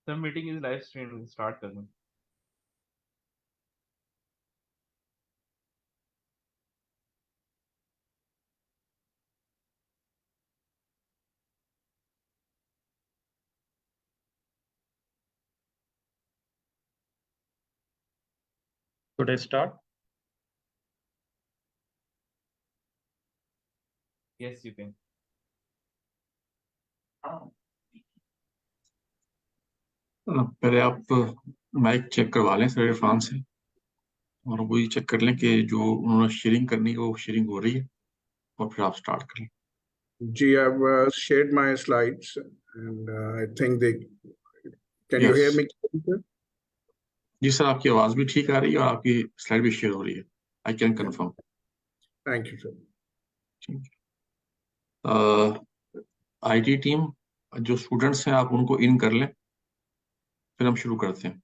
सब meeting is live stream start कर दूं Should I start? Yes you can पहले आप माइक चेक करवा लें सर इरफान से और वो ये चेक कर लें कि जो उन्होंने शेयरिंग करनी है वो शेयरिंग हो रही है और फिर आप स्टार्ट करें जी I've shared my slides and I think they can you hear me sir? जी सर आपकी आवाज भी ठीक आ रही है और आपकी स्लाइड भी शेयर हो रही है I can confirm Thank you sir. ठीक है आईटी टीम जो स्टूडेंट्स हैं आप उनको इन कर लें फिर हम शुरू करते हैं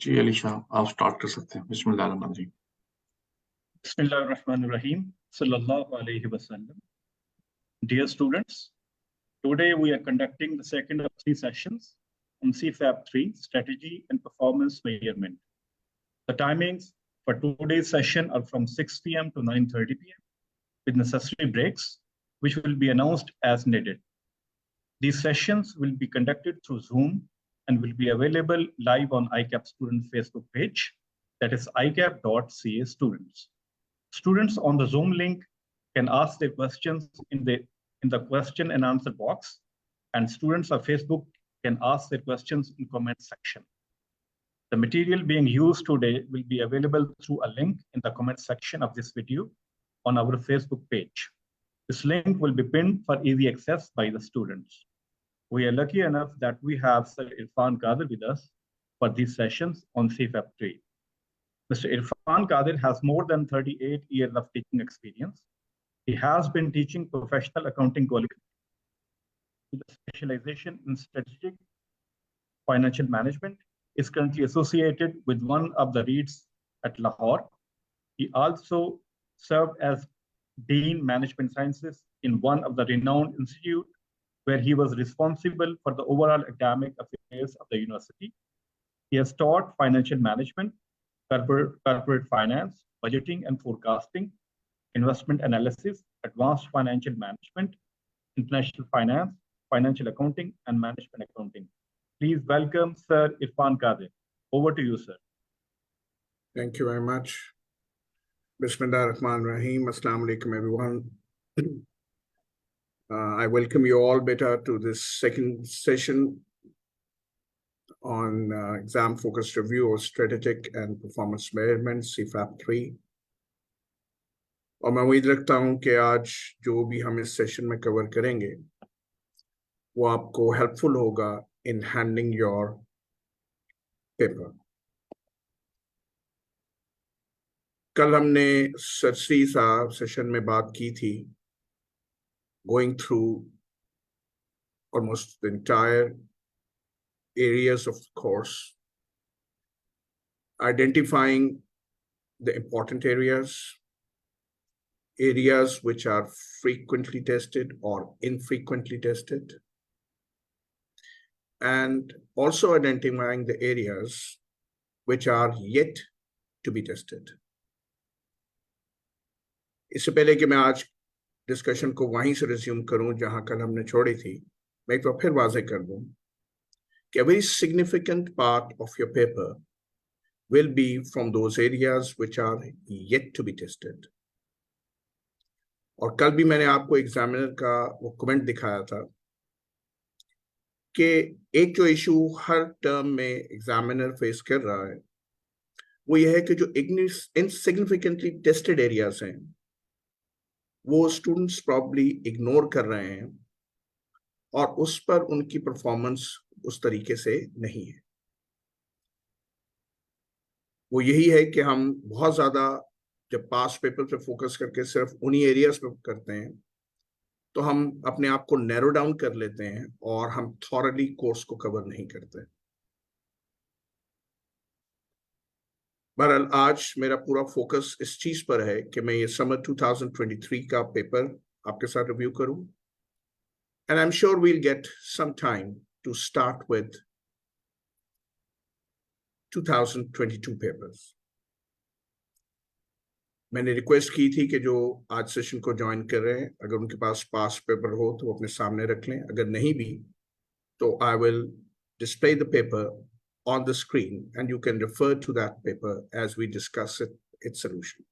जी अली शाह आप स्टार्ट कर सकते हैं बिस्मिल्लाहिर्रहमानिर्रहीम Bismillahirrahmanirrahim. Sallallahu alayhi wasallam. Dear students, today we are conducting the second of 3 sessions on CFAP 3, Strategy and Performance Measurement. The timings for today's session are from 6 p.m. to 9:30 p.m. with necessary breaks, which will be announced as needed. These sessions will be conducted through Zoom and will be available live on ICAP student Facebook page, that is icap.ca students. Students on the Zoom link can ask their questions in the question and answer box, and students of Facebook can ask their questions in comment section. The material being used today will be available through a link in the comment section of this video on our Facebook page. This link will be pinned for easy access by the students. We are lucky enough that we have Sir Irfan Qadir with us for these sessions on CFAP 3. Mr. Irfan Qadir has more than 38 years of teaching experience. He has been teaching professional accounting qualifications with a specialization in strategic financial management. Is currently associated with one of the REITs at Lahore. He also served as Dean Management Sciences in one of the renowned institutes where he was responsible for the overall academic affairs of the university. He has taught financial management, corporate finance, budgeting and forecasting, investment analysis, advanced financial management, international finance, financial accounting, and management accounting. Please welcome Sir Irfan Qadir. Over to you, sir. Thank you very much. Bismillahirrahmanirrahim. Assalamu alaikum, everyone. I welcome you all better to this second session on exam-focused review of strategic and performance measurement, CFAP 3. और मैं उम्मीद रखता हूँ कि आज जो भी हम इस सेशन में कवर करेंगे वो आपको हेल्पफुल होगा in handling your paper. कल हमने सरसरी साहब सेशन में बात की थी going through almost the entire areas of the course, identifying the important areas which are frequently tested or infrequently tested, and also identifying the areas which are yet to be tested. इससे पहले कि मैं आज discussion को वहीं से resume करूं जहां कल हमने छोड़ी थी, मैं एक बार फिर वाज़ेह कर दूं कि a very significant part of your paper will be from those areas which are yet to be tested. और कल भी मैंने आपको एग्जामिनर का वो कमेंट दिखाया था कि एक जो इशू हर टर्म में एग्जामिनर फेस कर रहा है वो यह है कि जो इनसिग्निफिकेंटली टेस्टेड एरियाज हैं वो स्टूडेंट्स प्रॉब्ली इग्नोर कर रहे हैं और उस पर उनकी परफॉर्मेंस उस तरीके से नहीं है। वो यही है कि हम बहुत ज्यादा जब पास पेपर पे फोकस करके सिर्फ उन्हीं एरियाज पे करते हैं तो हम अपने आप को नैरो डाउन कर लेते हैं और हम थॉरली कोर्स को कवर नहीं करते। बहरहाल आज मेरा पूरा फोकस इस चीज पर है कि मैं ये समर 2023 का पेपर आपके साथ रिव्यू करूं, and I am sure we'll get some time to start with 2022 papers. मैंने रिक्वेस्ट की थी कि जो आज सेशन को ज्वाइन कर रहे हैं अगर उनके पास पास पेपर हो तो वो अपने सामने रख लें, अगर नहीं भी तो I will display the paper on the screen and you can refer to that paper as we discuss its solution.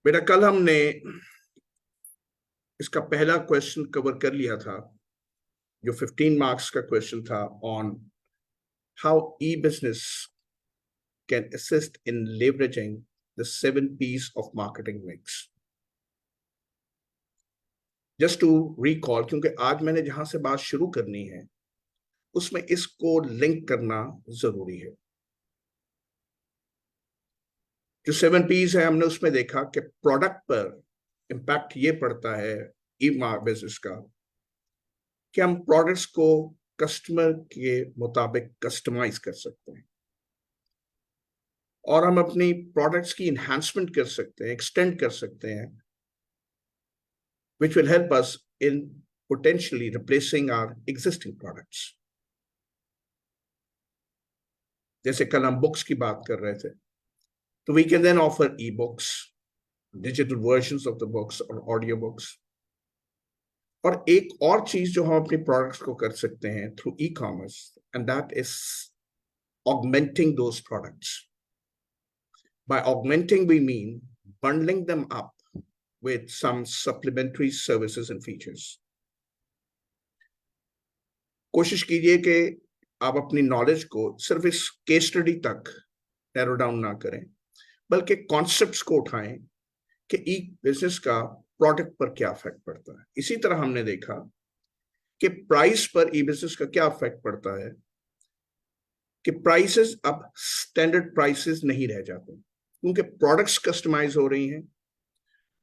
बेटा कल हमने इसका पहला क्वेश्चन कवर कर लिया था जो 15 मार्क्स का क्वेश्चन था on how e-business can assist in leveraging the 7 P's of marketing mix. Just to recall, क्योंकि आज मैंने जहां से बात शुरू करनी है उसमें इसको लिंक करना जरूरी है। जो 7 P's है हमने उसमें देखा कि प्रोडक्ट पर इम्पैक्ट ये पड़ता है ई बिजनेस का कि हम प्रोडक्ट्स को कस्टमर के मुताबिक कस्टमाइज कर सकते हैं और हम अपनी प्रोडक्ट्स की इन्हांसमेंट कर सकते हैं, एक्सटेंड कर सकते हैं, which will help us in potentially replacing our existing products. जैसे कल हम बुक्स की बात कर रहे थे तो we can then offer e books, digital versions of the books और ऑडियो बुक्स। और एक और चीज जो हम अपने प्रोडक्ट्स को कर सकते हैं through e commerce and that is augmenting those products. By augmenting we mean bundling them up with some supplementary services and features. कोशिश कीजिए कि आप अपनी नॉलेज को सिर्फ इस केस स्टडी तक नैरो डाउन ना करें बल्कि कॉन्सेप्ट्स को उठाएं कि ई बिजनेस का प्रोडक्ट पर क्या इफेक्ट पड़ता है। इसी तरह हमने देखा कि प्राइस पर ई बिजनेस का क्या इफेक्ट पड़ता है कि प्राइसेस अब स्टैंडर्ड प्राइसेस नहीं रह जाते क्योंकि प्रोडक्ट्स कस्टमाइज हो रही हैं।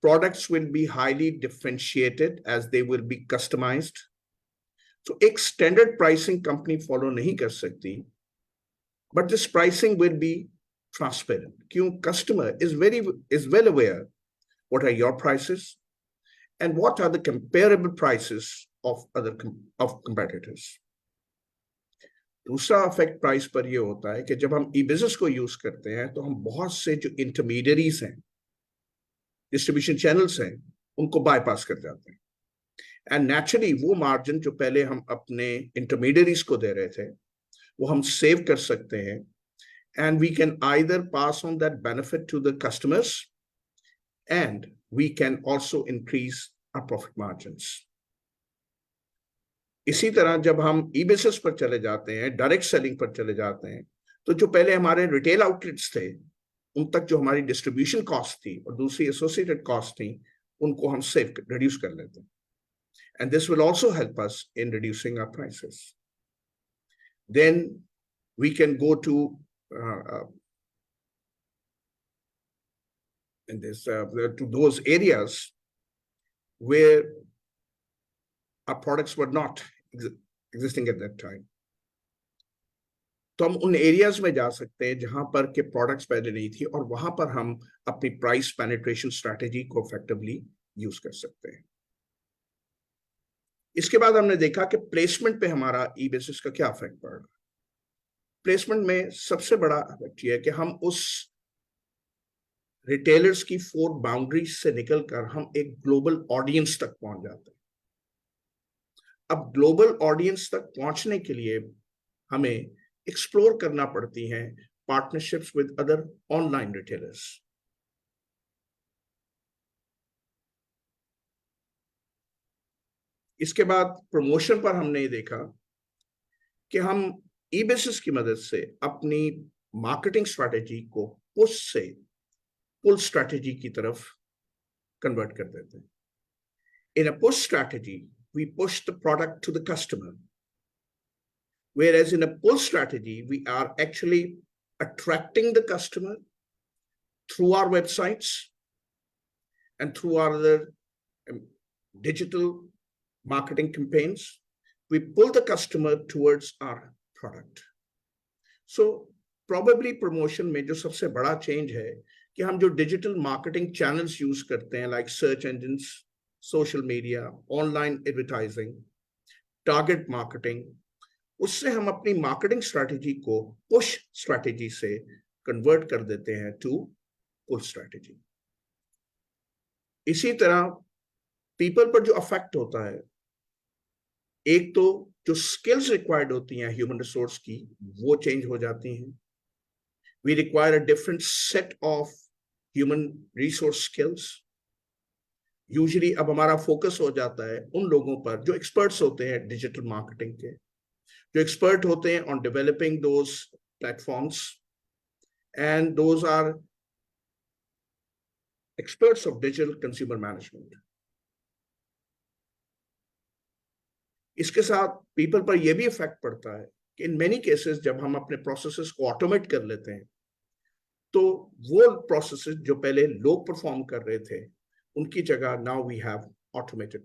Products will be highly differentiated as they will be customized. So एक standard pricing company follow नहीं कर सकती, but this pricing will be transparent. क्यों? Customer is well aware what are your prices and what are the comparable prices of competitors. दूसरा effect price पर यह होता है कि जब हम ई बिजनेस को यूज करते हैं तो हम बहुत से जो इंटरमीडियरीज हैं, डिस्ट्रीब्यूशन चैनल्स हैं, उनको बाईपास कर जाते हैं एंड नेचुरली वो मार्जिन जो पहले हम अपने इंटरमीडियरीज को दे रहे थे वो हम सेव कर सकते हैं and we can either pass on that benefit to the customers and we can also increase our profit margins. इसी तरह जब हम ई बिजनेस पर चले जाते हैं, डायरेक्ट सेलिंग पर चले जाते हैं, तो जो पहले हमारे रिटेल आउटलेट्स थे उन तक जो हमारी डिस्ट्रीब्यूशन कॉस्ट थी और दूसरी एसोसिएटेड कॉस्ट थी उनको हम रिड्यूस कर लेते हैं and this will also help us in reducing our prices. Then we can go to to those areas where our products were not existing at that time. तो हम उन एरियाज में जा सकते हैं जहां पर के प्रोडक्ट्स पहले नहीं थी और वहां पर हम अपनी प्राइस पेनिट्रेशन स्ट्रैटेजी को इफेक्टिवली यूज कर सकते हैं। इसके बाद हमने देखा कि प्लेसमेंट पे हमारा ई बिजनेस का क्या इफेक्ट पड़ रहा है। प्लेसमेंट में सबसे बड़ा इफेक्ट यह है कि हम उस रिटेलर्स की 4 बाउंड्रीज से निकलकर हम एक ग्लोबल ऑडियंस तक पहुंच जाते हैं। अब ग्लोबल ऑडियंस तक पहुंचने के लिए हमें एक्सप्लोर करना पड़ती हैं partnerships with other online retailers. इसके बाद प्रमोशन पर हमने देखा कि हम ई बिजनेस की मदद से अपनी मार्केटिंग स्ट्रैटेजी को पुश से पुल स्ट्रैटेजी की तरफ कन्वर्ट कर देते हैं। In a push strategy we push the product to the customer, whereas in a pull strategy we are actually attracting the customer through our websites and through our other digital marketing campaigns. We pull the customer towards our product. So probably promotion में जो सबसे बड़ा change है कि हम जो digital marketing channels use करते हैं like search engines, social media, online advertising, target marketing, उससे हम अपनी marketing strategy को push strategy से convert कर देते हैं to pull strategy. इसी तरह people पर जो effect होता है, एक तो जो skills required होती हैं human resource की वो change हो जाती हैं. We require a different set of human resource skills. Usually अब हमारा फोकस हो जाता है उन लोगों पर जो एक्सपर्ट्स होते हैं डिजिटल मार्केटिंग के, जो एक्सपर्ट होते हैं on developing those platforms and those are experts of digital consumer management. इसके साथ पीपल पर यह भी इफेक्ट पड़ता है कि इन मेनी केसेस जब हम अपने प्रोसेसेस को ऑटोमेट कर लेते हैं तो वो प्रोसेसेस जो पहले लोग परफॉर्म कर रहे थे उनकी जगह now we have automated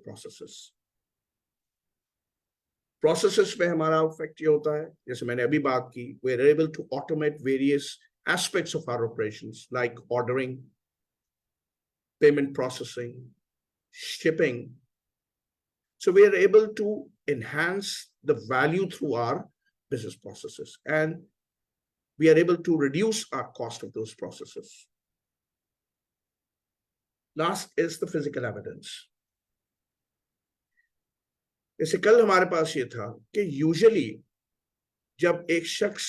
processes में हमारा इफेक्ट ये होता है, जैसे मैंने अभी बात की, we are able to automate various aspects of our operations like ordering, payment processing, shipping. So we are able to enhance the value through our business processes and we are able to reduce our cost of those processes. Last is the physical evidence. जैसे कल हमारे पास ये था कि usually जब एक शख्स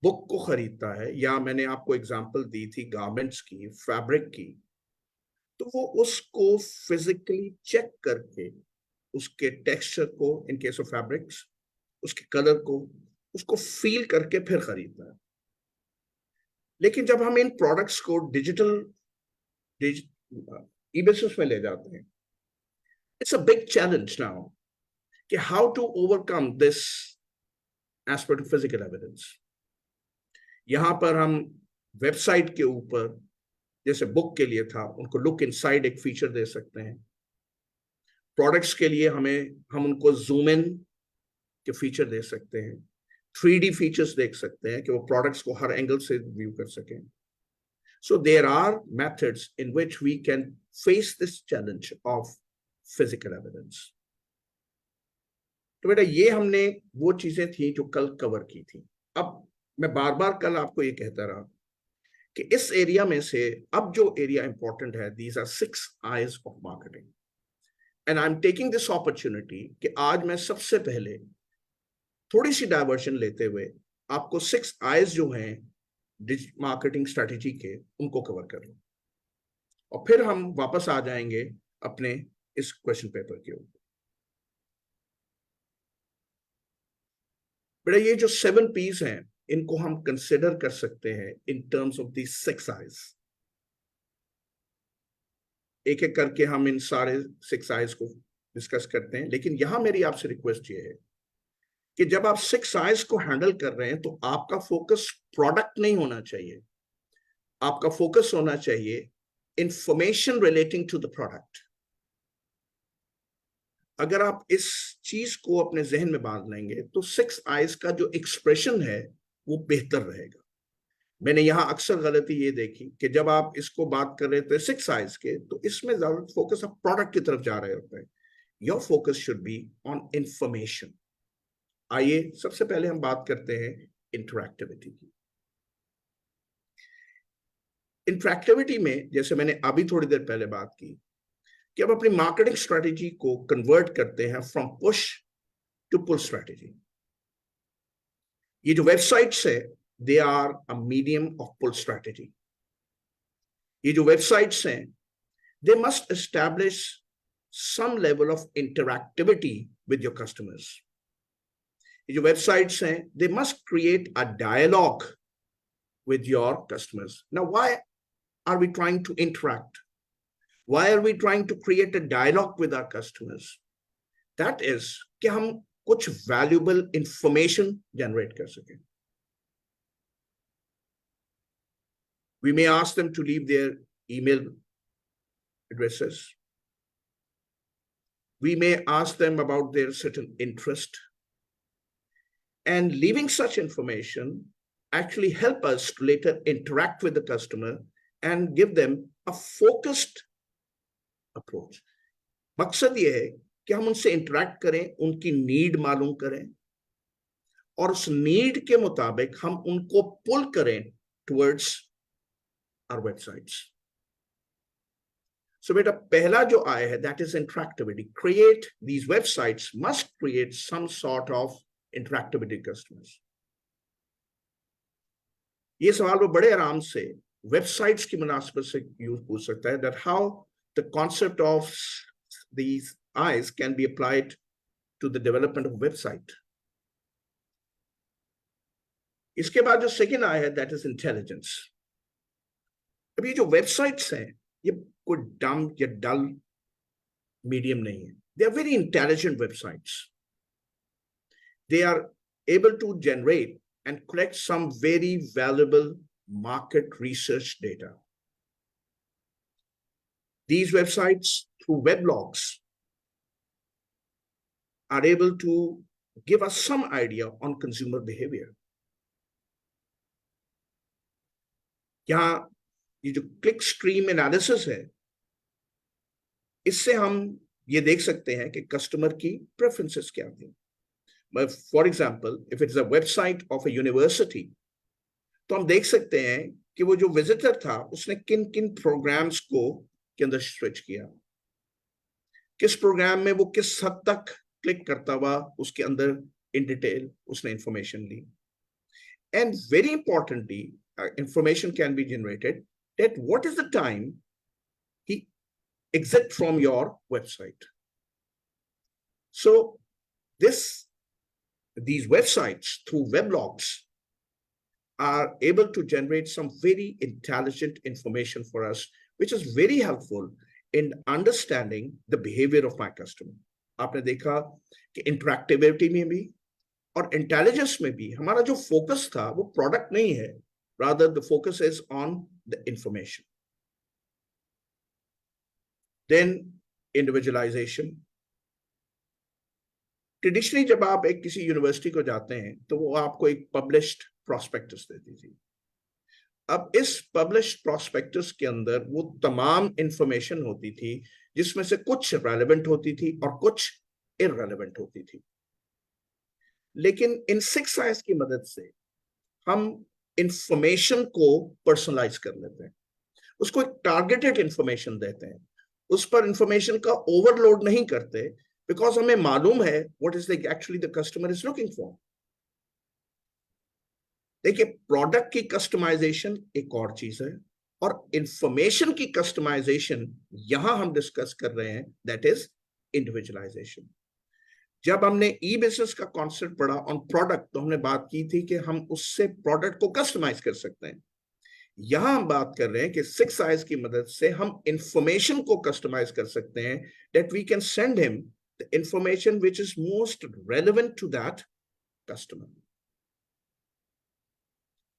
बुक को खरीदता है, या मैंने आपको एग्जांपल दी थी गारमेंट्स की, फैब्रिक की, तो वो उसको फिजिकली चेक करके उसके टेक्सचर को, इन केस ऑफ फैब्रिक्स, उसके कलर को, उसको फील करके फिर खरीदता है. लेकिन जब हम इन प्रोडक्ट्स को डिजिटल ई बिजनेस में ले जाते हैं, it's a big challenge now कि how to overcome this aspect of physical evidence. यहां पर हम वेबसाइट के ऊपर, जैसे बुक के लिए था, उनको लुक इनसाइड एक फीचर दे सकते हैं. प्रोडक्ट्स के लिए हम उनको जूम इन के फीचर दे सकते हैं. 3D फीचर्स देख सकते हैं कि वो प्रोडक्ट्स को हर एंगल से व्यू कर सकें. So there are methods in which we can face this challenge of physical evidence. तो बेटा ये हमने वो चीजें थी जो कल कवर की थी. अब मैं बार बार कल आपको ये कहता रहा कि इस एरिया में से अब जो एरिया इंपॉर्टेंट है, these are 6 eyes of marketing. And I'm taking this opportunity कि आज मैं सबसे पहले थोड़ी सी डाइवर्शन लेते हुए आपको 6 eyes जो हैं डिजिटल मार्केटिंग स्ट्रेटेजी के, उनको कवर कर लूं, और फिर हम वापस आ जाएंगे अपने इस क्वेश्चन पेपर के ऊपर. बेटा ये जो 7 P's हैं, इनको हम कंसिडर कर सकते हैं in terms of the 6 eyes. एक एक करके हम इन सारे 6 eyes को डिस्कस करते हैं. लेकिन यहां मेरी आपसे रिक्वेस्ट ये है कि जब आप 6 eyes को हैंडल कर रहे हैं तो आपका फोकस प्रोडक्ट नहीं होना चाहिए, आपका फोकस होना चाहिए information relating to the product. अगर आप इस चीज को अपने जहन में बांध लेंगे तो 6 eyes का जो एक्सप्रेशन है वो बेहतर रहेगा. मैंने यहां अक्सर गलती ये देखी कि जब आप इसको बात कर रहे थे 6 eyes के, तो इसमें ज्यादा फोकस आप प्रोडक्ट की तरफ जा रहे होते हैं. Your focus should be on information. आइए सबसे पहले हम बात करते हैं इंटरैक्टिविटी की. इंटरैक्टिविटी में जैसे मैंने अभी थोड़ी देर पहले बात की कि अब अपनी मार्केटिंग स्ट्रेटेजी को कन्वर्ट करते हैं from push to pull strategy. ये जो वेबसाइट्स है they are a medium of pull strategy. ये जो वेबसाइट्स हैं they must establish some level of interactivity with your customers. ये जो वेबसाइट्स हैं they must create a dialogue with your customers. Now, why are we trying to interact? Why are we trying to create a dialogue with our customers? That is कि हम कुछ valuable information generate कर सकें. We may ask them to leave their email addresses. We may ask them about their certain interest, and leaving such information actually help us to later interact with the customer and give them a focused approach. मकसद ये है कि हम उनसे interact करें, उनकी need मालूम करें और उस नीड के मुताबिक हम उनको पुल करें towards our websites. So बेटा पहला जो आया है that is interactivity. Create these websites must create some sort of interactivity customers. ये सवाल वो बड़े आराम से वेबसाइट्स की मुनासबत से पूछ सकता है that how the concept of these eyes can be applied to the development of website. इसके बाद जो सेकंड आया है that is intelligence. अब ये जो वेबसाइट्स हैं ये कोई डम या डल मीडियम नहीं है. They are very intelligent websites. They are able to generate and collect some very valuable market research data. These websites through weblogs are able to give us some idea on consumer behavior. यहाँ ये जो click stream analysis है इससे हम ये देख सकते हैं कि कस्टमर की प्रेफरेंसेस क्या थी. For example if it is a website of a university तो हम देख सकते हैं कि वो जो विजिटर था उसने किन किन प्रोग्राम्स को के अंदर स्विच किया, किस प्रोग्राम में वो किस हद तक क्लिक करता हुआ उसके अंदर इन डिटेल उसने इंफॉर्मेशन ली. And very importantly information can be generated that what is the time he exit from your website. So these websites through weblogs are able to generate some very intelligent information for us, which is very helpful in understanding the behavior of my customer. आपने देखा कि interactivity में भी और intelligence में भी हमारा जो focus था वो product नहीं है, rather the focus is on the information. Then individualization. Traditionally जब आप एक किसी यूनिवर्सिटी को जाते हैं तो वो आपको एक पब्लिश्ड प्रोस्पेक्टस देती थी. अब इस पब्लिश्ड प्रोस्पेक्टस के अंदर वो तमाम इंफॉर्मेशन होती थी जिसमें से कुछ रेलेवेंट होती थी और कुछ इररेलेवेंट होती थी. लेकिन इन 6 आइज की मदद से हम इंफॉर्मेशन को पर्सनलाइज कर लेते हैं, उसको एक टारगेटेड इंफॉर्मेशन देते हैं, उस पर इंफॉर्मेशन का ओवरलोड नहीं करते बिकॉज हमें मालूम है what is actually the customer is looking for. देखिए प्रोडक्ट की कस्टमाइजेशन एक और चीज है और इंफॉर्मेशन की कस्टमाइजेशन यहां हम डिस्कस कर रहे हैं, दैट इज इंडिविजुअलाइजेशन. जब हमने ई बिजनेस का कॉन्सेप्ट पढ़ा ऑन प्रोडक्ट तो हमने बात की थी कि हम उससे प्रोडक्ट को कस्टमाइज कर सकते हैं. यहां हम बात कर रहे हैं कि 6 आइज की मदद से हम इंफॉर्मेशन को कस्टमाइज कर सकते हैं, that we can send him the information which is most relevant to that customer.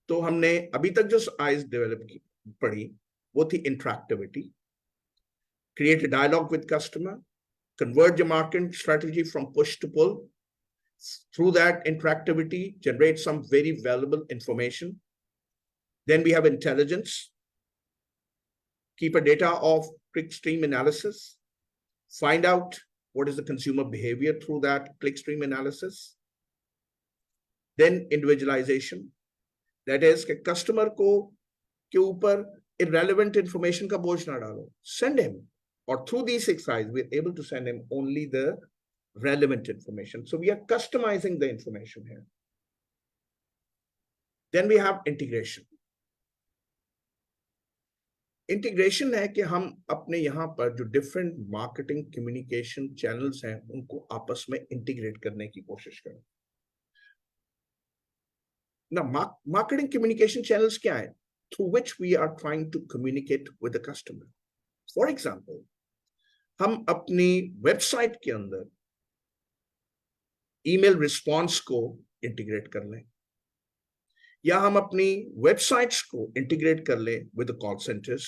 तो हमने अभी तक जो आइज डेवलप की पढ़ी वो थी interactivity, create a dialogue with customer, convert your marketing strategy from push to pull. Through that interactivity, generate some very valuable information. Then we have intelligence. Keep a data of clickstream analysis. Find out what is the consumer behavior through that clickstream analysis. Then individualization. That is कि customer को के ऊपर irrelevant information का बोझ ना डालो. Send him, or through these exercises we're able to send him only the relevant information. So we are customizing the information here. Then we have integration. Integration है कि हम अपने यहाँ पर जो डिफरेंट मार्केटिंग कम्युनिकेशन चैनल्स हैं उनको आपस में इंटीग्रेट करने की कोशिश करें. ना मार्केटिंग कम्युनिकेशन चैनल्स क्या है? Through which we are trying to communicate with the customer. For example, हम अपनी वेबसाइट के अंदर ईमेल रिस्पॉन्स को इंटीग्रेट कर लें, या हम अपनी वेबसाइट्स को इंटीग्रेट कर लें विद द कॉल सेंटर्स.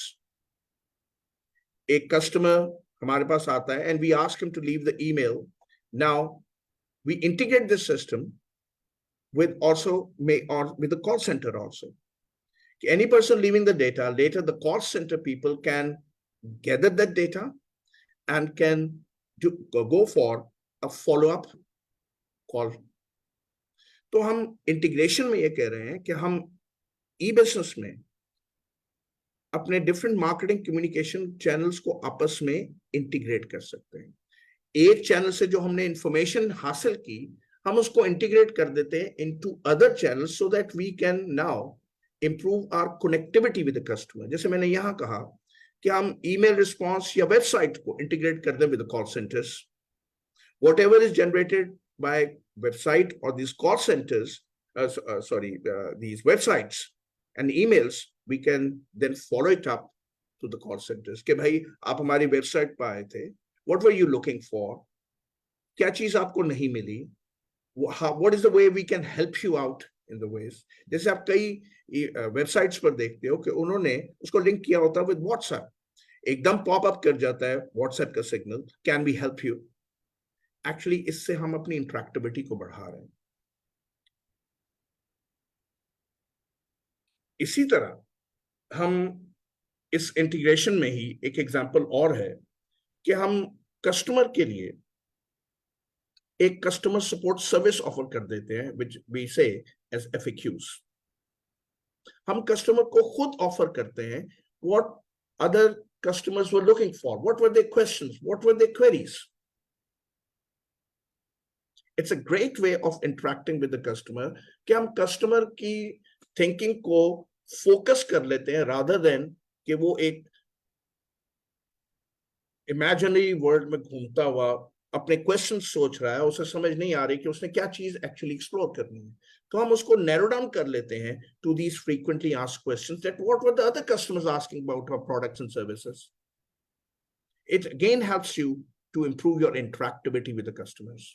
एक कस्टमर हमारे पास आता है and we ask him to leave the email. Now we integrate this system with also or with the call center also. Any person leaving the data, later the call center people can gather that data and can go for a follow-up call. तो हम integration में ये कह रहे हैं कि हम ई-बिजनेस में अपने डिफरेंट मार्केटिंग कम्युनिकेशन चैनल्स को आपस में इंटीग्रेट कर सकते हैं. एक चैनल से जो हमने इंफॉर्मेशन हासिल की, हम उसको इंटीग्रेट कर देते हैं into other channels so that we can now improve our connectivity with the customer. जैसे मैंने यहां कहा कि हम ईमेल रिस्पांस या वेबसाइट को इंटीग्रेट कर दें with the call centres. Whatever is generated by website और this call centres, these websites and emails, we can then follow it up to the call centers कि भाई आप हमारी वेबसाइट पर आए थे, what were you looking for, क्या चीज आपको नहीं मिली, what is the way we can help you out in the ways. जैसे आप कई वेबसाइट्स पर देखते हो कि उन्होंने उसको लिंक किया होता है विद व्हाट्सएप, एकदम पॉप अप कर जाता है व्हाट्सएप का signal, can be help you. Actually इससे हम अपनी इंटरेक्टिविटी को बढ़ा रहे हैं. इसी तरह हम इस इंटीग्रेशन में ही एक एग्जांपल और है कि हम कस्टमर के लिए एक कस्टमर सपोर्ट सर्विस ऑफर कर देते हैं, which we say as FAQs. हम कस्टमर को खुद ऑफर करते हैं what other customers were looking for, what were their questions, what were their queries. It's a great way of interacting with the customer कि हम कस्टमर की thinking को focus कर लेते हैं rather than कि वो एक इमेजिनरी वर्ल्ड में घूमता हुआ अपने क्वेश्चन सोच रहा है, उसे समझ नहीं आ रही कि उसने क्या चीज एक्चुअली एक्सप्लोर करनी है. तो हम उसको नैरो डाउन कर लेते हैं to these frequently asked questions that what were the other customers asking about our products and services. It again helps you to improve your interactivity with the customers.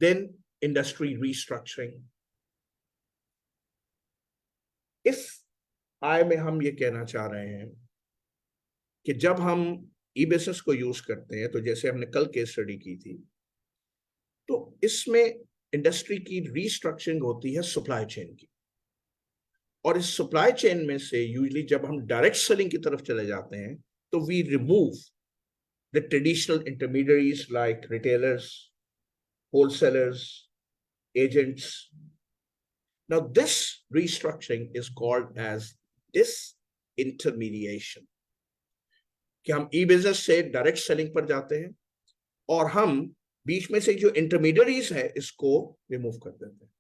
Then industry restructuring. इस आय में हम ये कहना चाह रहे हैं कि जब हम ई बिजनेस को यूज करते हैं, तो जैसे हमने कल केस स्टडी की थी, तो इसमें इंडस्ट्री की रीस्ट्रक्चरिंग होती है सप्लाई चेन की. और इस सप्लाई चेन में से यूजुअली जब हम डायरेक्ट सेलिंग की तरफ चले जाते हैं, तो we remove the traditional intermediaries like retailers, wholesalers, agents. Now this restructuring is called as disintermediation. कि हम ई बिजनेस से डायरेक्ट सेलिंग पर जाते हैं और हम बीच में से जो इंटरमीडियरीज है इसको रिमूव कर देते हैं.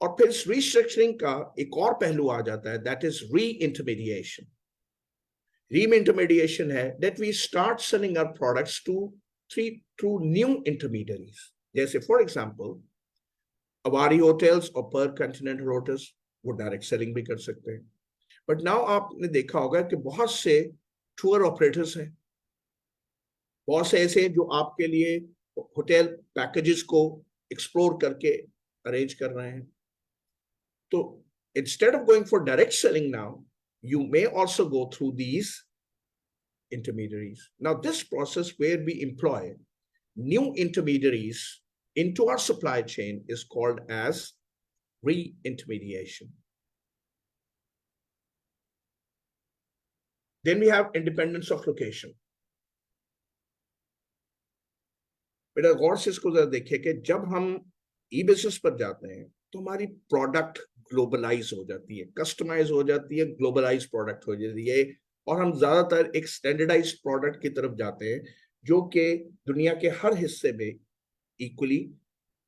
और फिर इस रीस्ट्रक्चरिंग का एक और पहलू आ जाता है, that is re intermediation. Re intermediation है that we start selling our products through new intermediaries. जैसे फॉर एग्जांपल अवारी होटल्स और पर कॉन्टिनेंटल होटल्स, वो डायरेक्ट सेलिंग भी कर सकते हैं. बट नाउ आपने देखा होगा कि बहुत से टूर ऑपरेटर्स हैं, बहुत से ऐसे जो आपके लिए होटल पैकेजेस को एक्सप्लोर करके अरेंज कर रहे हैं. तो instead of going for direct selling now, you may also go through these intermediaries. Now this process where we employ new intermediaries into our supply chain is called as re-intermediation. Then we have independence of location. बेटा गौर से इसको जरा देखिए कि जब हम e business पर जाते हैं तो हमारी प्रोडक्ट ग्लोबलाइज हो जाती है, कस्टमाइज हो जाती है, ग्लोबलाइज प्रोडक्ट हो जाती है, और हम ज्यादातर एक स्टैंडर्डाइज प्रोडक्ट की तरफ जाते हैं जो कि दुनिया के हर हिस्से में इक्वली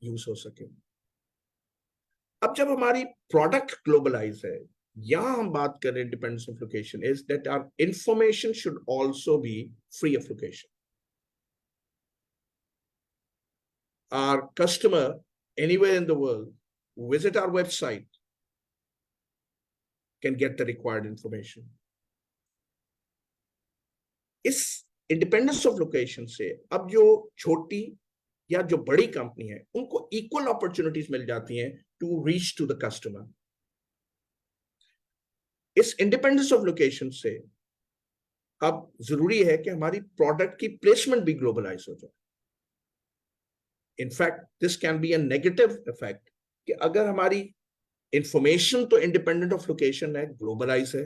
यूज हो सके। अब जब हमारी प्रोडक्ट ग्लोबलाइज है, यहां हम बात करें independence of location is that our information should also be free of location. Our customer anywhere in the world who visit our website can get the required information. इस इंडिपेंडेंस ऑफ लोकेशन से अब जो छोटी या जो बड़ी company है उनको इक्वल अपॉर्चुनिटीज मिल जाती हैं to reach to the customer. इस इंडिपेंडेंस ऑफ लोकेशन से अब जरूरी है कि हमारी प्रोडक्ट की प्लेसमेंट भी ग्लोबलाइज हो जाए। In fact this can be a negative effect कि अगर हमारी इंफॉर्मेशन तो इंडिपेंडेंट ऑफ लोकेशन है, ग्लोबलाइज है,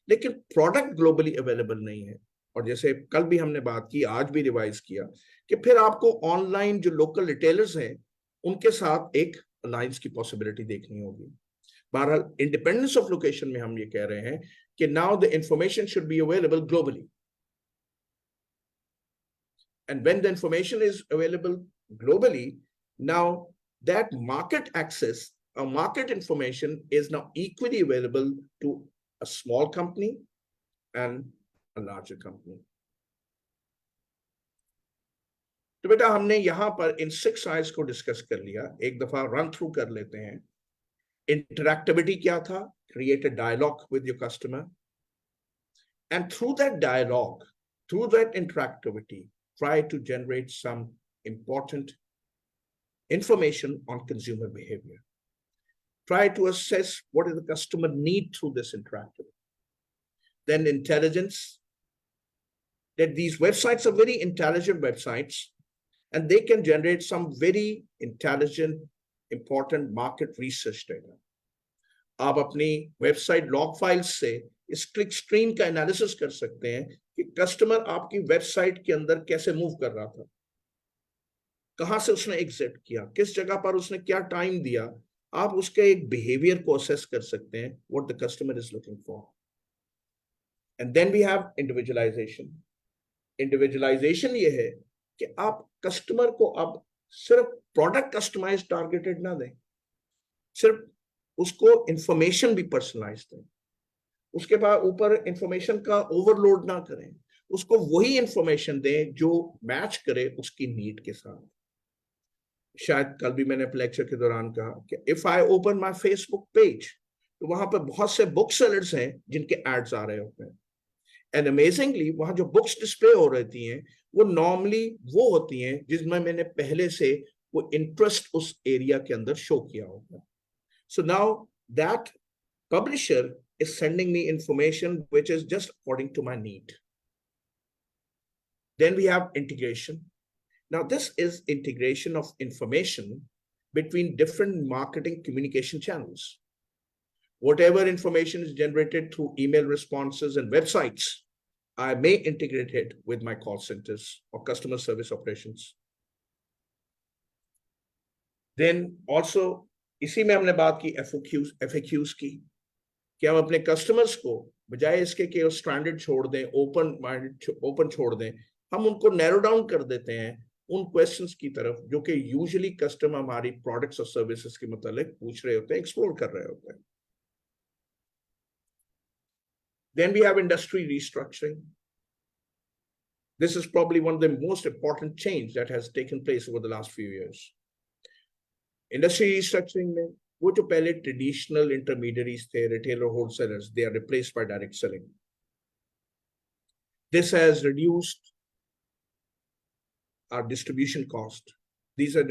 लेकिन प्रोडक्ट ग्लोबली अवेलेबल नहीं है, और जैसे कल भी हमने बात की, आज भी रिवाइज किया, कि फिर आपको ऑनलाइन जो लोकल रिटेलर्स हैं उनके साथ एक अलायंस की पॉसिबिलिटी देखनी होगी। बहरहाल इंडिपेंडेंस ऑफ लोकेशन में हम ये कह रहे हैं कि now the information should be available globally, and when the information is available globally, now that market access or market information is now equally available to a small company and a larger company. तो बेटा हमने यहां पर इन 6 eyes को discuss कर लिया, एक दफा रन थ्रू कर लेते हैं। इंटरैक्टिविटी क्या था? Create a dialogue with your customer, and through that dialogue, through that interactivity, try to generate some important information on consumer behavior. Try to assess what does the customer need through this interactivity. Then intelligence, that these websites are very intelligent websites and they can generate some very intelligent, important market research data. आप अपनी website log files से इस click stream का analysis कर सकते हैं कि customer आपकी वेबसाइट के अंदर कैसे मूव कर रहा था, कहां से उसने एग्जिट किया, किस जगह पर उसने क्या टाइम दिया। आप उसके एक बिहेवियर को असेस कर सकते हैं, what the customer is looking for. And then we have individualisation. Individualisation ये है कि आप कस्टमर को अब सिर्फ प्रोडक्ट कस्टमाइज टारगेटेड ना दें, सिर्फ उसको इंफॉर्मेशन भी पर्सनलाइज दें, उसके बाद ऊपर इंफॉर्मेशन का ओवरलोड ना करें, उसको वही इंफॉर्मेशन दें जो मैच करे उसकी नीड के साथ। शायद कल भी मैंने अपने लेक्चर के दौरान कहा कि if I open my Facebook page, तो वहां पर बहुत से बुक सेलर्स हैं जिनके एड्स आ रहे होते हैं, एंड अमेजिंगली वहां जो बुक्स डिस्प्ले हो रहती हैं वो नॉर्मली वो होती हैं जिसमें मैंने पहले से वो इंटरेस्ट उस एरिया के अंदर शो किया होगा। So now that publisher is sending me information which is just according to my need. Then we have integration. Now this is integration of information between different marketing communication channels. Whatever information is generated through email responses and websites, I may integrate it with my call centers or customer service operations. Then also इसी में हमने बात की FAQs की, कि हम अपने customers को बजाय इसके कि स्टैंडर्ड छोड़ दें, ओपन छोड़ दें, हम उनको नैरो डाउन कर देते हैं उन क्वेश्चंस की तरफ जो कि यूजुअली कस्टमर हमारी प्रोडक्ट्स और सर्विसेज के मतलब पूछ रहे होते हैं, एक्सप्लोर कर रहे होते हैं। Then we have industry restructuring. This is probably one of the most important change that has taken place over the last few years. Industry restructuring में वो जो पहले ट्रेडिशनल इंटरमीडियरीज थे, retailer, wholesalers, they are replaced by direct selling. This has reduced our distribution cost. These are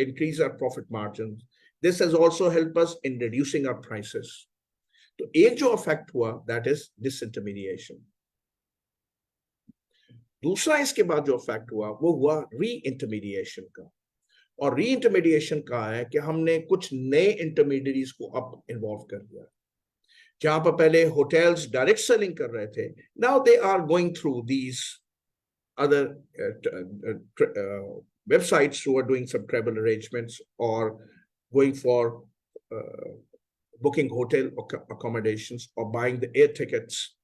increase our profit margins. This has also helped us in reducing our prices. तो एक जो effect हुआ, that is disintermediation. दूसरा इसके बाद जो effect हुआ वो हुआ re-intermediation का, और री-इंटरमीडिएशन का है कि हमने कुछ नए इंटरमीडियरीज को अब इन्वॉल्व कर दिया। जहां पर पहले होटल्स डायरेक्ट सेलिंग कर रहे थे, now they are going through these other websites who are doing some travel arrangements or going for booking hotel accommodations or buying the air tickets.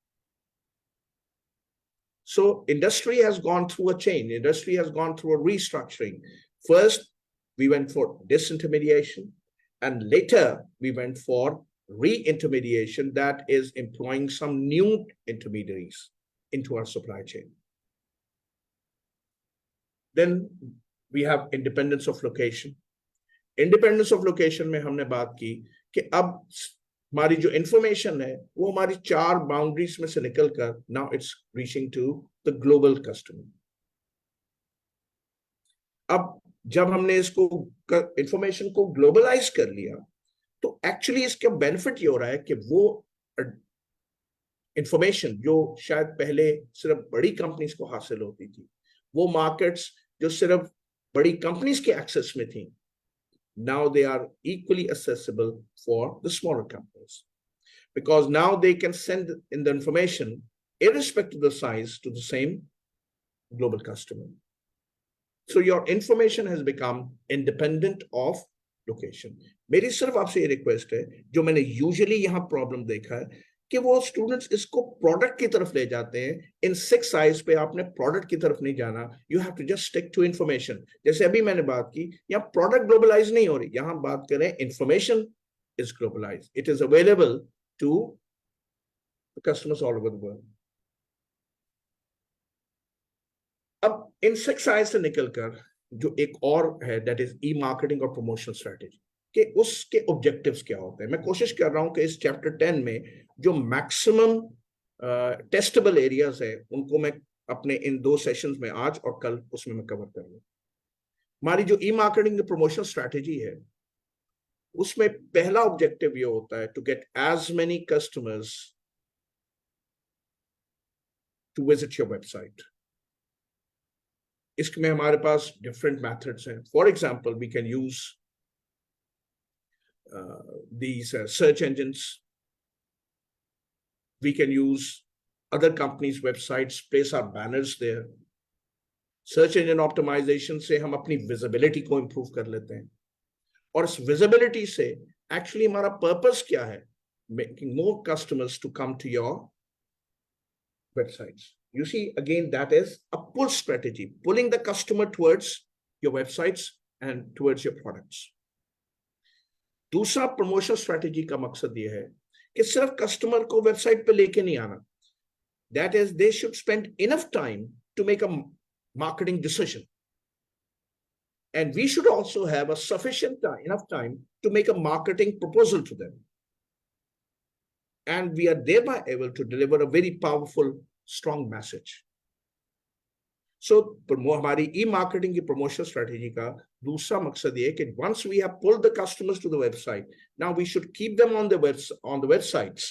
So industry has gone through a change. Industry has gone through a restructuring. First, we went for disintermediation, and later we went for re-intermediation, that is employing some new intermediaries into our supply chain. Then we have independence of location. Independence of location में हमने बात की कि अब हमारी जो information है वो हमारी 4 बाउंड्रीज में से निकलकर now it's reaching to the global customer. अब जब हमने इसको इंफॉर्मेशन को ग्लोबलाइज कर लिया तो एक्चुअली इसका बेनिफिट ये हो रहा है कि वो इंफॉर्मेशन जो शायद पहले सिर्फ बड़ी कंपनीज को हासिल होती थी, वो मार्केट्स जो सिर्फ बड़ी कंपनीज के एक्सेस में थी, now they are equally accessible for the smaller companies, because now they can send in the information irrespective of the size to the same global customer. So your information has become independent of location. मेरी सिर्फ आपसे ये request है, जो मैंने usually यहाँ problem देखा है कि वो स्टूडेंट्स इसको प्रोडक्ट की तरफ ले जाते हैं. इन 6 साइज पे आपने प्रोडक्ट की तरफ नहीं जाना. You have to just stick to information. जैसे अभी मैंने बात की, यहाँ प्रोडक्ट ग्लोबलाइज नहीं हो रही, यहाँ बात करें information is globalize. It is available to customers all over the world. अब इन 6 साइज से निकलकर जो एक और है, दैट इज ई मार्केटिंग और प्रमोशनल स्ट्रेटेजी, कि उसके ऑब्जेक्टिव्स क्या होते हैं. मैं कोशिश कर रहा हूं कि इस चैप्टर 10 में जो मैक्सिमम टेस्टेबल एरियाज है उनको मैं अपने इन 2 सेशंस में, आज और कल, उसमें मैं कवर कर लूं. हमारी जो ई मार्केटिंग की प्रमोशनल स्ट्रेटेजी है उसमें पहला ऑब्जेक्टिव ये होता है to get as many customers to visit your website. इसमें हमारे पास डिफरेंट मेथड्स हैं. For example, we can use these search engines. We can use other companies' websites, place our banners there. Search engine optimization से हम अपनी visibility को improve कर लेते हैं. और इस visibility से actually हमारा purpose क्या है? Making more customers to come to your websites. You see, again, that is a pull strategy, pulling the customer towards your websites and towards your products. दूसरा प्रमोशन स्ट्रेटेजी का मकसद यह है कि सिर्फ कस्टमर को वेबसाइट पे लेके नहीं आना. That is they should spend enough time to make a marketing decision, and we should also have a sufficient enough time to make a marketing proposal to them, and we are thereby able to deliver a very powerful strong message. So हमारी ई marketing की promotion strategy का दूसरा मकसद ये है कि once we have pulled the customers to the website, now we should keep them on the websites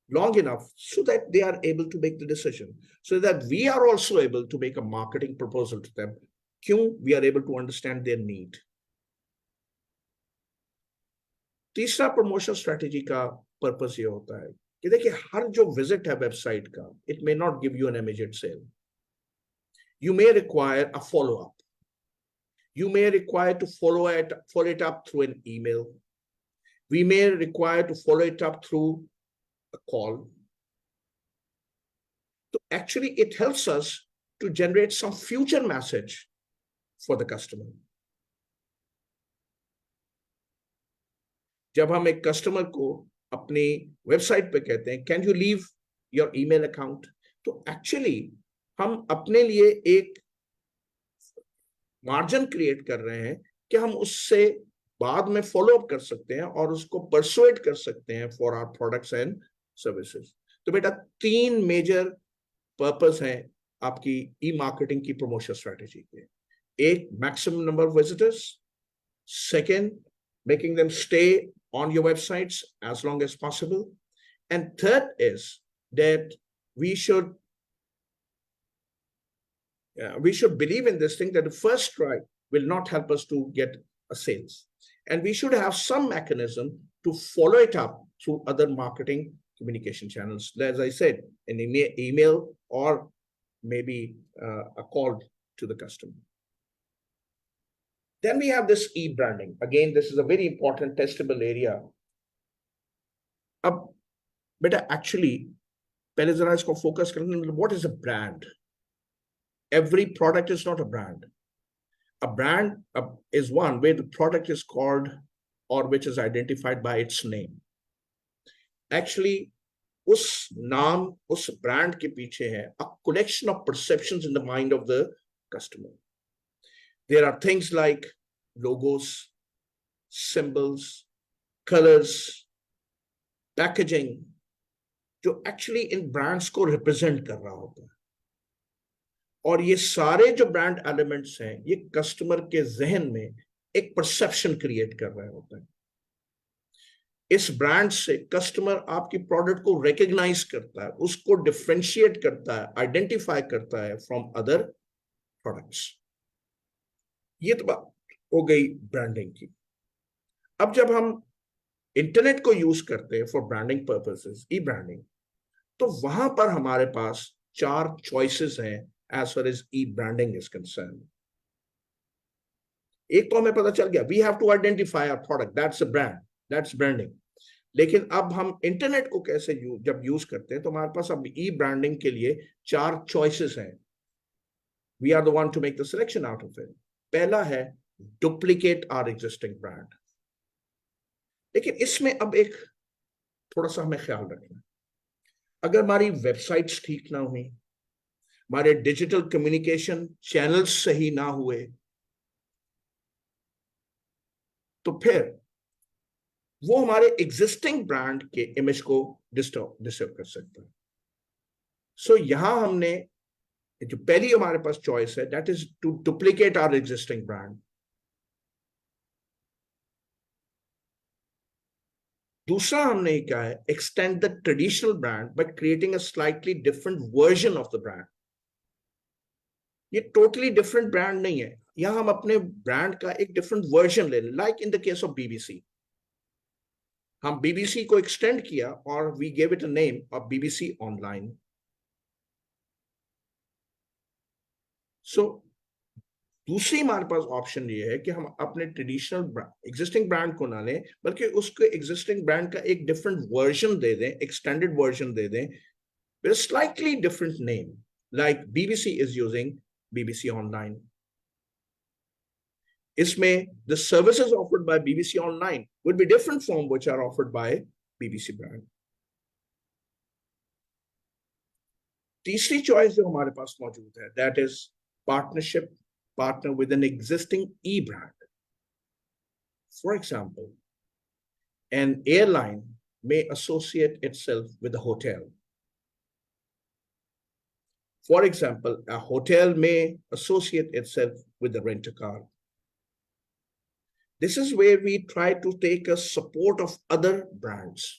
long enough so that they are able to make the decision, so that we are also able to make a marketing proposal to them. क्यों? We are able to understand their need. तीसरा promotion strategy का purpose ये होता है कि देखिए, हर जो visit है वेबसाइट का, it may not give you an immediate sale. You may require a follow-up. You may require to follow it up through an email. We may require to follow it up through a call. So actually, it helps us to generate some future message for the customer. जब हम एक customer को अपनी website पे कहते हैं, can you leave your email account? तो actually हम अपने लिए एक मार्जिन क्रिएट कर रहे हैं कि हम उससे बाद में फॉलो अप कर सकते हैं और उसको परसुएट कर सकते हैं for our products and services. तो बेटा, 3 मेजर पर्पस हैं आपकी ई मार्केटिंग की प्रमोशन स्ट्रेटेजी के. एक, maximum number of visitors. Second, making them stay on your websites as long as possible. And third is that we should believe in this thing, that the first try will not help us to get a sales, and we should have some mechanism to follow it up through other marketing communication channels, as I said, an email or maybe a call to the customer. Then we have this e-branding. Again, this is a very important testable area. अब बेटा actually पहले जरा इसको focus करना, what is a brand? Every product is not a brand. A brand is one where the product is called or which is identified by its name. Actually, उस नाम, उस brand के पीछे है a collection of perceptions in the mind of the customer. There are things like logos, symbols, colors, packaging, जो actually इन brands को represent कर रहा होता है. और ये सारे जो ब्रांड एलिमेंट्स हैं ये कस्टमर के जहन में एक परसेप्शन क्रिएट कर रहे होते हैं. इस ब्रांड से कस्टमर आपकी प्रोडक्ट को रिकॉग्नाइज करता है, उसको डिफरेंशिएट करता है, आइडेंटिफाई करता है फ्रॉम अदर प्रोडक्ट्स. ये तो बात हो गई ब्रांडिंग की. अब जब हम इंटरनेट को यूज करते हैं for branding purposes, E branding, तो वहां पर हमारे पास 4 चॉइसेस हैं as far as e-branding is concerned. एक तो हमें पता चल गया, we have to identify our product, that's a brand, that's branding. लेकिन अब हम इंटरनेट को कैसे जब यूज करते हैं तो हमारे पास अब ई ब्रांडिंग के लिए 4 चॉइसेस हैं. We are the one to make the selection out of it. पहला है duplicate our existing brand. लेकिन इसमें अब एक थोड़ा सा हमें ख्याल रखना है. अगर हमारी वेबसाइट्स ठीक ना हुई, हमारे डिजिटल कम्युनिकेशन चैनल्स सही ना हुए, तो फिर वो हमारे एग्जिस्टिंग ब्रांड के इमेज को डिस्टर्ब कर सकता है. सो यहां हमने जो पहली हमारे पास चॉइस है, that is to duplicate our existing brand. दूसरा हमने क्या है, extend the traditional brand by creating a slightly different version of the brand. ये टोटली डिफरेंट ब्रांड नहीं है, यहां हम अपने ब्रांड का एक डिफरेंट वर्जन ले लें. Like in the case of BBC, हम बीबीसी को एक्सटेंड किया और we gave it a name of BBC online. So दूसरी हमारे पास ऑप्शन ये है कि हम अपने ट्रेडिशनल एग्जिस्टिंग ब्रांड को ना लें, बल्कि उसके एग्जिस्टिंग ब्रांड का एक डिफरेंट वर्जन दे दें, एक्सटेंडेड वर्जन दे दें with a slightly different name, like BBC is using BBC Online. Isme, the services offered by BBC Online would be different from which are offered by BBC brand. तीसरी choice जो हमारे पास मौजूद है, that is partner with an existing e-brand. For example, an airline may associate itself with a hotel. For example, a hotel may associate itself with the rent-a-car. This is where we try to take a support of other brands.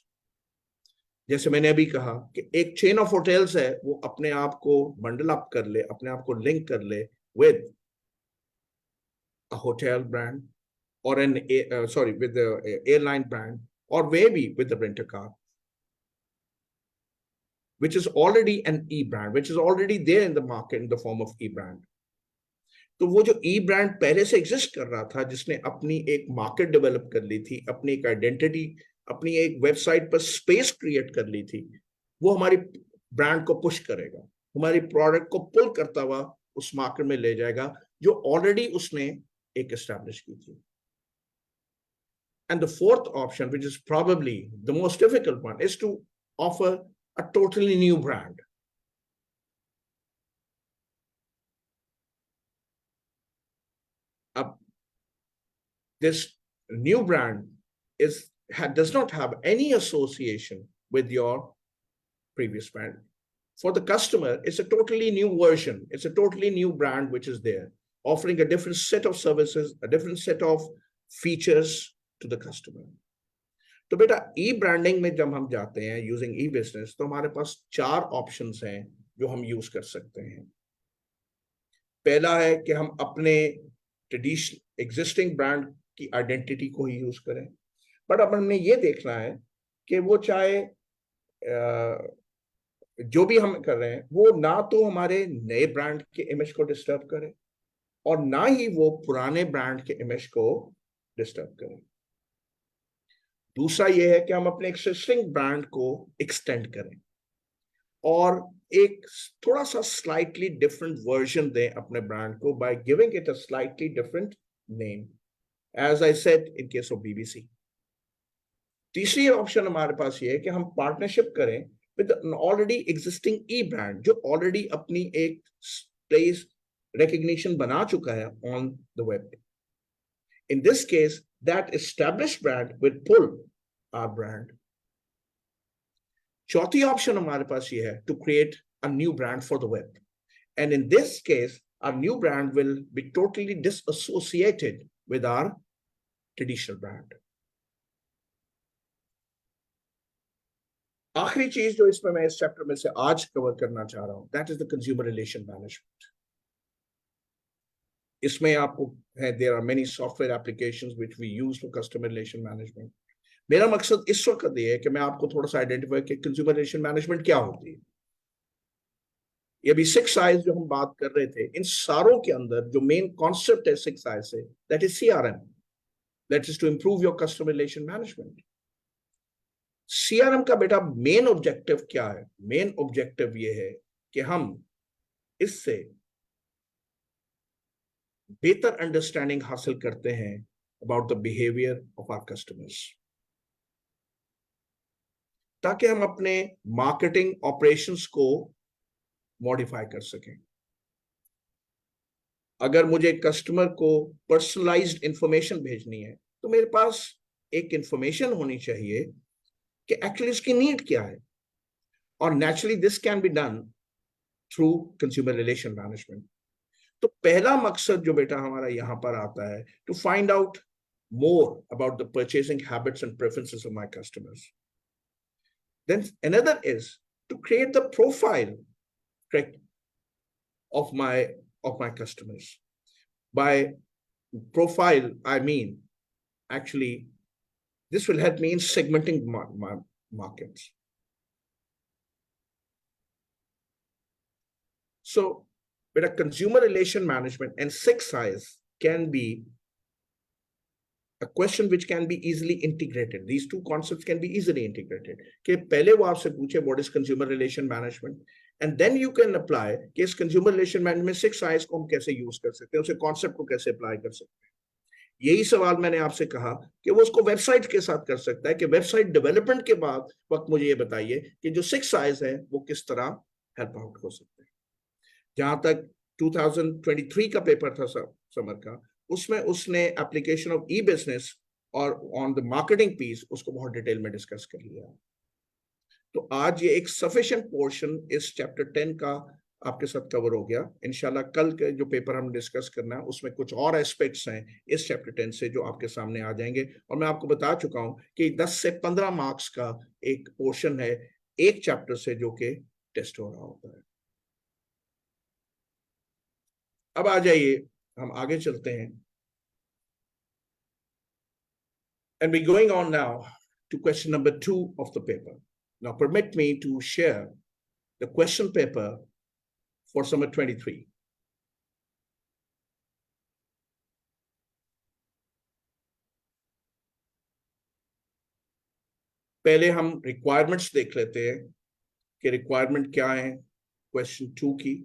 जैसे मैंने अभी कहा कि एक chain of hotels है, वो अपने आप को बंडल अप कर ले, अपने आप को लिंक कर ले with a hotel brand or with the airline brand, or maybe with the rent-a-car, which is already an e-brand, which is already there in the market in the form of e-brand. तो वो जो e-brand पहले से exist कर रहा था, जिसने अपनी एक मार्केट डेवलप कर ली थी, अपनी एक आइडेंटिटी, अपनी एक वेबसाइट पर स्पेस क्रिएट कर ली थी, वो हमारी ब्रांड को पुश करेगा, हमारी प्रोडक्ट को पुल करता हुआ उस मार्केट में ले जाएगा जो ऑलरेडी उसने एक एस्टैब्लिश की थी. And the fourth option, which is probably the most difficult one, is to offer a totally new brand. This new brand does not have any association with your previous brand. For the customer, it's a totally new version. It's a totally new brand which is there, offering a different set of services, a different set of features to the customer. तो बेटा ई branding में जब हम जाते हैं using ई business, तो हमारे पास 4 options हैं जो हम यूज कर सकते हैं. पहला है कि हम अपने ट्रेडिशनल एग्जिस्टिंग ब्रांड की आइडेंटिटी को ही यूज करें, बट अब हमने ये देखना है कि वो चाहे जो भी हम कर रहे हैं वो ना तो हमारे नए ब्रांड के इमेज को डिस्टर्ब करे और ना ही वो पुराने ब्रांड के इमेज को डिस्टर्ब करे. दूसरा ये है कि हम अपने एक्सिस्टिंग ब्रांड को एक्सटेंड करें और एक थोड़ा सा स्लाइटली डिफरेंट वर्जन दें अपने ब्रांड को by giving it a slightly different name, as I said in case of BBC. तीसरी ऑप्शन हमारे पास ये है कि हम पार्टनरशिप करें with already existing e brand जो ऑलरेडी अपनी एक प्लेस recognition बना चुका है on the web. In this case, that established brand will pull our brand. चौथी ऑप्शन हमारे पास ये है to create a new brand for the web. And in this case, our new brand will be totally disassociated with our traditional brand. आखिरी चीज जो इसमें मैं इस चैप्टर में से आज कवर करना चाह रहा हूं, that is the consumer relation management. इसमें आपको है there are many software applications which we use for customer relation management. मेरा मकसद इस वक्त ये है कि मैं आपको थोड़ा सा आइडेंटिफाई कि कंज्यूमर रिलेशन मैनेजमेंट क्या होती है। ये भी 6 आईज जो हम बात कर रहे थे, इन सारों के अंदर जो मेन कॉन्सेप्ट है 6 आईज से, that is CRM, that is to improve your customer relation management. CRM का बेटा मेन ऑब्जेक्टिव क्या है? मेन ऑब्जेक्टिव ये है कि हम इससे बेहतर अंडरस्टैंडिंग हासिल करते हैं about the behaviour of our customers, ताकि हम अपने मार्केटिंग ऑपरेशंस को मॉडिफाई कर सकें। अगर मुझे कस्टमर को पर्सनलाइज्ड इंफॉर्मेशन भेजनी है तो मेरे पास एक इंफॉर्मेशन होनी चाहिए कि एक्चुअली इसकी नीड क्या है, और naturally this can be done through consumer relation management. तो पहला मकसद जो बेटा हमारा यहां पर आता है, to find out more about the purchasing habits and preferences of my customers. Then another is to create the profile, correct, of my customers. By profile, I mean actually this will help me in segmenting my markets. So, but a consumer relation management and 6 I's can be a question which can be easily integrated. These two concepts can be easily integrated. कि पहले वो आपसे पूछे what is consumer relation management, and then you can apply कि इस consumer relation management 6 I's को हम कैसे use कर सकते हैं, उसे concept को कैसे apply कर सकते हैं। यही सवाल मैंने आपसे कहा कि वो उसको वेबसाइट के साथ कर सकता है कि वेबसाइट डेवलपमेंट के बाद वक्त मुझे ये बताइए कि जो 6 I's हैं वो किस तरह हेल्प आउट हो सकते हैं। जहां तक 2023 का पेपर था समर का, उसमें उसने एप्लीकेशन ऑफ ई बिजनेस और ऑन द मार्केटिंग पीस उसको बहुत डिटेल में डिस्कस कर लिया। तो आज ये एक सफिशिएंट पोर्शन इस चैप्टर 10 का आपके साथ कवर हो गया। इंशाल्लाह कल के जो पेपर हम डिस्कस करना है उसमें कुछ और एस्पेक्ट्स हैं इस चैप्टर 10 से जो आपके सामने आ जाएंगे, और मैं आपको बता चुका हूं कि 10 से 15 मार्क्स का एक पोर्शन है एक चैप्टर से जो कि टेस्ट हो रहा होता है। अब आ जाइए, हम आगे चलते हैं। And we're going on now to question number 2 of the paper. Now permit me to share the question paper for summer 23. पहले हम requirements देख लेते हैं कि requirement क्या है question 2 की।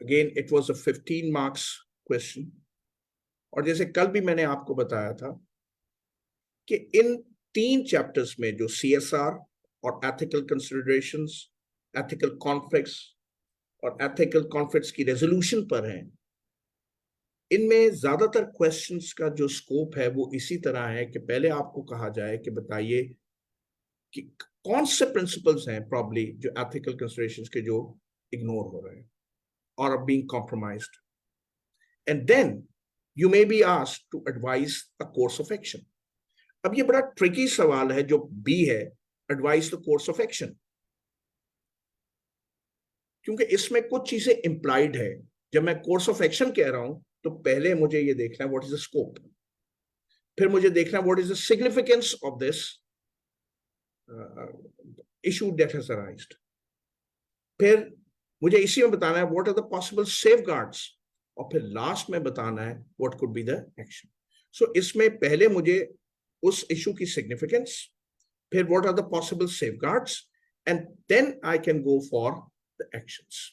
Again, it was a 15 marks question. और जैसे कल भी मैंने आपको बताया था कि इन 3 चैप्टर्स में जो CSR और एथिकल कंसिडरेशंस, एथिकल कॉन्फ्लिक्ट्स और एथिकल कॉन्फ्लिक्ट्स की रेजोल्यूशन पर हैं, इनमें ज्यादातर क्वेश्चंस का जो स्कोप है वो इसी तरह है कि पहले आपको कहा जाए कि बताइए कि कौन से प्रिंसिपल्स हैं प्रॉब्ली जो एथिकल कंसिडरेशंस के जो इग्नोर हो रहे हैं or are being compromised. And then you may be asked to advise a course of action. अब ये बड़ा ट्रिकी सवाल है जो बी है, advise the course of action, क्योंकि इसमें कुछ चीजें implied है। जब मैं course of action कह रहा हूं तो पहले मुझे ये देखना है what is the scope, फिर मुझे देखना है what is the significance of this issue that has arisen, फिर मुझे इसी में बताना है what are the possible safeguards, और फिर लास्ट में बताना है what could be the action. So इसमें पहले मुझे उस issue की significance, फिर what are the possible safeguards, and then I can go for the actions.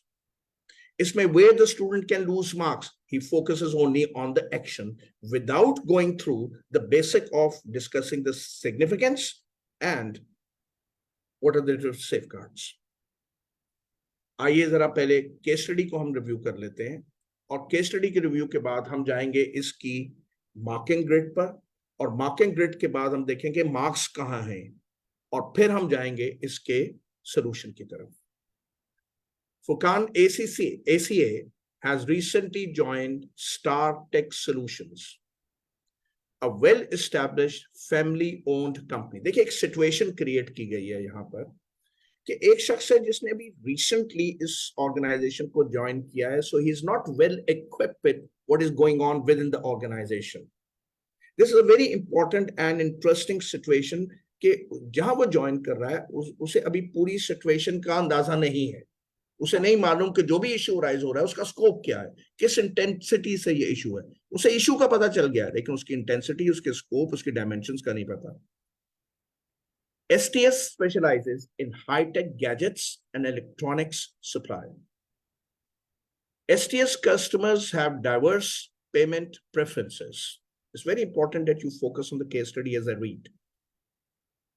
इसमें where the student can lose marks, he focuses only on the action without going through the basic of discussing the significance and what are the safeguards. आइए जरा पहले case study को हम review कर लेते हैं, और केस स्टडी के रिव्यू के बाद हम जाएंगे इसकी मार्किंग ग्रिड पर, और मार्किंग ग्रिड के बाद हम देखेंगे मार्क्स कहाँ हैं, और फिर हम जाएंगे इसके सॉल्यूशन की तरफ. Furqan ACA has recently joined Star Tech Solutions, a well-established family-owned company. देखिए एक सिचुएशन क्रिएट की गई है यहाँ पर कि एक शख्स है जिसने अभी रिसेंटली इस ऑर्गेनाइजेशन को ज्वाइन किया है, so he is not well equipped with what is going on within the organization. This is a very important and interesting situation कि जहां वो ज्वाइन कर रहा है उसे अभी पूरी सिचुएशन का अंदाजा नहीं है, उसे नहीं मालूम कि जो भी इशू राइज हो रहा है उसका स्कोप क्या है, किस इंटेंसिटी से ये इशू है. उसे इशू का पता चल गया लेकिन उसकी इंटेंसिटी, उसके स्कोप, उसके डायमेंशंस का नहीं पता. STS specializes in high-tech gadgets and electronics supply. STS customers have diverse payment preferences. It's very important that you focus on the case study as I read.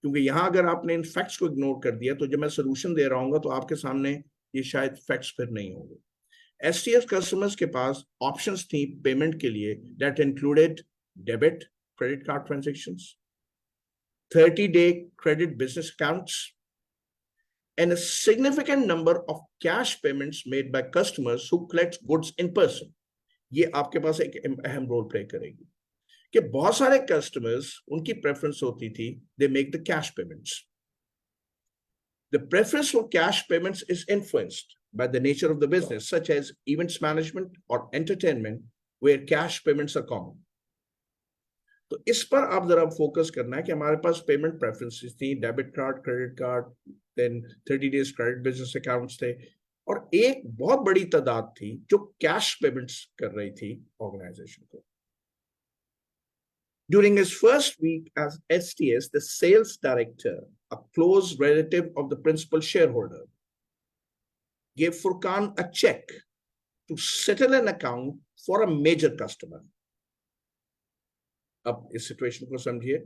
क्योंकि यहाँ अगर आपने इन फैक्ट्स को इग्नोर कर दिया तो जब मैं सोल्यूशन दे रहा हूँ तो आपके सामने ये शायद फैक्ट्स फिर नहीं होंगे. STS कस्टमर्स के पास ऑप्शंस थी पेमेंट के लिए that included debit, credit card transactions, 30-day credit business accounts, and a significant number of cash payments made by customers who collect goods in person. ये आपके पास एक अहम रोल प्ले करेगी कि बहुत सारे कस्टमर्स उनकी प्रेफरेंस होती थी they make the cash payments. The preference for cash payments is influenced by the nature of the business, such as events management or entertainment, where cash payments are common. तो इस पर आप जरा focus करना है कि हमारे पास पेमेंट प्रेफरेंसेस थी, debit card, credit card, then 30 days credit business accounts थे, और एक बहुत बड़ी तादाद थी जो कैश पेमेंट्स कर रही थी ऑर्गेनाइजेशन को. During his first week as STS, the sales director, a close relative of the principal shareholder, gave Furqan a check to settle an account for a major customer. अब इस situation को समझिए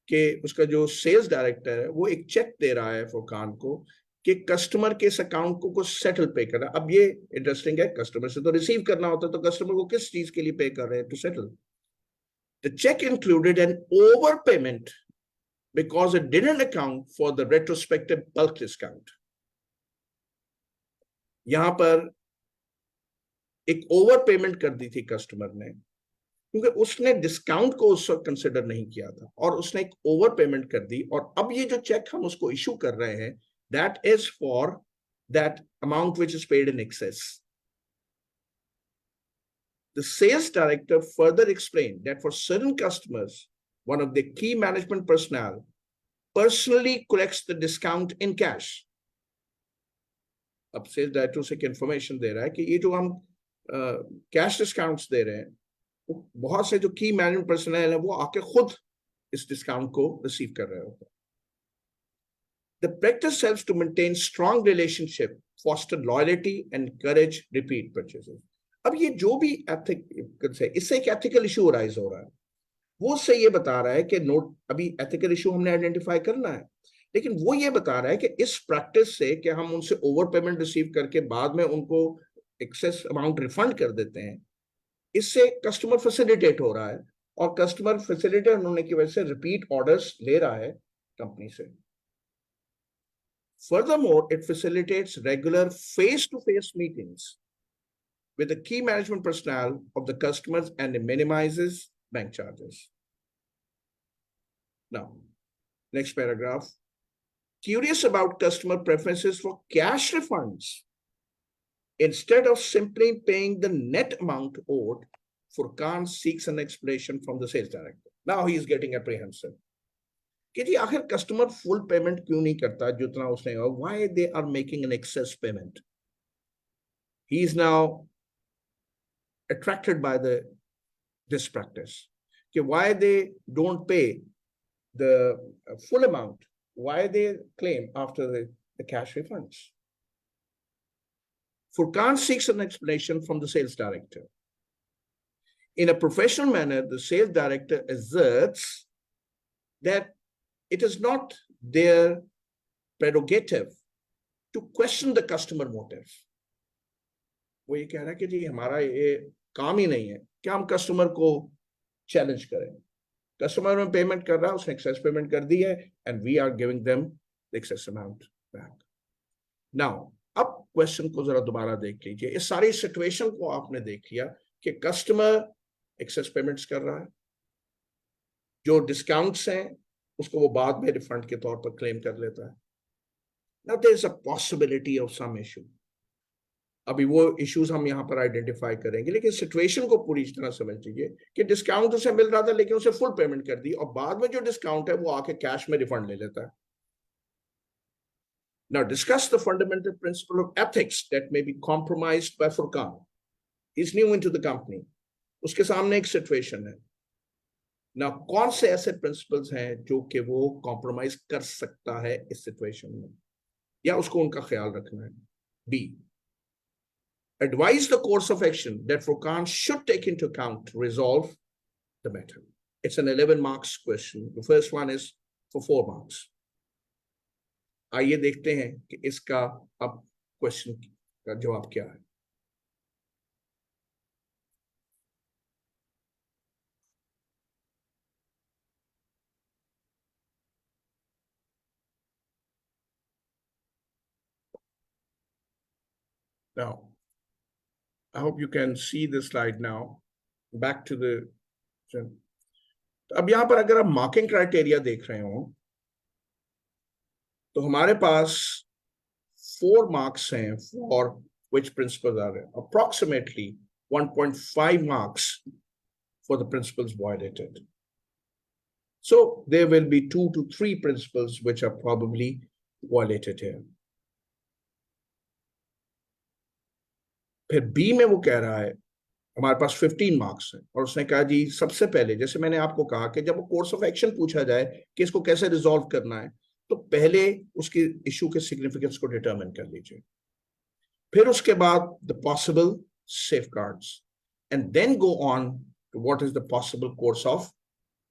कि उसका जो सेल्स डायरेक्टर है वो एक चेक दे रहा है फुरकान को कि कस्टमर के इस अकाउंट को कुछ सेटल पे करना. अब ये इंटरेस्टिंग है, कस्टमर से तो रिसीव करना होता है, तो कस्टमर को किस चीज के लिए पे कर रहे हैं? To settle. The check included an overpayment because it didn't account for the retrospective bulk discount. यहां पर एक ओवरपेमेंट कर दी थी कस्टमर ने क्योंकि उसने डिस्काउंट को उस वक्त कंसिडर नहीं किया था और उसने एक ओवर पेमेंट कर दी. और अब ये जो चेक हम उसको इशू कर रहे हैं, that is for that amount which is paid in excess. The sales director further explained that for certain customers, one of the key management personnel personally collects the discount in cash. अब sales director उसे information दे रहा है कि ये जो हम cash discounts दे रहे हैं, बहुत से जो की मैनेजमेंट पर्सनल है वो आके खुद इस डिस्काउंट को रिसीव कर रहे होते हैं. The practice helps to maintain strong relationship, foster loyalty, and encourage repeat purchases. अब ये जो भी एथिक्स है, इससे एक एथिकल इशू राइज हो रहा है. वो उससे ये बता रहा है कि नोट अभी एथिकल इशू हमने आइडेंटिफाई करना है, लेकिन वो ये बता रहा है कि इस प्रैक्टिस से कि हम उनसे ओवर पेमेंट रिसीव करके बाद में उनको एक्सेस अमाउंट रिफंड कर देते हैं, इससे कस्टमर फैसिलिटेट हो रहा है और कस्टमर फैसिलिटेट होने की वजह से रिपीट ऑर्डर्स ले रहा है कंपनी से. Furthermore, it facilitates regular face-to-face meetings with the key management personnel of the customers and it minimizes bank charges. Now, next paragraph. Curious about customer preferences for cash refunds. Instead of simply paying the net amount owed, Furqan seeks an explanation from the sales director. Now he is getting apprehensive. कि जी आखिर customer full payment क्यों नहीं करता जितना उसने, why they are making an excess payment? He is now attracted by this practice. कि why they don't pay the full amount, why they claim after the cash refunds. Furqan seeks an explanation from the sales director. In a professional manner, the sales director asserts that it is not their prerogative to question the customer motive. वो ये कह रहा है कि जी हमारा ये काम ही नहीं है कि हम कस्टमर को चैलेंज करें. कस्टमर में पेमेंट कर रहा है, उसने एक्सेस पेमेंट कर दी है, and we are giving them the excess amount back. Now अब क्वेश्चन को जरा दोबारा देख लीजिए. इस सारी सिचुएशन को आपने देख लिया कि कस्टमर एक्सेस पेमेंट्स कर रहा है, जो डिस्काउंट्स हैं उसको वो बाद में रिफंड के तौर पर क्लेम कर लेता है. Now there is a possibility of some issue. अभी वो इश्यूज हम यहाँ पर आइडेंटिफाई करेंगे, लेकिन सिचुएशन को पूरी तरह समझ लीजिए कि डिस्काउंट उसे मिल रहा था लेकिन उसे फुल पेमेंट कर दी, और बाद में जो डिस्काउंट है वो आके कैश में रिफंड ले लेता है. Now discuss the fundamental principle of ethics that may be compromised by Furqan. He's new into the company. उसके सामने एक सिचुएशन है. Now कौन से ऐसे प्रिंसिपल्स हैं जो कि वो कॉम्प्रोमाइज कर सकता है इस सिचुएशन में, या उसको उनका ख्याल रखना है. B. Advise the course of action that Furqan should take into account to resolve the matter. It's an 11 marks question. The first one is for 4 marks. आइए देखते हैं कि इसका अब क्वेश्चन का जवाब क्या है. Now, I hope you can see the slide now. Back to the. अब यहां पर अगर आप मार्किंग क्राइटेरिया देख रहे हो तो हमारे पास 4 मार्क्स हैं for which principles are there. Approximately 1.5 marks for the principles violated. So there will be 2 to 3 principles which are probably violated here. फिर बी में वो कह रहा है हमारे पास 15 मार्क्स हैं, और उसने कहा जी सबसे पहले, जैसे मैंने आपको कहा कि जब कोर्स ऑफ एक्शन पूछा जाए कि इसको कैसे रिजॉल्व करना है, तो पहले उसके इशू के सिग्निफिकेंस को डिटरमिन कर लीजिए, फिर उसके बाद the possible safeguards, and then go on to what is the possible course of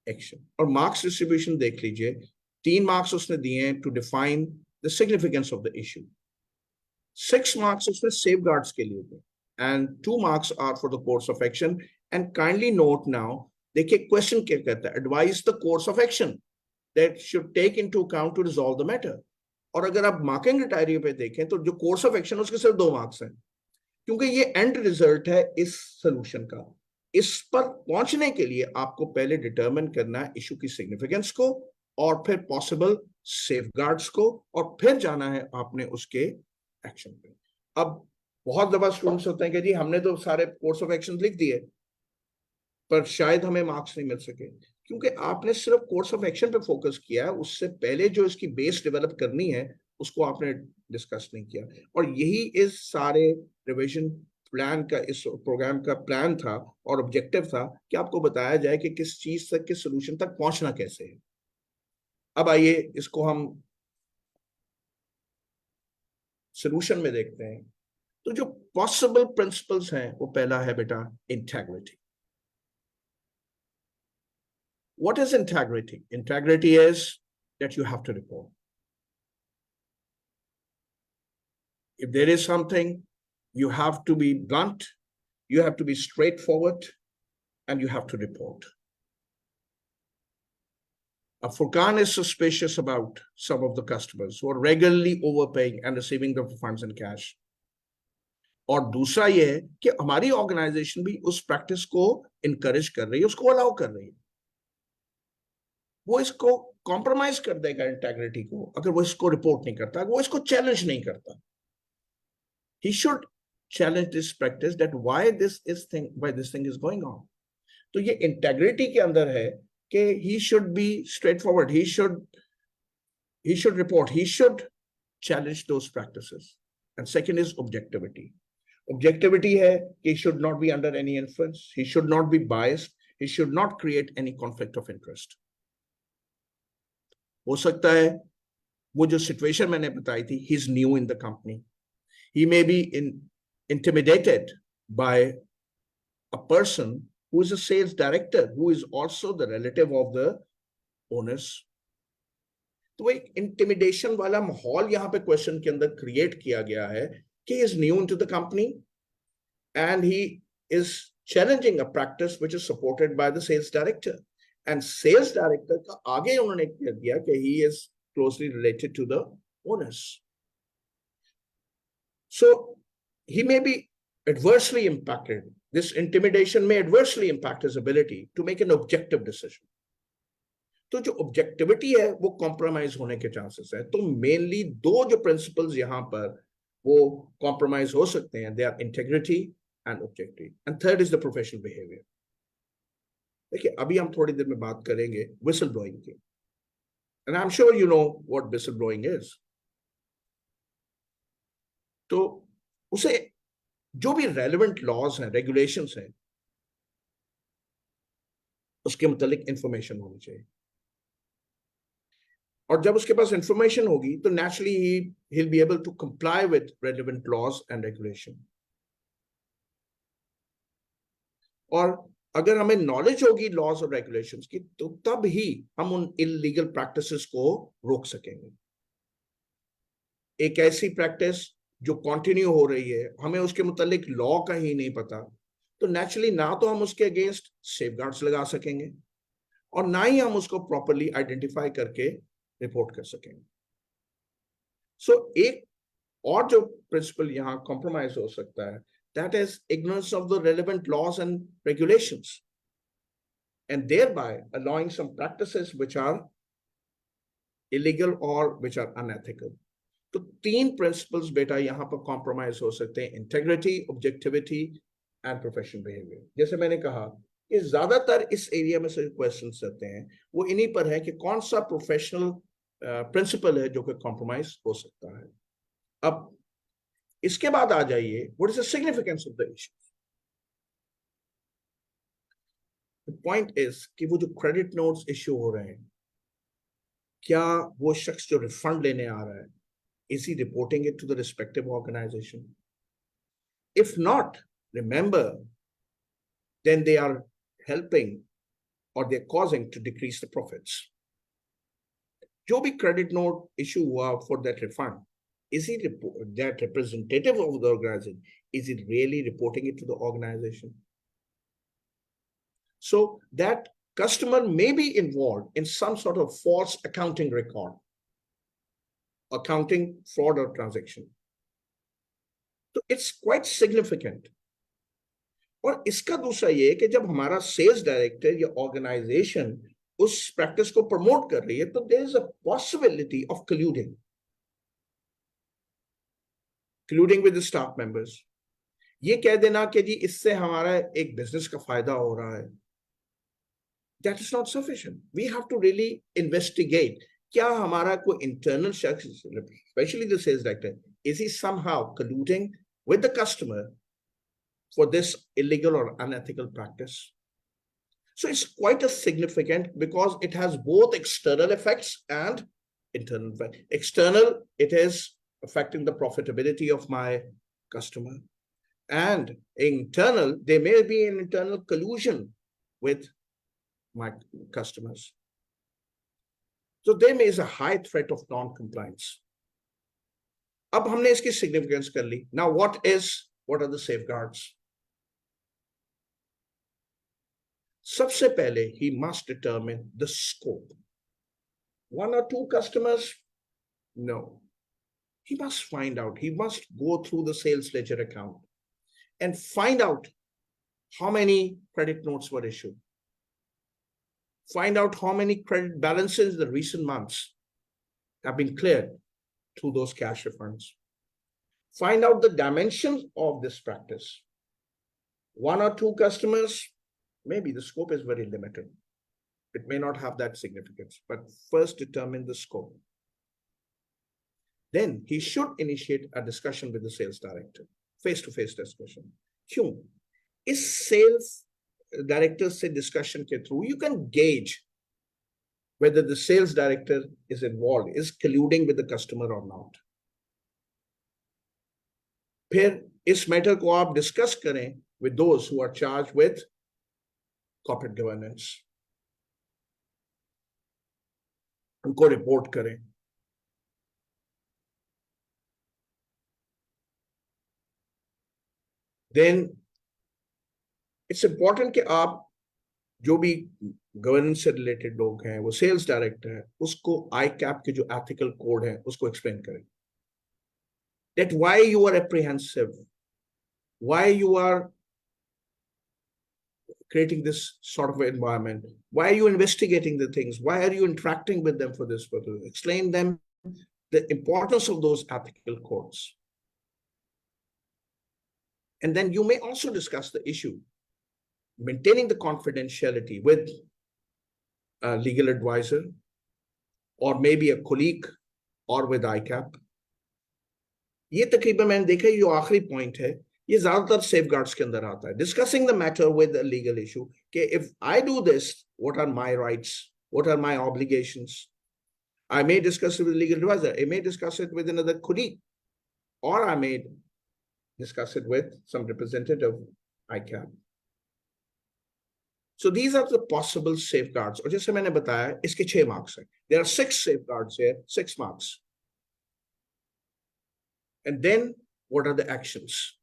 action. और मार्क्स डिस्ट्रीब्यूशन देख लीजिए. 3 मार्क्स उसने दिए हैं to define the significance of the issue, 6 marks उसने safeguards के लिए थे, and 2 marks are for the course of action. And kindly note now, देखिए क्वेश्चन क्या कहता है, advise the course of action that should take into account to resolve the matter. और अगर आप मार्किंग क्राइटेरिया पे देखें तो जो कोर्स ऑफ एक्शन उसके सिर्फ 2 मार्क्स हैं, क्योंकि ये एंड रिजल्ट है इस सोल्यूशन का. इस पर पहुंचने के लिए आपको पहले डिटरमिन करना है इशू की सिग्निफिकेंस को, और फिर पॉसिबल सेफगार्ड्स को, और फिर जाना है आपने उसके एक्शन पे. अब बहुत दफा स्टूडेंट्स होते हैं कि जी हमने तो सारे कोर्स ऑफ एक्शन लिख दिए पर शायद हमें मार्क्स नहीं मिल सके, क्योंकि आपने सिर्फ कोर्स ऑफ एक्शन पे फोकस किया है. उससे पहले जो इसकी बेस डेवलप करनी है उसको आपने डिस्कस नहीं किया. और यही इस सारे रिवीजन प्लान का, इस प्रोग्राम का प्लान था और ऑब्जेक्टिव था कि आपको बताया जाए कि किस चीज तक, किस सोल्यूशन तक पहुंचना कैसे है. अब आइए इसको हम सोल्यूशन में देखते हैं. तो जो पॉसिबल प्रिंसिपल्स हैं वो पहला है बेटा integrity. What is integrity? Integrity is that you have to report. If there is something, you have to be blunt, you have to be straightforward, and you have to report. Furqan is suspicious about some of the customers who are regularly overpaying and receiving the funds in cash. और दूसरा ये है कि हमारी organisation भी उस practice को encourage कर रही है, उसको अलाउ कर रही है. वो इसको कॉम्प्रोमाइज कर देगा इंटेग्रिटी को अगर वो इसको रिपोर्ट नहीं करता, वो इसको चैलेंज नहीं करता. He should challenge this practice that why this thing is going on. तो ये इंटेग्रिटी के अंदर है कि he should be straightforward, he should report, he should challenge those practices. And second is objectivity. Objectivity है कि he should not be under any influence, he should not be biased, he should not create any conflict of interest. हो सकता है वो जो situation मैंने बताई थी, he is new in the company. He may be intimidated by a person who is a sales director, who is also the relative of the owners. तो एक इंटिमिडेशन वाला माहौल यहाँ पे क्वेश्चन के अंदर क्रिएट किया गया है कि is new into the company and he is challenging a practice which is supported by the sales director. And sales director का आगे उन्होंने कह दिया कि he is closely related to the owners. So he may be adversely impacted. This intimidation may adversely impact his ability to make an objective decision. तो जो objectivity है वो कॉम्प्रोमाइज होने के चांसेस है. तो मेनली दो जो प्रिंसिपल्स यहाँ पर वो कॉम्प्रोमाइज हो सकते हैं, they are integrity and objectivity, and third is the professional behaviour. देखिए अभी हम थोड़ी देर में बात करेंगे विसल ब्लोइंग की, and I am sure you know what whistle blowing is. तो उसे जो भी रेलेवेंट लॉज हैं, रेगुलेशंस हैं, उसके मुतालिक इंफॉर्मेशन होनी चाहिए. और जब उसके पास इंफॉर्मेशन होगी तो नेचुरली ही will be able to comply with relevant laws and regulation. और अगर हमें नॉलेज होगी लॉज और रेगुलेशंस की, तो तब ही हम उन इलीगल प्रैक्टिसेस को रोक सकेंगे. एक ऐसी प्रैक्टिस जो कंटिन्यू हो रही है, हमें उसके मुतालिक लॉ का ही नहीं पता, तो नेचुरली ना तो हम उसके अगेंस्ट सेफगार्ड्स लगा सकेंगे और ना ही हम उसको प्रॉपर्ली आइडेंटिफाई करके रिपोर्ट कर सकेंगे. सो एक और जो प्रिंसिपल यहां कॉम्प्रोमाइज हो सकता है, that is ignorance of the relevant laws and regulations, and thereby allowing some practices which are illegal or which are unethical. तो तीन प्रिंसिपल्स बेटा यहां पर कॉम्प्रोमाइज हो सकते हैं, integrity, objectivity and professional behaviour. जैसे मैंने कहा कि ज्यादातर इस एरिया में से क्वेश्चंस रहते हैं वो इन्हीं पर है कि कौन सा प्रोफेशनल प्रिंसिपल है जो कि कॉम्प्रोमाइज हो सकता है. अब इसके बाद आ जाइए, what is the significance of the issue. The point is कि वो जो क्रेडिट नोट्स इश्यू हो रहे हैं, क्या वो शख्स जो रिफंड लेने आ रहा है, is he reporting it to the respective organization? If not, remember, then they are helping or they're causing to decrease the profits. जो भी credit note issue हुआ for that refund, is he that representative of the organization? Is it really reporting it to the organization? So that customer may be involved in some sort of false accounting record, accounting fraud or transaction. So it's quite significant. और इसका दूसरा ये कि जब हमारा sales director या organisation उस practice को प्रमोट कर रही है, तो there is a possibility of colluding with the staff members. ये कह देना कि जी इससे हमारा एक बिजनेस का फायदा हो रहा है, that is not sufficient. We have to really investigate. क्या हमारा कोई इंटरनल शख्स, especially the sales director, is he somehow colluding with the customer for this illegal or unethical practice? So it's quite a significant, because it has both external effects and internal effects. External, it is affecting the profitability of my customer, and internal, there may be an internal collusion with my customers. So there is a high threat of non-compliance. अब हमने इसकी significance कर ली. Now what are the safeguards? सबसे पहले he must determine the scope. One or two customers? No. He must find out. He must go through the sales ledger account and find out how many credit notes were issued. Find out how many credit balances in the recent months have been cleared through those cash refunds. Find out the dimensions of this practice. One or two customers, maybe the scope is very limited. It may not have that significance, but first determine the scope. Then he should initiate a discussion with the sales director, face-to-face discussion. क्यों? इस sales director से discussion के through, you can gauge whether the sales director is involved, is colluding with the customer or not. फिर इस matter को आप discuss करें with those who are charged with corporate governance. उनको रिपोर्ट करें. Then it's important कि आप जो भी गवर्नेंस से रिलेटेड लोग हैं, वो सेल्स डायरेक्टर है, उसको ICAP के जो एथिकल कोड है उसको एक्सप्लेन करें. That why you are apprehensive, why you are creating this sort of environment, why are you investigating the things, why are you interacting with them for this purpose. Explain them the importance of those ethical codes. And then you may also discuss the issue maintaining the confidentiality with a legal advisor or maybe a colleague or with ICAP. ये तकरीबन मैंने देखा ये जो आखिरी point है ये ज्यादातर सेफगार्ड्स के अंदर आता है. Discussing the matter with a legal issue कि if I do this, what are my rights, what are my obligations. I may discuss it with a legal advisor, I may discuss it with another colleague, or I may discuss it with some representative of ICAP. So these are the possible safeguards. और जैसे मैंने बताया इसके 6 marks हैं. There are 6 safeguards here, 6 marks. And then what are the actions?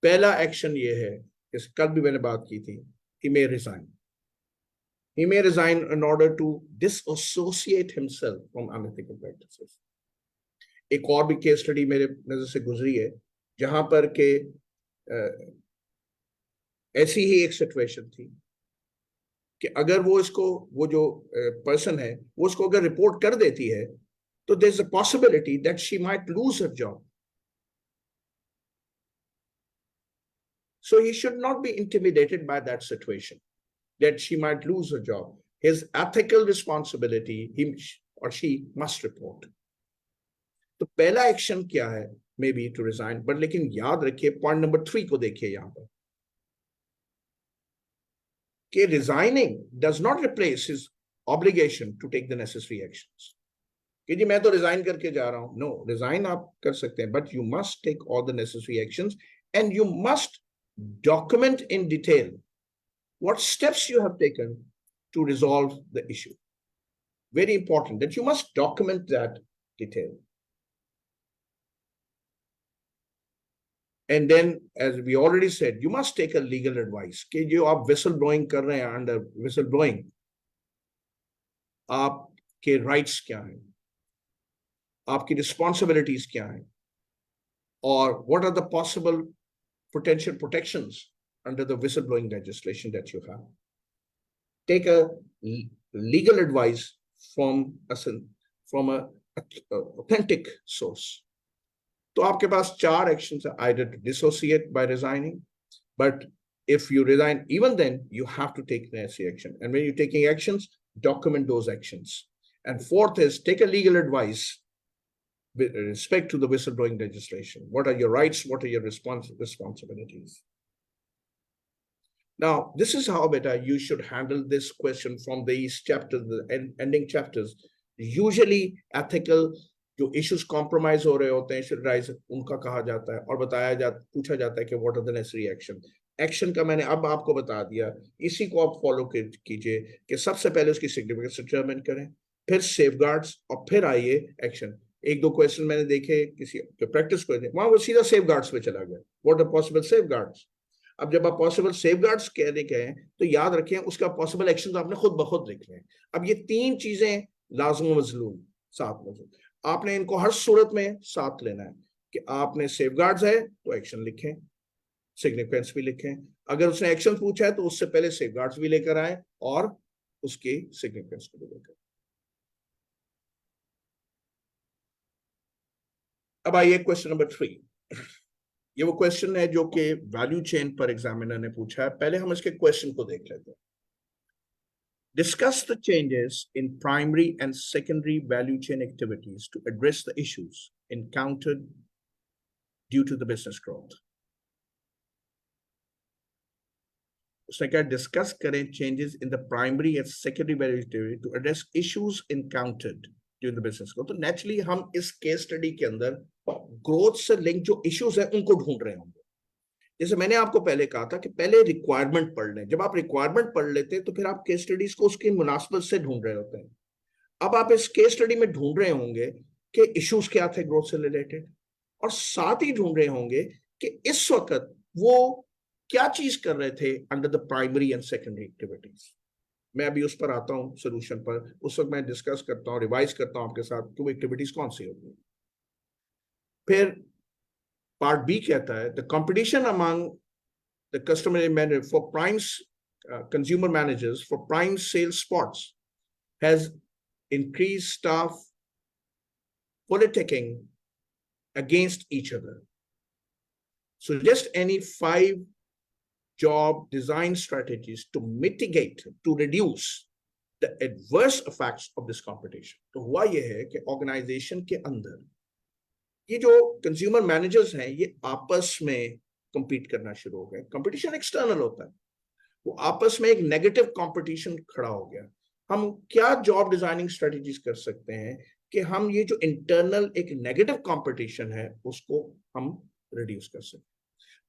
पहला action ये है, इस कल भी मैंने बात की थी, he may resign. He may resign in order to disassociate himself from unethical practices. एक और भी केस स्टडी मेरे नजर से गुजरी है जहां पर के ऐसी ही एक सिचुएशन थी कि अगर वो इसको वो जो पर्सन है वो उसको अगर रिपोर्ट कर देती है तो there is a possibility that she might lose her job. So he should not be intimidated by that situation that she might lose her job. His ethical responsibility, he or she must report. तो पहला action क्या है? Maybe to resign, but लेकिन याद रखिए point number 3 को देखिए यहाँ पर कि resigning does not replace his obligation to take the necessary actions. कि जी मैं तो resign करके जा रहा हूँ. No, resign आप कर सकते हैं, but you must take all the necessary actions and you must document in detail what steps you have taken to resolve the issue. Very important that you must document that detail. And then, as we already said, you must take a legal advice. कि जो आप whistleblowing कर रहे हैं under whistleblowing, आपके rights क्या हैं, आपकी responsibilities क्या हैं, or what are the possible potential protections under the whistleblowing legislation that you have. Take a legal advice from a authentic source. तो आपके पास 4 actions are either to dissociate by resigning, but if you resign, even then you have to take necessary action. And when you're taking actions, document those actions. And 4th is take a legal advice with respect to the whistleblowing legislation. What are your rights? What are your responsibilities? Now, this is how better you should handle this question from these chapters, the ending chapters. Usually ethical जो issues compromise हो रहे होते हैं, should rise, उनका कहा जाता है और पूछा जाता है कि what are the necessary action. Action का मैंने अब आपको बता दिया, इसी को आप follow कीजिए कि सबसे पहले उसकी significance determine करें, फिर safeguards और फिर आइए action. 1-2 क्वेश्चन मैंने देखे किसी प्रैक्टिस को, वहां वो सीधा सेफगार्ड्स पे चला गया. What are possible safeguards. अब जब आप पॉसिबल सेफगार्ड्स कहने के हैं तो याद रखें उसका पॉसिबल एक्शन आपने खुद ब खुद लिखने हैं. अब ये 3 चीजें लाज़िम मजलूम साथ मौजूद, आपने इनको हर सूरत में साथ लेना है कि आपने सेफगार्ड्स है तो एक्शन लिखें, सिग्निफिकेंस भी लिखें. अगर उसने एक्शन पूछा है तो उससे पहले सेफगार्ड्स भी लेकर आए और उसकी सिग्निफिकेंस को भी लेकर. अब आइए क्वेश्चन नंबर 3. ये वो क्वेश्चन है जो कि वैल्यू चेन पर एग्जामिनर ने पूछा है. पहले हम इसके क्वेश्चन को देख लेते हैं. Discuss the changes in primary and secondary value chain activities to address the issues encountered due to the business growth. उसने कहा डिस्कस करें changes in the primary and secondary value activity to address issues encountered during the business को। तो naturally हम इस case study के अंदर growth से लिंक जो इश्यूज है उनको ढूंढ रहे होंगे। जैसे मैंने आपको पहले कहा था कि पहले रिक्वायरमेंट पढ़ लें, जब आप रिक्वायरमेंट पढ़ लेते हैं तो फिर आप केस स्टडीज को उसकी मुनासबत से ढूंढ रहे होते हैं। अब आप इस केस स्टडी में ढूंढ रहे होंगे कि इश्यूज क्या थे ग्रोथ से रिलेटेड, और साथ ही ढूंढ रहे होंगे कि इस वक्त वो क्या चीज कर रहे थे under the primary and secondary activities. मैं अभी उस पर आता हूं सोल्यूशन पर, उस वक्त मैं डिस्कस करता हूं, रिवाइज करता हूं आपके साथ कि वो एक्टिविटीज कौन सी होती है। फिर पार्ट बी कहता है the competition among the customer manager for prime consumer managers for prime sales spots has increased staff politicking against each other. Suggest any 5 job design strategies to mitigate, to reduce the adverse effects of this competition. तो हुआ यह है कि organisation के अंदर ये जो consumer managers हैं ये आपस में compete करना शुरू हो गए। कंपटीशन एक्सटर्नल होता है, वो आपस में एक नेगेटिव कंपटीशन खड़ा हो गया। हम क्या जॉब डिजाइनिंग स्ट्रेटजीज कर सकते हैं कि हम ये जो इंटरनल एक नेगेटिव कंपटीशन है उसको हम रिड्यूस कर सकें।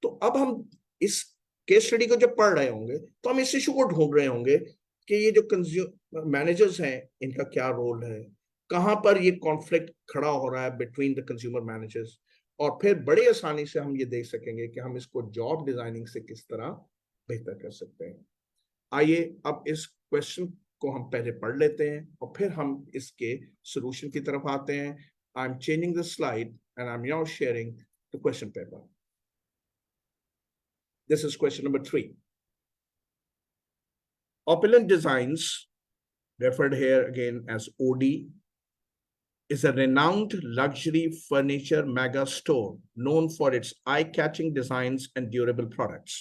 तो अब हम इस केस स्टडी को जब पढ़ रहे होंगे तो हम इस इशू को ढूंढ रहे होंगे कि ये जो कंज्यूमर मैनेजर्स हैं इनका क्या रोल है, कहां पर ये कॉन्फ्लिक्ट खड़ा हो रहा है बिटवीन द कंज्यूमर मैनेजर्स, और फिर बड़ी आसानी से हम ये देख सकेंगे कि हम इसको जॉब डिजाइनिंग से किस तरह बेहतर कर सकते हैं। आइए अब इस क्वेश्चन को हम पहले पढ़ लेते हैं और फिर हम इसके सॉल्यूशन की तरफ आते हैं। I am changing the slide and I M now sharing the question paper. This is question number 3. Opulent Designs, referred here again as OD, is a renowned luxury furniture mega store known for its eye-catching designs and durable products.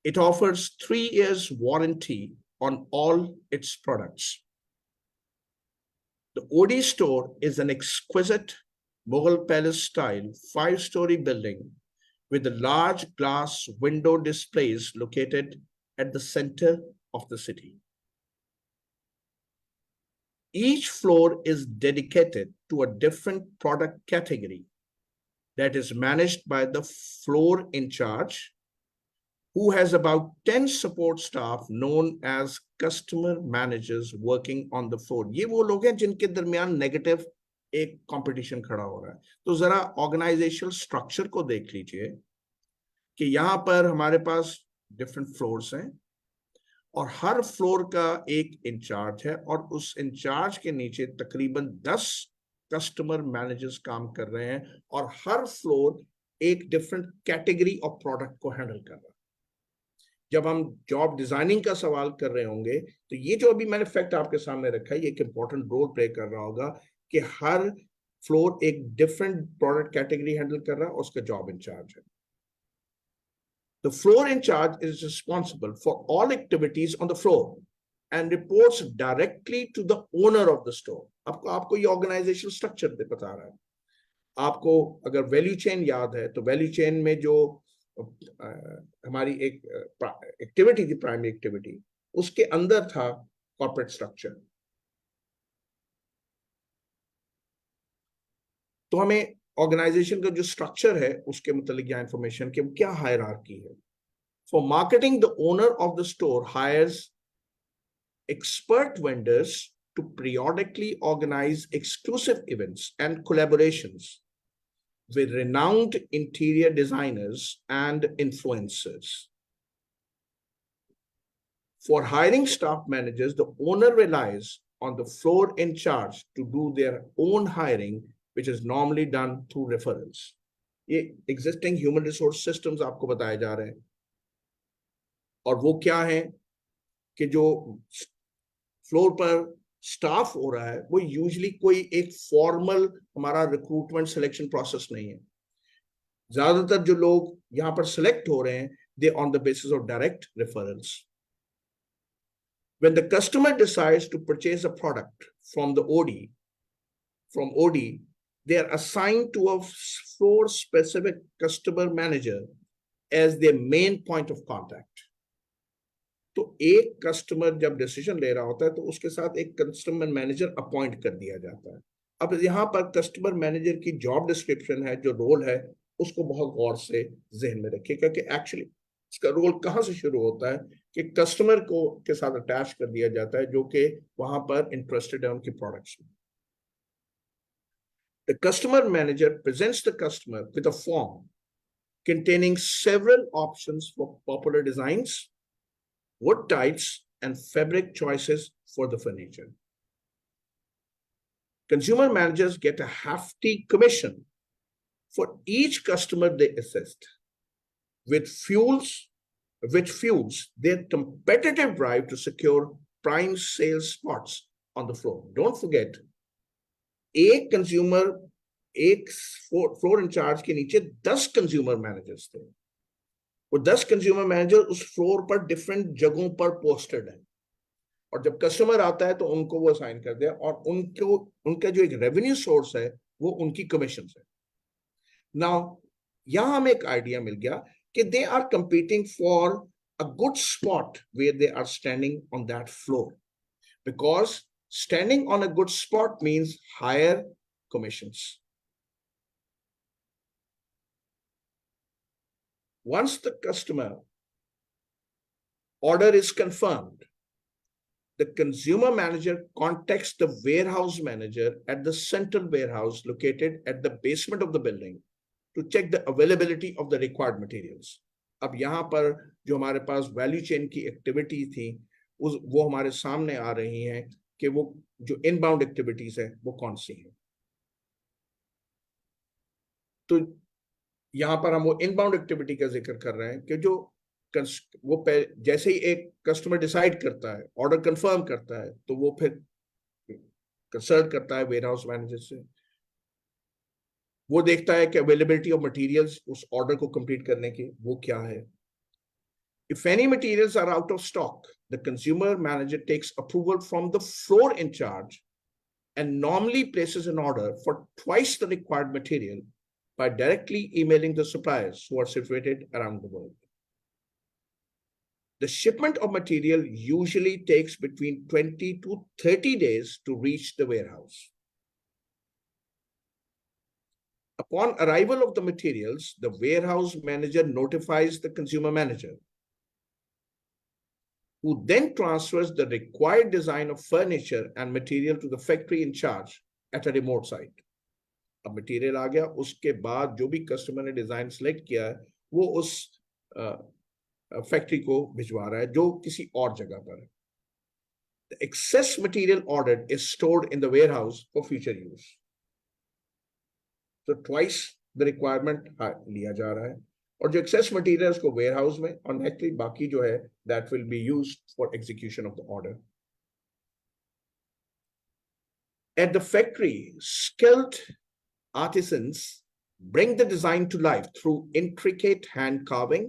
It offers 3 years warranty on all its products. The OD store is an exquisite Mughal palace style 5-story building with a large glass window displays located at the center of the city. Each floor is dedicated to a different product category that is managed by the floor in charge, who has about 10 support staff known as customer managers working on the floor. ये वो लोग हैं जिनके दरमियान negative एक competition खड़ा हो रहा है। तो जरा ऑर्गेनाइजेशनल स्ट्रक्चर को देख लीजिए कि यहाँ पर हमारे पास डिफरेंट फ्लोर्स हैं और हर फ्लोर का एक इंचार्ज है और उस इंचार्ज के नीचे तकरीबन 10 कस्टमर मैनेजर्स काम कर रहे हैं और हर फ्लोर एक डिफरेंट कैटेगरी ऑफ प्रोडक्ट को हैंडल कर रहा है। जब हम जॉब डिजाइनिंग का सवाल कर रहे होंगे तो ये जो अभी मैंने फैक्ट आपके सामने रखा है ये एक इंपॉर्टेंट रोल प्ले कर रहा होगा कि हर फ्लोर एक डिफरेंट प्रोडक्ट कैटेगरी हैंडल कर रहा है और उसका जॉब इंचार्ज है। The floor in charge is responsible for all activities on the floor and reports directly to the owner of the store. आपको ये ऑर्गेनाइजेशनल स्ट्रक्चर बता रहा है। आपको अगर वैल्यू चेन याद है तो वैल्यू चेन में जो हमारी एक एक्टिविटी थी प्राइमरी एक्टिविटी, उसके अंदर था कॉर्पोरेट स्ट्रक्चर। तो हमें ऑर्गेनाइजेशन का जो स्ट्रक्चर है उसके मुतालिक यह इंफॉर्मेशन कि क्या हायरार्की है। For marketing the owner of the store hires expert vendors to periodically organize exclusive events and collaborations with renowned interior designers and influencers. For hiring staff managers, the owner relies on the floor in charge to do their own hiring, which is normally done through referrals. ये existing human resource systems आपको बताए जा रहे हैं और वो क्या है कि जो फ्लोर पर स्टाफ हो रहा है वो यूजुअली कोई एक फॉर्मल हमारा रिक्रूटमेंट सिलेक्शन प्रोसेस नहीं है। ज्यादातर जो लोग यहाँ पर सिलेक्ट हो रहे हैं they on the basis of direct referrals. When the customer decides to purchase a product from OD, they are assigned to a floor specific customer manager as their main point of contact. तो एक customer जब decision ले रहा होता है तो उसके साथ एक कस्टमर मैनेजर अपॉइंट कर दिया जाता है। अब यहाँ पर कस्टमर मैनेजर की जॉब डिस्क्रिप्शन है, जो रोल है, उसको बहुत गौर से जहन में रखिए, क्योंकि एक्चुअली इसका रोल कहाँ से शुरू होता है कि कस्टमर को के साथ अटैच कर दिया जाता है जो कि वहां पर इंटरेस्टेड है उनकी प्रोडक्ट्स में। The customer manager presents the customer with a form containing several options for popular designs, wood types, and fabric choices for the furniture. Consumer managers get a hefty commission for each customer they assist, which fuels their competitive drive to secure prime sales spots on the floor. Don't forget, एक consumer, एक floor in charge के नीचे 10 consumer managers थे। वो 10 consumer manager उस floor पर different जगहों पर पोस्टेड है, और जब कस्टमर आता है तो उनको वो असाइन कर दिया, और उनका जो एक रेवेन्यू सोर्स है वो उनकी कमीशन है। नाउ यहां हमें एक आइडिया मिल गया कि they are competing for a good spot where they are standing on that floor, because standing on a good spot means higher commissions. Once the customer order is confirmed, the consumer manager contacts the warehouse manager at the central warehouse located at the basement of the building to check the availability of the required materials. अब यहाँ पर जो हमारे पास value chain की activity थी वो हमारे सामने आ रही हैं कि वो जो इनबाउंड एक्टिविटीज है वो कौन सी है। तो यहां पर हम वो इनबाउंड एक्टिविटी का जिक्र कर रहे हैं कि जो वो जैसे ही एक कस्टमर डिसाइड करता है, ऑर्डर कंफर्म करता है, तो वो फिर कंसल्ट करता है वेयरहाउस मैनेजर से। वो देखता है कि अवेलेबिलिटी ऑफ मटेरियल्स उस ऑर्डर को कंप्लीट करने की वो क्या है। If any materials are out of stock, the consumer manager takes approval from the floor in charge and normally places an order for twice the required material by directly emailing the suppliers who are situated around the world. The shipment of material usually takes between 20 to 30 days to reach the warehouse. Upon arrival of the materials, the warehouse manager notifies the consumer manager, who then transfers the required design of furniture and material to the factory in charge at a remote site. अब material आ गया, उसके बाद जो भी customer ने design select किया है वो उस फैक्ट्री को भिजवा रहा है जो किसी और जगह पर है। The excess material ordered is stored in the warehouse for future use. So twice the requirement लिया जा रहा है, और जो एक्सेस मटेरियल उसको वेयर हाउस में, और नेक्स्टली बाकी जो है that will be used for execution of the order. At the factory, skilled artisans bring the design to life through intricate hand carving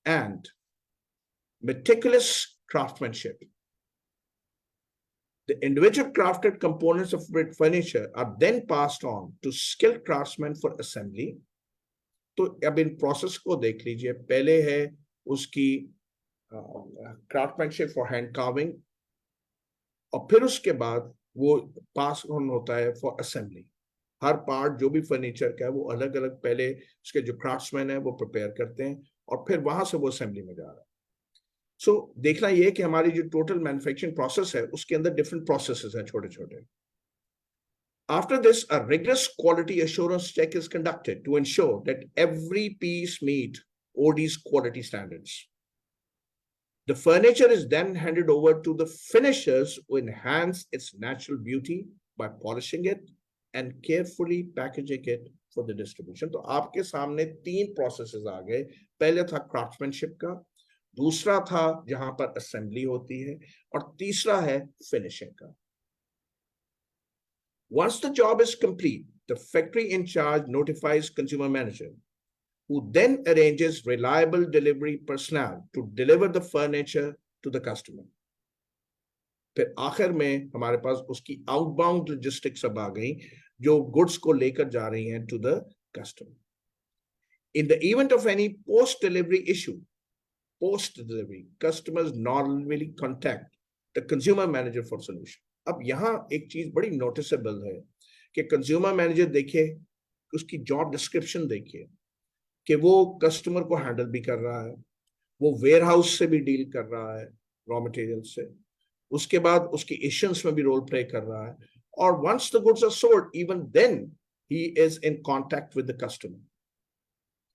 and meticulous craftsmanship. The individual crafted components of furniture are then passed on to skilled craftsmen for assembly. तो अब in process को देख लीजिए। पहले है उसकी craftsmanship for hand carving, और फिर उसके बाद वो पास ऑन होता है फॉर असेंबली। हर पार्ट जो भी फर्नीचर का है वो अलग अलग पहले उसके जो क्राफ्ट्समैन है वो प्रिपेयर करते हैं, और फिर वहां से वो असेंबली में जा रहा है। सो देखना ये कि हमारी जो टोटल मैन्युफैक्चरिंग प्रोसेस है उसके अंदर डिफरेंट प्रोसेसेस हैं छोटे छोटे। After this, a rigorous quality assurance check is conducted to ensure that every piece meets OD's quality standards. The furniture is then handed over to the finishers who enhance its natural beauty by polishing it and carefully packaging it for the distribution. तो आपके सामने 3 processes आ गए। पहले था craftsmanship का, दूसरा था जहां पर assembly होती है, और तीसरा है finishing का। Once the job is complete, the factory in charge notifies consumer manager, who then arranges reliable delivery personnel to deliver the furniture to the customer. फिर आखिर में हमारे पास उसकी आउटबाउंड लॉजिस्टिक्स अब आ गई जो गुड्स को लेकर जा रही हैं to the customer. In the event of any post-delivery issue, post delivery, customers normally contact the consumer manager for solution. अब यहाँ एक चीज बड़ी नोटिसेबल है कि कंज्यूमर मैनेजर देखे, उसकी जॉब डिस्क्रिप्शन देखिए कि वो कस्टमर को हैंडल भी कर रहा है, वो वेयर हाउस से भी डील कर रहा है, रॉ मटेरियल से, उसके बाद उसकी एशियंस में भी रोल प्ले कर रहा है, और once the goods are sold, even then he is in contact with the customer.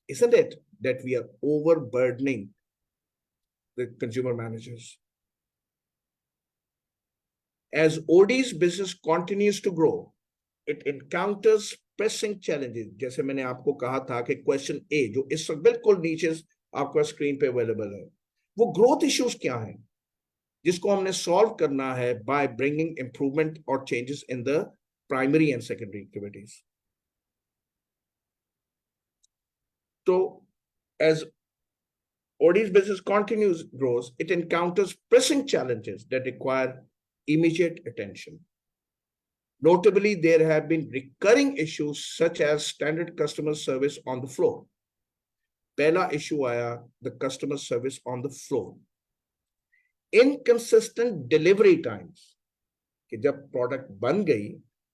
Isn't it that we are overburdening the consumer managers? As OD's business continues to grow, it encounters pressing challenges. जैसे मैंने आपको कहा था कि question ए जो इस वक्त बिल्कुल नीचे आपका स्क्रीन पे अवेलेबल है, वो ग्रोथ इश्यूज क्या हैं जिसको हमने सॉल्व करना है बाय ब्रिंगिंग इंप्रूवमेंट और changes in the primary and secondary activities. तो as OD's business continues grows, it encounters pressing challenges that require immediate attention. Notably, there have been recurring issues such as standard customer service on the floor. पहला issue आया, the customer service on the floor. Inconsistent delivery times, कि जब product बन गई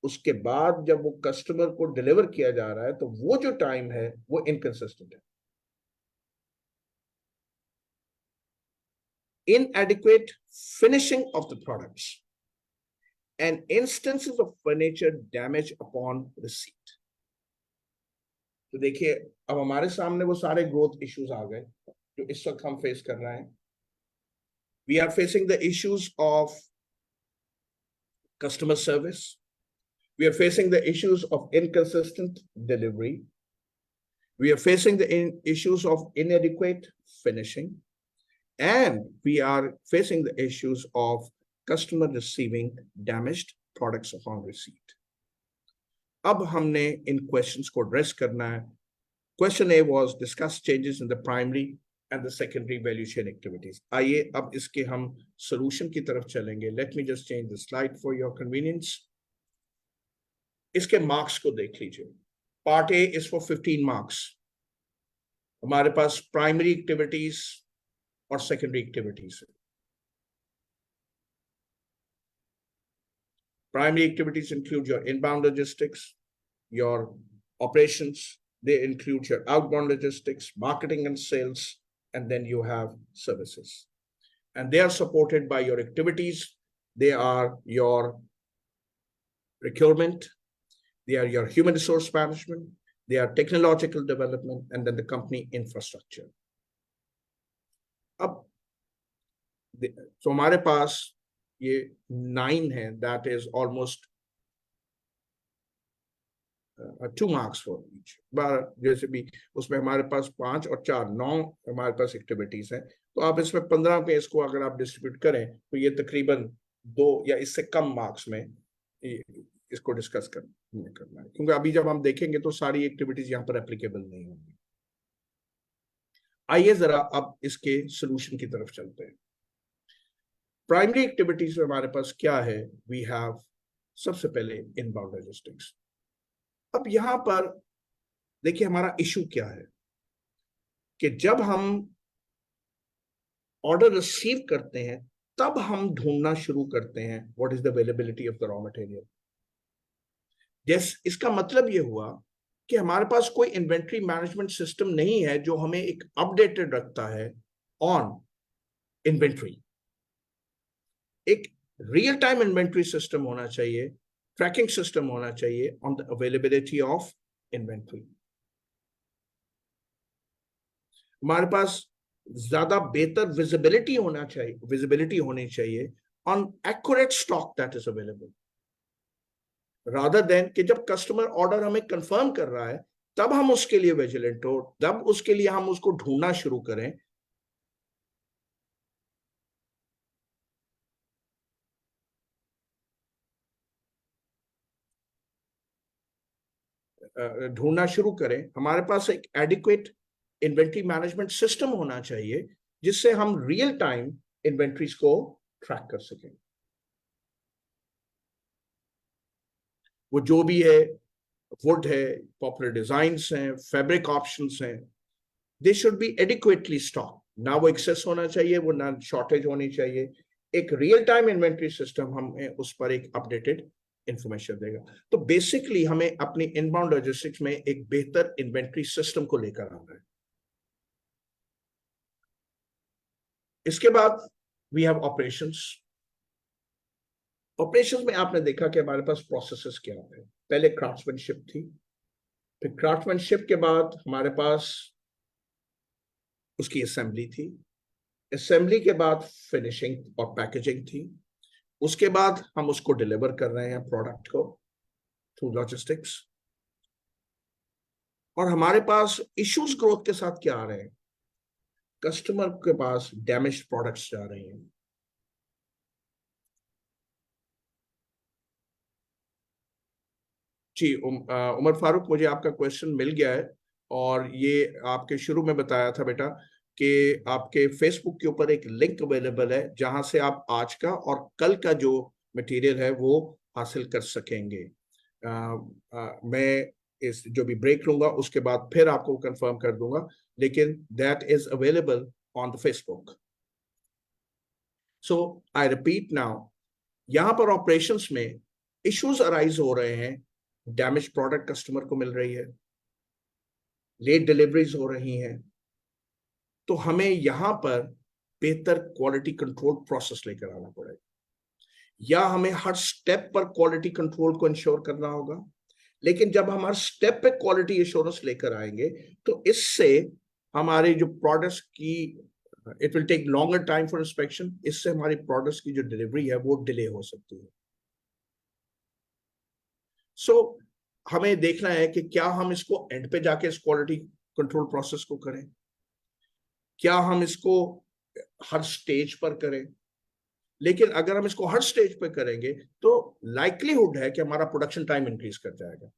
उसके बाद जब वो कस्टमर को डिलीवर किया जा रहा है तो वो जो टाइम है वो इनकंसिस्टेंट है. Inadequate finishing of the products and instances of furniture damage upon receipt. तो देखिए अब हमारे सामने वो सारे ग्रोथ इश्यूज आ गए जो इस वक्त हम फेस कर रहे हैं. We are facing the issues of customer service. We are facing the issues of inconsistent delivery. We are facing the issues of inadequate finishing. And we are facing the issues of customer receiving damaged products upon receipt. अब हमने इन questions को address करना है. Question A was discuss changes in the primary and the secondary value chain activities. आइए अब इसके हम solution की तरफ चलेंगे. Let me just change the slide for your convenience. इसके marks को देख लीजिए. Part A is for 15 marks. हमारे पास primary activities और secondary activities. Primary activities include your inbound logistics, your operations. They include your outbound logistics, marketing and sales, and then you have services. And they are supported by your activities. They are your procurement. They are your human resource management. They are technological development, and then the company infrastructure. अब तो हमारे पास ये 9 है, that is almost 2 marks for each. जैसे भी उसमें हमारे पास 5 और 4 9 हमारे पास एक्टिविटीज हैं, तो आप इसमें 15 पे इसको अगर आप डिस्ट्रीब्यूट करें तो ये तकरीबन 2 या इससे कम मार्क्स में इसको डिस्कस करना है, क्योंकि अभी जब हम देखेंगे तो सारी एक्टिविटीज यहाँ पर एप्लीकेबल नहीं होंगी. आइए जरा अब इसके सॉल्यूशन की तरफ चलते हैं. प्राइमरी एक्टिविटीज में हमारे पास क्या है? वी हैव सबसे पहले इनबाउंड लॉजिस्टिक्स. अब यहां पर देखिए हमारा इशू क्या है कि जब हम ऑर्डर रिसीव करते हैं तब हम ढूंढना शुरू करते हैं what is the availability of the raw material. इसका मतलब ये हुआ कि हमारे पास कोई इन्वेंट्री मैनेजमेंट सिस्टम नहीं है जो हमें एक अपडेटेड रखता है ऑन इन्वेंट्री. एक रियल टाइम इन्वेंट्री सिस्टम होना चाहिए, ट्रैकिंग सिस्टम होना चाहिए on the availability of inventory. हमारे पास ज्यादा बेहतर विजिबिलिटी होनी चाहिए on accurate stock that is available, rather than कि जब कस्टमर ऑर्डर हमें कंफर्म कर रहा है तब हम उसके लिए विजिलेंट हो, तब उसके लिए हम उसको ढूंढना शुरू करें. हमारे पास एक एडिक्वेट इन्वेंट्री मैनेजमेंट सिस्टम होना चाहिए जिससे हम रियल टाइम इन्वेंट्रीज को ट्रैक कर सकें. वो जो भी है, वुड है, पॉपुलर डिजाइन्स हैं, फैब्रिक ऑप्शंस हैं, they should be adequately stock ना वो एक्सेस होना चाहिए, वो ना शॉर्टेज होनी चाहिए। एक रियल टाइम इन्वेंट्री सिस्टम हमें उस पर एक अपडेटेड इंफॉर्मेशन देगा। तो बेसिकली हमें अपनी इनबाउंड लॉजिस्टिक्स में एक बेहतर इन्वेंट्री सिस्टम को लेकर आना है। इसके बाद वी हैव ऑपरेशंस। ऑपरेशंस में आपने देखा कि हमारे पास प्रोसेसेस क्या है। पहले क्राफ्ट्समैनशिप थी, फिर क्राफ्ट्समैनशिप के बाद हमारे पास उसकी असेंबली थी, असेंबली के बाद फिनिशिंग और पैकेजिंग थी, उसके बाद हम उसको डिलीवर कर रहे हैं प्रोडक्ट को थ्रू लॉजिस्टिक्स। और हमारे पास इश्यूज ग्रोथ के साथ क्या आ रहे हैं, कस्टमर के पास डैमेज प्रोडक्ट्स जा रहे हैं। जी उमर फारूक, मुझे आपका क्वेश्चन मिल गया है, और ये आपके शुरू में बताया था बेटा कि आपके फेसबुक के ऊपर एक लिंक अवेलेबल है जहां से आप आज का और कल का जो मटेरियल है वो हासिल कर सकेंगे। मैं इस जो भी ब्रेक लूंगा उसके बाद फिर आपको कंफर्म कर दूंगा, लेकिन that is available on the Facebook. So I repeat now, यहां पर ऑपरेशंस में इश्यूज अराइज हो रहे हैं, डैमेज प्रोडक्ट कस्टमर को मिल रही है, लेट डिलीवरीज हो रही हैं, तो हमें यहां पर बेहतर क्वालिटी कंट्रोल प्रोसेस लेकर आना पड़ेगा, या हमें हर स्टेप पर क्वालिटी कंट्रोल को इंश्योर करना होगा। लेकिन जब हम हर स्टेप पे क्वालिटी एश्योरेंस लेकर आएंगे तो इससे हमारे जो प्रोडक्ट्स की it will take longer time for inspection, इससे हमारी प्रोडक्ट्स की जो डिलीवरी है वो डिले हो सकती है। सो हमें देखना है कि क्या हम इसको एंड पे जाके इस क्वालिटी कंट्रोल प्रोसेस को करें, क्या हम इसको हर स्टेज पर करें। लेकिन अगर हम इसको हर स्टेज पे करेंगे तो लाइकलीहुड है कि हमारा प्रोडक्शन टाइम इंक्रीज कर जाएगा।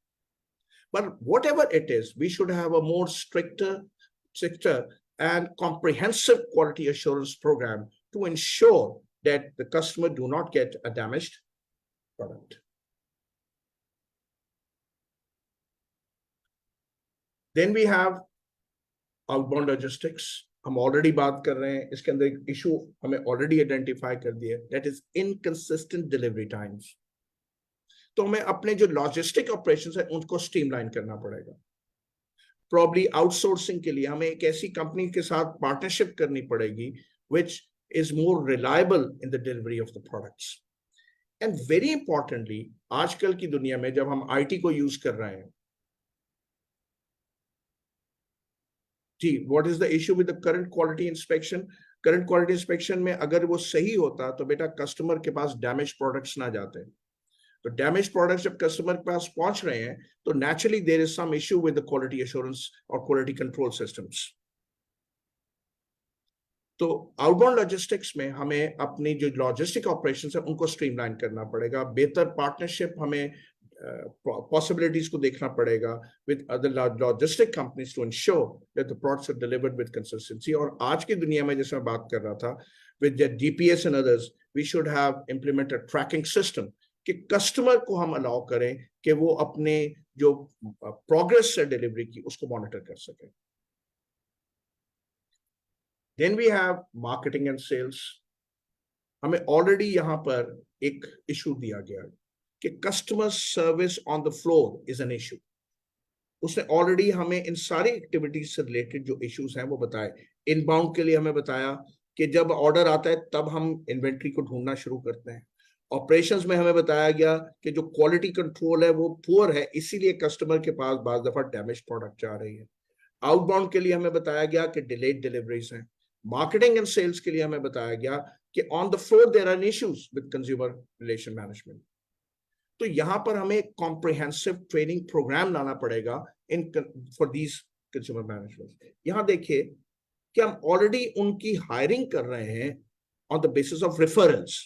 But whatever it is, we should have a more stricter and comprehensive quality assurance program to ensure that the customer do not get a damaged product. Then we have outbound logistics. हम already बात कर रहे हैं, इसके अंदर एक issue हमें already identify कर दिया, that is inconsistent delivery times. तो हमें अपने जो लॉजिस्टिक ऑपरेशंस है उनको स्ट्रीमलाइन करना पड़ेगा। प्रॉब्ली आउटसोर्सिंग के लिए हमें एक ऐसी कंपनी के साथ पार्टनरशिप करनी पड़ेगी which is more reliable in the delivery of the products. And very importantly, आजकल की दुनिया में जब हम आईटी को यूज कर रहे हैं, जी what is the issue with the current quality inspection? Current quality inspection में अगर वो सही होता तो बेटा कस्टमर के पास डैमेज प्रोडक्ट्स ना जाते। तो डैमेज प्रोडक्ट्स जब कस्टमर के पास पहुंच रहे हैं तो naturally there is some issue with the quality assurance और क्वालिटी कंट्रोल सिस्टम्स। तो आउटबाउंड लॉजिस्टिक्स में हमें अपनी जो लॉजिस्टिक ऑपरेशंस है उनको स्ट्रीमलाइन करना पड़ेगा। बेहतर पार्टनरशिप, हमें पॉसिबिलिटीज को देखना पड़ेगा with other logistic companies to ensure that the products are delivered with consistency. और आज की दुनिया में जैसे मैं बात कर रहा था with GPS and others, we should have implemented tracking system कि कस्टमर को हम अलाउ करें कि वो अपने जो प्रोग्रेस है डिलीवरी की उसको मॉनिटर कर सके। Then we have marketing and sales. हमें ऑलरेडी यहां पर एक इशू दिया गया है कि customer service on the floor is an issue. उसने ऑलरेडी हमें इन सारी एक्टिविटीज से रिलेटेड जो इश्यूज हैं वो बताए। इनबाउंड के लिए हमें बताया कि जब ऑर्डर आता है तब हम इन्वेंट्री को ढूंढना शुरू करते हैं। ऑपरेशंस में हमें बताया गया कि जो क्वालिटी कंट्रोल है वो पुअर है, इसीलिए कस्टमर के पास बाज दफा डैमेज प्रोडक्ट जा रही है। आउटबाउंड के लिए हमें बताया गया कि डिलेड डिलीवरीज हैं। मार्केटिंग एंड सेल्स के लिए हमें बताया गया कि on the floor there are issues with consumer relation management. तो यहां पर हमें कॉम्प्रिहेंसिव ट्रेनिंग प्रोग्राम लाना पड़ेगा in for these consumer management. यहां देखिए कि हम ऑलरेडी उनकी हायरिंग कर रहे हैं on the basis of reference.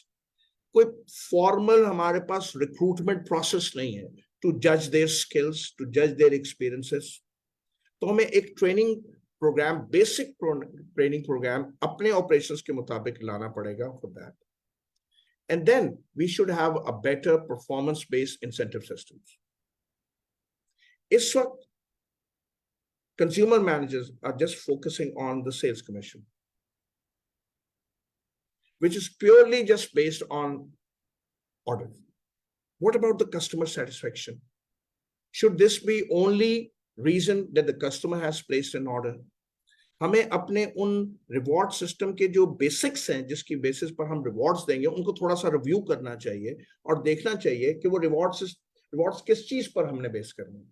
कोई फॉर्मल हमारे पास रिक्रूटमेंट प्रोसेस नहीं है टू जज देयर स्किल्स, टू जज देयर एक्सपीरियंसेस। तो हमें एक training programme, basic training programme अपने ऑपरेशंस के मुताबिक लाना पड़ेगा for that. And then we should have a better performance-based incentive systems. इस वक्त consumer managers are just focusing on the sales commission. which is purely just based on order. What about the customer satisfaction? Should this be only reason that the customer has placed an order? हमें अपने उन reward system के जो basics हैं जिसकी basis पर हम rewards देंगे उनको थोड़ा सा रिव्यू करना चाहिए और देखना चाहिए कि वो रिवॉर्ड्स किस चीज पर हमने बेस करना है.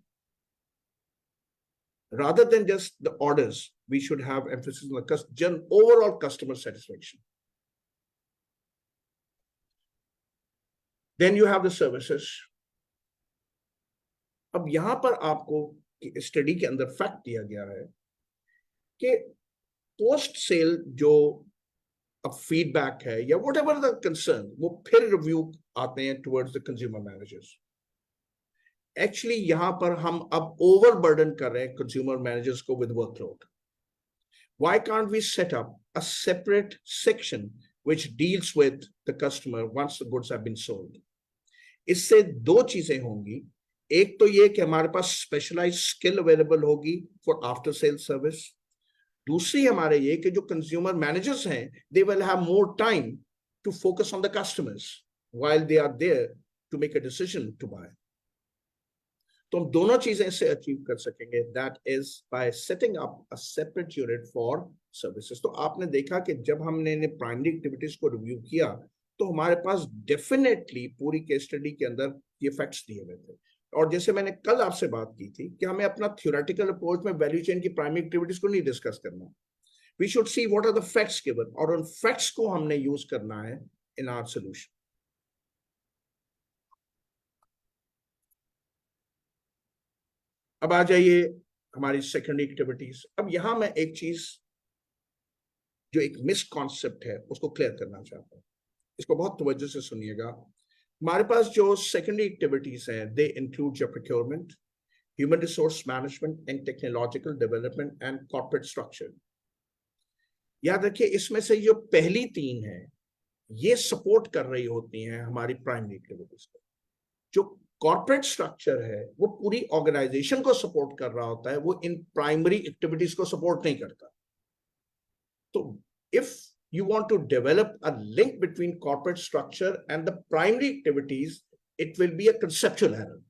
Rather than just the orders, we should have emphasis on the overall customer satisfaction. Then you have the services. अब यहां पर आपको स्टडी के अंदर फैक्ट दिया गया है कि पोस्ट सेल जो अब फीडबैक है या व्हाटएवर द कंसर्न वो फिर रिव्यू आते हैं towards the consumer managers. Actually यहां पर हम अब ओवरबर्डन कर रहे हैं कंज्यूमर मैनेजर्स को with workload. Why can't we set up a separate section which deals with the customer once the goods have been sold? इससे दो चीजें होंगी. एक तो ये कि हमारे पास स्पेशलाइज्ड स्किल अवेलेबल होगी फॉर आफ्टर सेल सर्विस. दूसरी हमारे ये कि जो कंज्यूमर मैनेजर्स हैं they will have more time to focus on the customers while they are there to make a decision to buy. तो हम दोनों चीजें इससे अचीव कर सकेंगे. That is by setting up a separate unit for services. तो आपने देखा कि जब हमने प्राइमरी एक्टिविटीज को रिव्यू किया तो हमारे पास डेफिनेटली पूरी केस स्टडी के अंदर ये फैक्ट्स दिए हुए थे. और जैसे मैंने कल आपसे बात की थी कि हमें अपना थ्योरेटिकल अप्रोच में वैल्यू चेन की प्राइमरी एक्टिविटीज को नहीं डिस्कस करना. We should see what are the facts given और उन फैक्ट्स को हमने यूज करना है इन आवर सॉल्यूशन. अब आ जाइए हमारी सेकेंडरी एक्टिविटीज. अब यहां मैं एक चीज जो एक मिसकॉन्सेप्ट है उसको क्लियर करना चाहता हूं. इसको बहुत तवज्जो से सुनिएगा. हमारे पास जो सेकेंडरी एक्टिविटीज हैं they include your procurement, human resource management and technological development and corporate structure. याद रखिए इसमें से जो पहली तीन है ये सपोर्ट कर रही होती हैं हमारी प्राइमरी एक्टिविटीज को. जो कॉर्पोरेट स्ट्रक्चर है वो पूरी ऑर्गेनाइजेशन को सपोर्ट कर रहा होता है, वो इन प्राइमरी एक्टिविटीज को सपोर्ट नहीं करता. तो if you want to develop a link between corporate structure and the primary activities, it will be a conceptual error.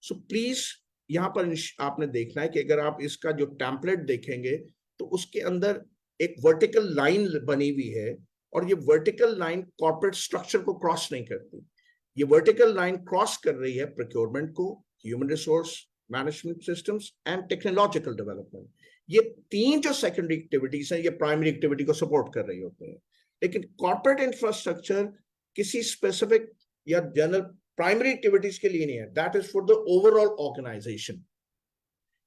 So please यहाँ पर आपने देखना है कि अगर आप इसका जो टेम्पलेट देखेंगे तो उसके अंदर एक वर्टिकल लाइन बनी हुई है और ये वर्टिकल लाइन कॉर्पोरेट स्ट्रक्चर को क्रॉस नहीं करती. ये वर्टिकल लाइन क्रॉस कर रही है प्रोक्योरमेंट को, human resource management systems and technological development. ये तीन जो सेकेंडरी एक्टिविटीज हैं ये प्राइमरी एक्टिविटी को सपोर्ट कर रही होते हैं. लेकिन कॉर्पोरेट इंफ्रास्ट्रक्चर किसी स्पेसिफिक या जनरल प्राइमरी एक्टिविटीज के लिए नहीं है. That is for the overall organisation.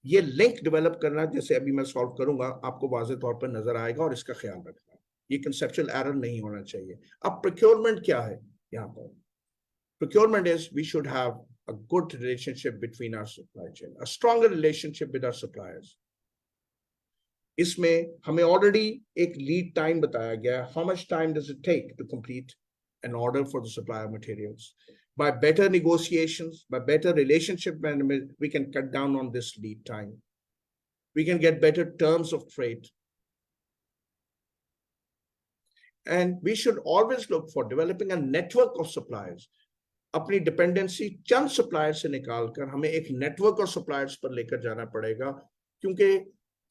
ये लिंक डेवलप करना जैसे अभी मैं सॉल्व करूंगा आपको वाज़ेह तौर पर नजर आएगा और इसका ख्याल रखना. ये कंसेप्चुअल एरर नहीं होना चाहिए. अब प्रोक्योरमेंट क्या है यहाँ पर? Procurement is we should have a good relationship between our supply chain, a stronger relationship with our suppliers. इसमें हमें ऑलरेडी एक लीड टाइम बताया गया है. How much time does it take to complete an order for the supply of materials. By better negotiations, by better relationship management, we can cut down on this lead time. We can get better terms of trade. And we should always look for developing a network of suppliers. अपनी dependency चंद supplier से निकालकर हमें एक network और suppliers पर लेकर जाना पड़ेगा. क्योंकि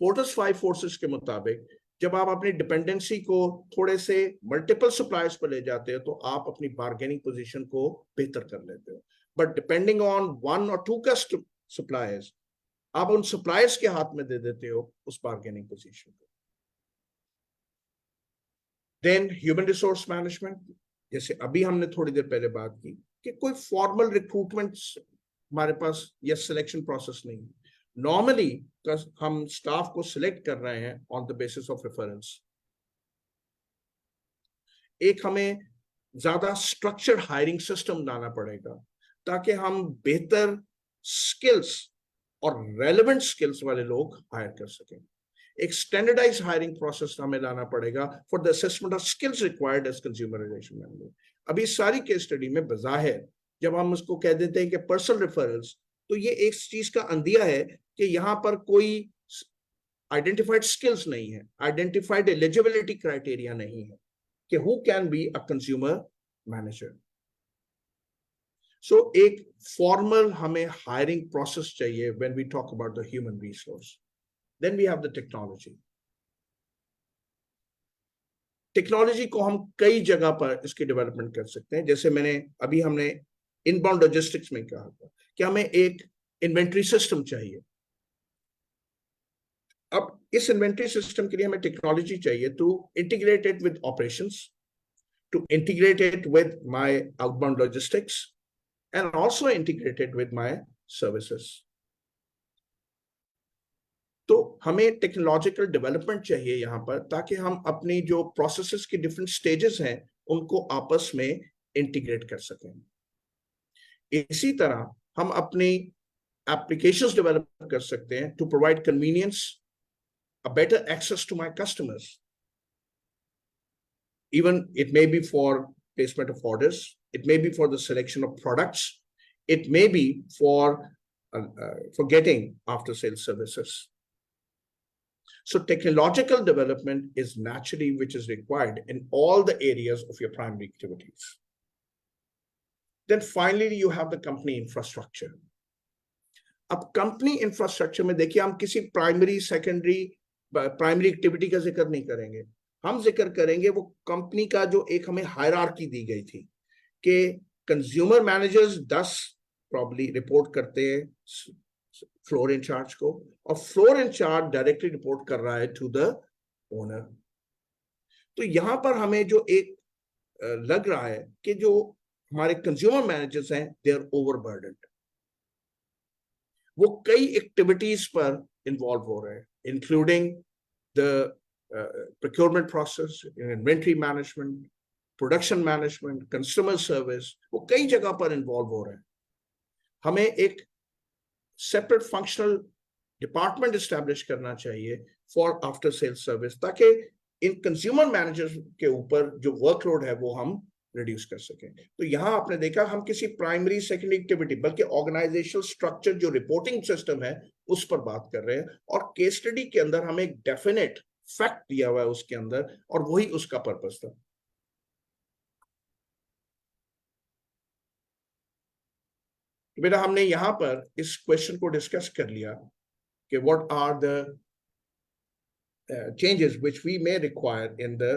पोर्टर्स 5 फोर्सेस के मुताबिक जब आप अपनी डिपेंडेंसी को थोड़े से मल्टीपल सप्लायर्स पर ले जाते हो तो आप अपनी बार्गेनिंग पोजीशन को बेहतर कर लेते हो. But depending on 1 or 2 customer suppliers आप उन सप्लायर्स के हाथ में दे देते हो उस बार्गेनिंग पोजीशन को. Then human resource management. जैसे अभी हमने थोड़ी देर पहले बात की कि कोई फॉर्मल रिक्रूटमेंट हमारे पास या सिलेक्शन प्रोसेस नहीं है. नॉर्मली हम स्टाफ को सिलेक्ट कर रहे हैं on the basis of reference. एक हमें ज्यादा स्ट्रक्चर्ड हायरिंग सिस्टम लाना पड़ेगा ताकि हम बेहतर स्किल्स और रेलेवेंट स्किल्स वाले लोग हायर कर सकें. एक स्टैंडर्डाइज हायरिंग प्रोसेस हमें लाना पड़ेगा for the assessment of skills required as consumer relation manager. अभी सारी केस स्टडी में बज़ाहिर जब हम उसको कह देते हैं कि पर्सनल रेफरल्स तो ये एक चीज का अंदिया है कि यहाँ पर कोई आइडेंटिफाइड स्किल्स नहीं है, आइडेंटिफाइड एलिजिबिलिटी क्राइटेरिया नहीं है कि who can be a consumer manager. So एक formal हमें hiring process चाहिए when we talk about the human resource. Then we have the technology. Technology को हम कई जगह पर इसकी डेवलपमेंट कर सकते हैं, जैसे हमने इनबाउंड लॉजिस्टिक्स में कहा था कि हमें एक इन्वेंट्री सिस्टम चाहिए। अब इस इन्वेंट्री सिस्टम के लिए हमें टेक्नोलॉजी चाहिए to integrate it with operations, to integrate it with my outbound logistics and also integrate it with my services. तो हमें टेक्नोलॉजिकल डेवलपमेंट चाहिए यहाँ पर, ताकि हम अपनी जो प्रोसेसेस के डिफरेंट स्टेजेस हैं उनको आपस में इंटीग्रेट कर सकें। इसी तरह हम अपनी एप्लीकेशंस डेवलप कर सकते हैं to provide convenience, a better access to my customers. Even it may be for placement of orders, it may be for the selection of products, it may be for getting after sales services. So technological development is naturally which is required in all the areas of your primary activities. Then finally you have the company infrastructure. अब company infrastructure में देखिए, हम किसी primary activity का जिक्र नहीं करेंगे, हम जिक्र करेंगे वो कंपनी का जो एक हमें हायरार्की दी गई थी कि कंज्यूमर मैनेजर्स 10 प्रॉब्ली रिपोर्ट करते हैं फ्लोर इंचार्ज को, और फ्लोर इंचार्ज डायरेक्टली रिपोर्ट कर रहा है टू द ओनर। तो यहां पर हमें जो एक लग रहा है कि जो हमारे कंज्यूमर मैनेजर्स हैं दे आर ओवरबर्डन्ड, वो कई एक्टिविटीज पर इन्वॉल्व हो रहे हैं, including the procurement process, inventory management, production management, customer service, वो कई जगह पर इन्वॉल्व हो रहे हैं। हमें एक सेपरेट फंक्शनल डिपार्टमेंट एस्टैब्लिश करना चाहिए फॉर आफ्टर सेल्स सर्विस, ताकि इन कंज्यूमर मैनेजर्स के ऊपर जो वर्कलोड है वो हम रिड्यूस कर सकें। तो यहाँ आपने देखा, हम किसी प्राइमरी सेकेंडरी एक्टिविटी बल्कि ऑर्गेनाइजेशनल स्ट्रक्चर जो रिपोर्टिंग सिस्टम है उस पर बात कर रहे हैं, और केस स्टडी के अंदर हमें एक डेफिनेट फैक्ट दिया हुआ है उसके अंदर, और वही उसका पर्पस था। बेटा हमने यहां पर इस क्वेश्चन को डिस्कस कर लिया कि what are the changes which we may require in the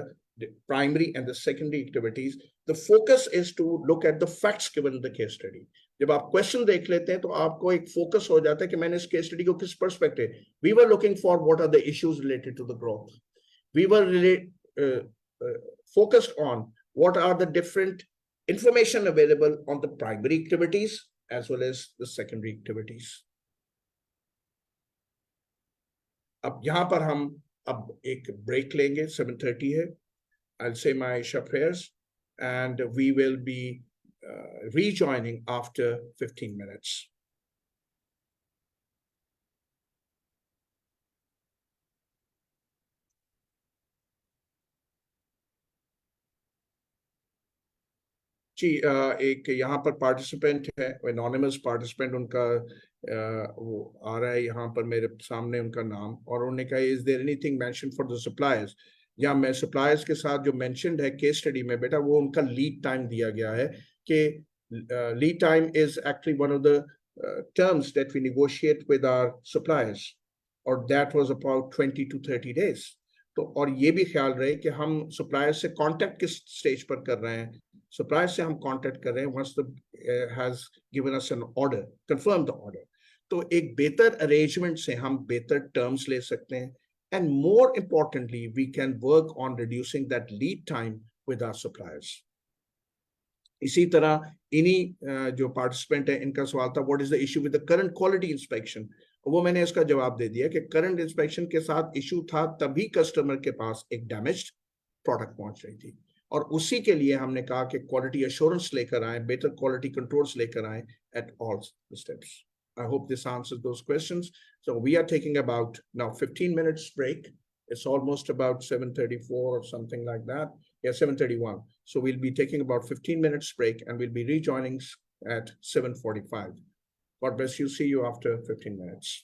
primary and the secondary activities. The focus is to look at the facts given in the case study. जब आप क्वेश्चन देख लेते हैं तो आपको एक फोकस हो जाता है कि मैंने इस केस स्टडी को किस perspective, we were looking for what are the issues related to the growth, we were focused on what are the different information available on the primary activities as well as the secondary activities. अब यहाँ पर हम अब एक break लेंगे, 7:30 है। I'll say my Isha prayers and we will be rejoining after 15 minutes. जी एक यहाँ पर पार्टिसिपेंट है, एनोनिमस पार्टिसिपेंट, उनका वो आ रहा है यहाँ पर मेरे सामने उनका नाम, और उन्होंने कहा is there anything mention for the suppliers. या मैं सप्लायर्स के साथ जो मेंशन्ड है केस स्टडी में बेटा, वो उनका लीड टाइम दिया गया है कि lead time is actually one of the terms that we negotiate with our suppliers, और that was about 20 to 30 days. तो और ये भी ख्याल रहे कि हम सप्लायर से कांटेक्ट किस स्टेज पर कर रहे हैं, सप्लायर से हम कांटेक्ट कर रहे हैं once the has given us an order, confirm the order. तो एक बेहतर अरेंजमेंट से हम बेहतर टर्म्स ले सकते हैं, and more importantly we can work on reducing that lead time with our suppliers. इसी तरह इन्हीं जो पार्टिसिपेंट है इनका सवाल था what is the issue with the current quality inspection, वो मैंने इसका जवाब दे दिया कि करंट इंस्पेक्शन के साथ इशू था तभी कस्टमर के पास एक डैमेज्ड प्रोडक्ट पहुंच रही थी, और उसी के लिए हमने कहा कि क्वालिटी एश्योरेंस लेकर आए, बेटर क्वालिटी कंट्रोल्स लेकर आए at all steps. I hope this answers those questions. So we are taking about now 15 minutes break. It's almost about 7:34 or something like that. Yeah, 7:31. So we'll be taking about 15 minutes break and we'll be rejoining at 7:45. God bless you. See you after 15 minutes.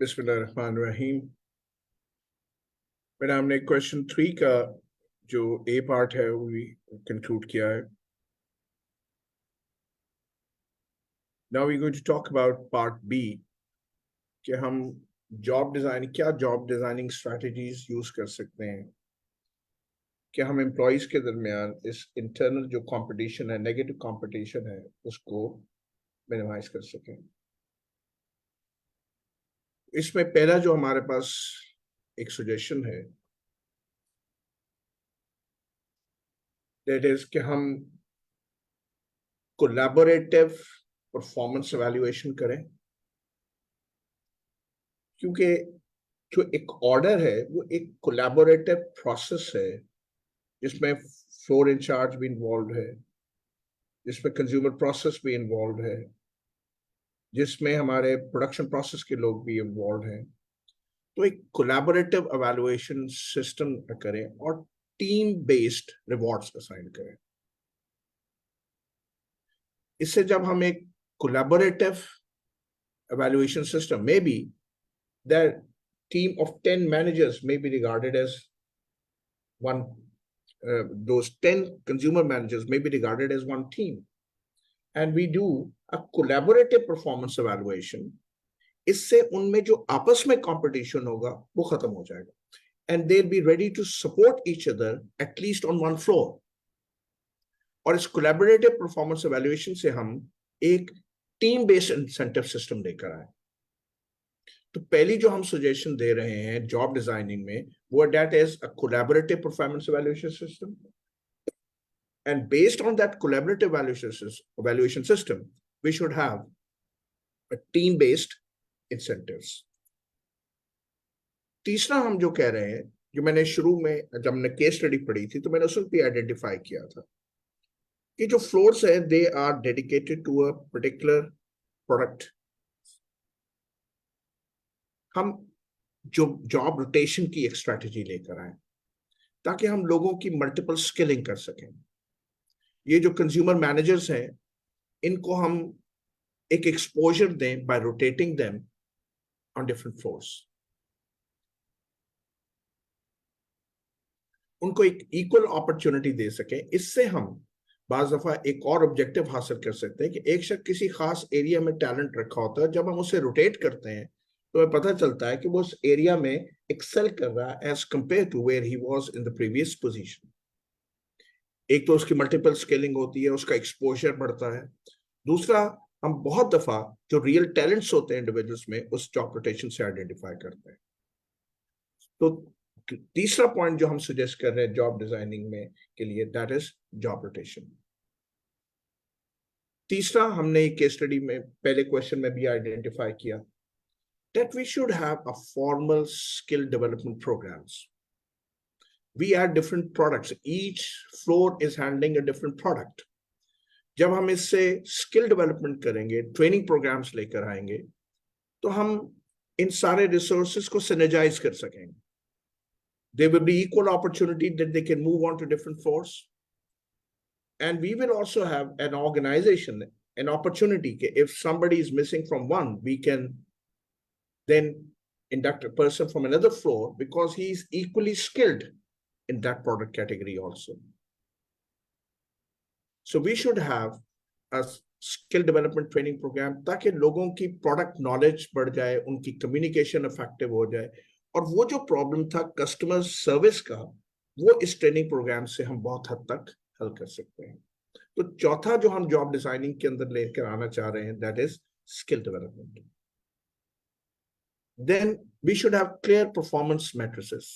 बिस्मिल्लाहिर्रहमानिर्रहीम। मैंने हमने question 3 का जो ए part है वो भी conclude किया है। Now we're going to talk about part B कि हम क्या जॉब डिजाइनिंग स्ट्रेटजीज यूज कर सकते हैं कि हम एम्प्लॉयज के दरमियान इस इंटरनल जो कंपटीशन है, नेगेटिव कंपटीशन है, उसको मिनिमाइज कर सकें। इसमें पहला जो हमारे पास एक सजेशन है दैट इज कि हम कोलैबोरेटिव परफॉर्मेंस एवेल्युएशन करें, क्योंकि जो एक ऑर्डर है वो एक कोलैबोरेटिव प्रोसेस है जिसमें फ्लोर इंचार्ज भी इन्वॉल्व है, जिसमें कंज्यूमर प्रोसेस भी इन्वॉल्व है, जिसमें हमारे प्रोडक्शन प्रोसेस के लोग भी इन्वॉल्व हैं। तो एक कोलैबोरेटिव एवेल्युएशन सिस्टम करें और टीम बेस्ड रिवॉर्ड्स असाइन करें। इससे जब हम एक collaborative evaluation system, maybe that team of 10 managers may be regarded as one, those 10 consumer managers may be regarded as one team, and we do a collaborative performance evaluation. इससे उनमें जो आपस में competition होगा वो खत्म हो जाएगा, and they'll be ready to support each other at least on one floor. और इस collaborative performance evaluation से हम एक टीम बेस्ड इंसेंटिव सिस्टम लेकर आए। तो पहली जो हम सजेशन दे रहे हैं जॉब डिजाइनिंग में वो that is a collaborative performance evaluation system, and based on that collaborative evaluation system we should have a team based incentives. तीसरा हम जो कह रहे हैं, जो मैंने शुरू में जब हमने केस स्टडी पढ़ी थी तो मैंने उसको भी आइडेंटिफाई किया था कि जो फ्लोर्स है they are dedicated to a particular product. हम जो जॉब रोटेशन की एक स्ट्रेटजी लेकर आए ताकि हम लोगों की मल्टीपल स्किलिंग कर सकें। ये जो कंज्यूमर मैनेजर्स हैं इनको हम एक एक्सपोजर दें bye rotating them on different floors, उनको एक इक्वल अपॉर्चुनिटी दे सकें। इससे हम बाज दफा एक और ऑब्जेक्टिव हासिल कर सकते हैं कि एक शख्स किसी खास एरिया में टैलेंट रखा होता है, जब हम उसे रोटेट करते हैं तो हमें पता चलता है कि वो उस एरिया में एक्सेल कर रहा है as compare to where he was in the previous position. एक तो उसकी मल्टीपल स्केलिंग होती है, उसका एक्सपोजर बढ़ता है। दूसरा, हम बहुत दफा जो रियल टैलेंट्स होते हैं इंडिविजुअल्स में उस जॉब रोटेशन से आइडेंटिफाई करते हैं। तो तीसरा पॉइंट जो हम सजेस्ट कर रहे हैं जॉब डिजाइनिंग में के लिए दैट इज जॉब रोटेशन। तीसरा हमने केस स्टडी में पहले क्वेश्चन में भी आइडेंटिफाई किया that we should have a formal skill development programs. We add different products. Each floor is handling a different product. जब हम इससे स्किल डेवलपमेंट करेंगे, ट्रेनिंग प्रोग्राम्स लेकर आएंगे, तो हम इन सारे रिसोर्सेज को सिनर्जाइज कर सकेंगे। There will be equal opportunity that they can move on to different floors. And we will also have an organization, an opportunity that if somebody is missing from one, we can then induct a person from another floor because he is equally skilled in that product category also. So we should have a skill development training program ताकि लोगों की product knowledge बढ़ जाए, उनकी communication effective हो जाए, और वो जो problem था customer service का वो इस training program से हम बहुत हद तक हल कर सकते हैं। तो चौथा जो हम job designing के अंदर लेकर आना चाह रहे हैं that is skill development. Then we should have clear performance matrices.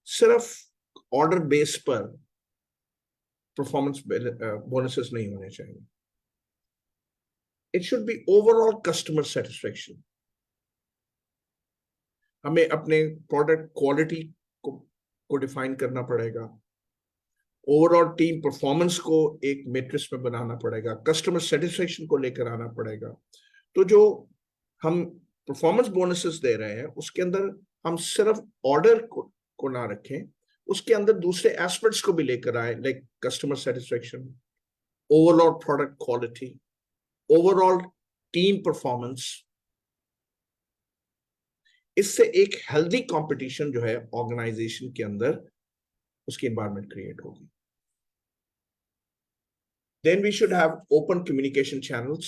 सिर्फ ऑर्डर बेस पर परफॉर्मेंस बोनसेस नहीं होने चाहिए। It should be overall customer satisfaction. हमें अपने प्रोडक्ट क्वालिटी को डिफाइन करना पड़ेगा, ओवरऑल टीम परफॉर्मेंस को एक मैट्रिक्स में बनाना पड़ेगा, कस्टमर सेटिस्फेक्शन को लेकर आना पड़ेगा। तो जो हम परफॉर्मेंस बोनसेस दे रहे हैं उसके अंदर हम सिर्फ ऑर्डर को ना रखें, उसके अंदर दूसरे एस्पेक्ट्स को भी लेकर आए, like customer satisfaction, overall product quality, overall team performance, इससे एक हेल्दी कंपटीशन जो है ऑर्गेनाइजेशन के अंदर उसकी एनवायरनमेंट क्रिएट होगी. Then we should have open communication channels.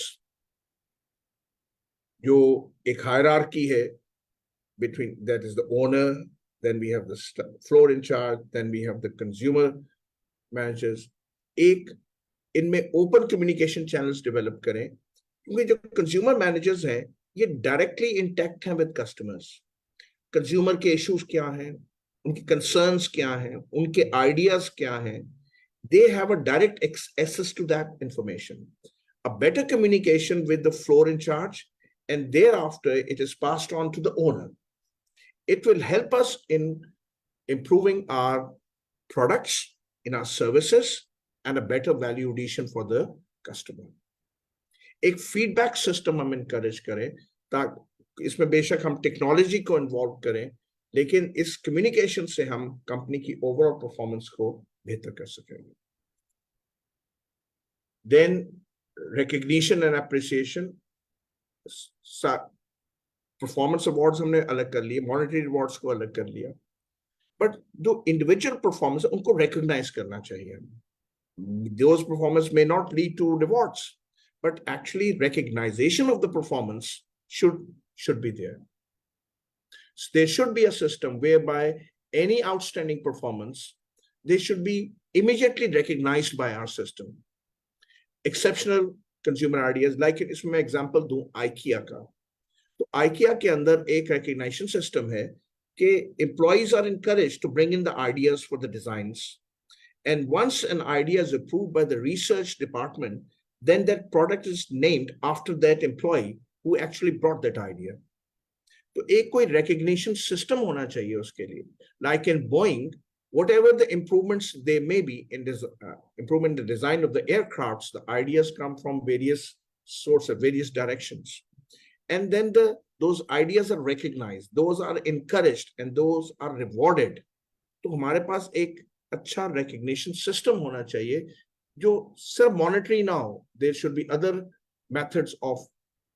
जो एक hierarchy है between, that is the owner, then we have the floor in charge, then we have the consumer managers. एक इनमें open communication channels develop करें, क्योंकि जो consumer managers हैं ये directly intact हैं with customers. Consumer के issues क्या हैं, उनके concerns क्या हैं, उनके ideas क्या हैं, they have a direct access to that information. A better communication with the floor in charge, and thereafter it is passed on to the owner. It will help us in improving our products, in our services, and a better value addition for the customer. एक feedback system हम encourage करें, ताकि इसमें बेशक हम technology को involve करें, लेकिन इस कम्युनिकेशन से हम कंपनी की ओवरऑल परफॉर्मेंस को बेहतर कर सकेंगे. Then recognition and appreciation. Performance awards हमने अलग कर लिए, मॉनेटरी रिवॉर्ड्स को अलग कर लिया, बट जो इंडिविजुअल परफॉर्मेंस है उनको रिकॉग्नाइज करना चाहिए. Those performance may not lead to rewards, but actually recognition of the performance should be there. So there should be a system whereby any outstanding performance, they should be immediately recognized by our system. Exceptional consumer ideas, like इसमें example दूं IKEA का, तो IKEA के अंदर एक recognition system है कि employees are encouraged to bring in the ideas for the designs, and once an idea is approved by the research department, then that product is named after that employee who actually brought that idea. तो एक कोई recognition system होना चाहिए उसके लिए. Like in Boeing, whatever the improvements there may be in this improvement in the design of the aircrafts, the ideas come from various sources, various directions, and then those ideas are recognized, those are encouraged, and those are rewarded. तो हमारे पास एक अच्छा recognition system होना चाहिए जो सिर्फ monetary ना हो. There should be other methods of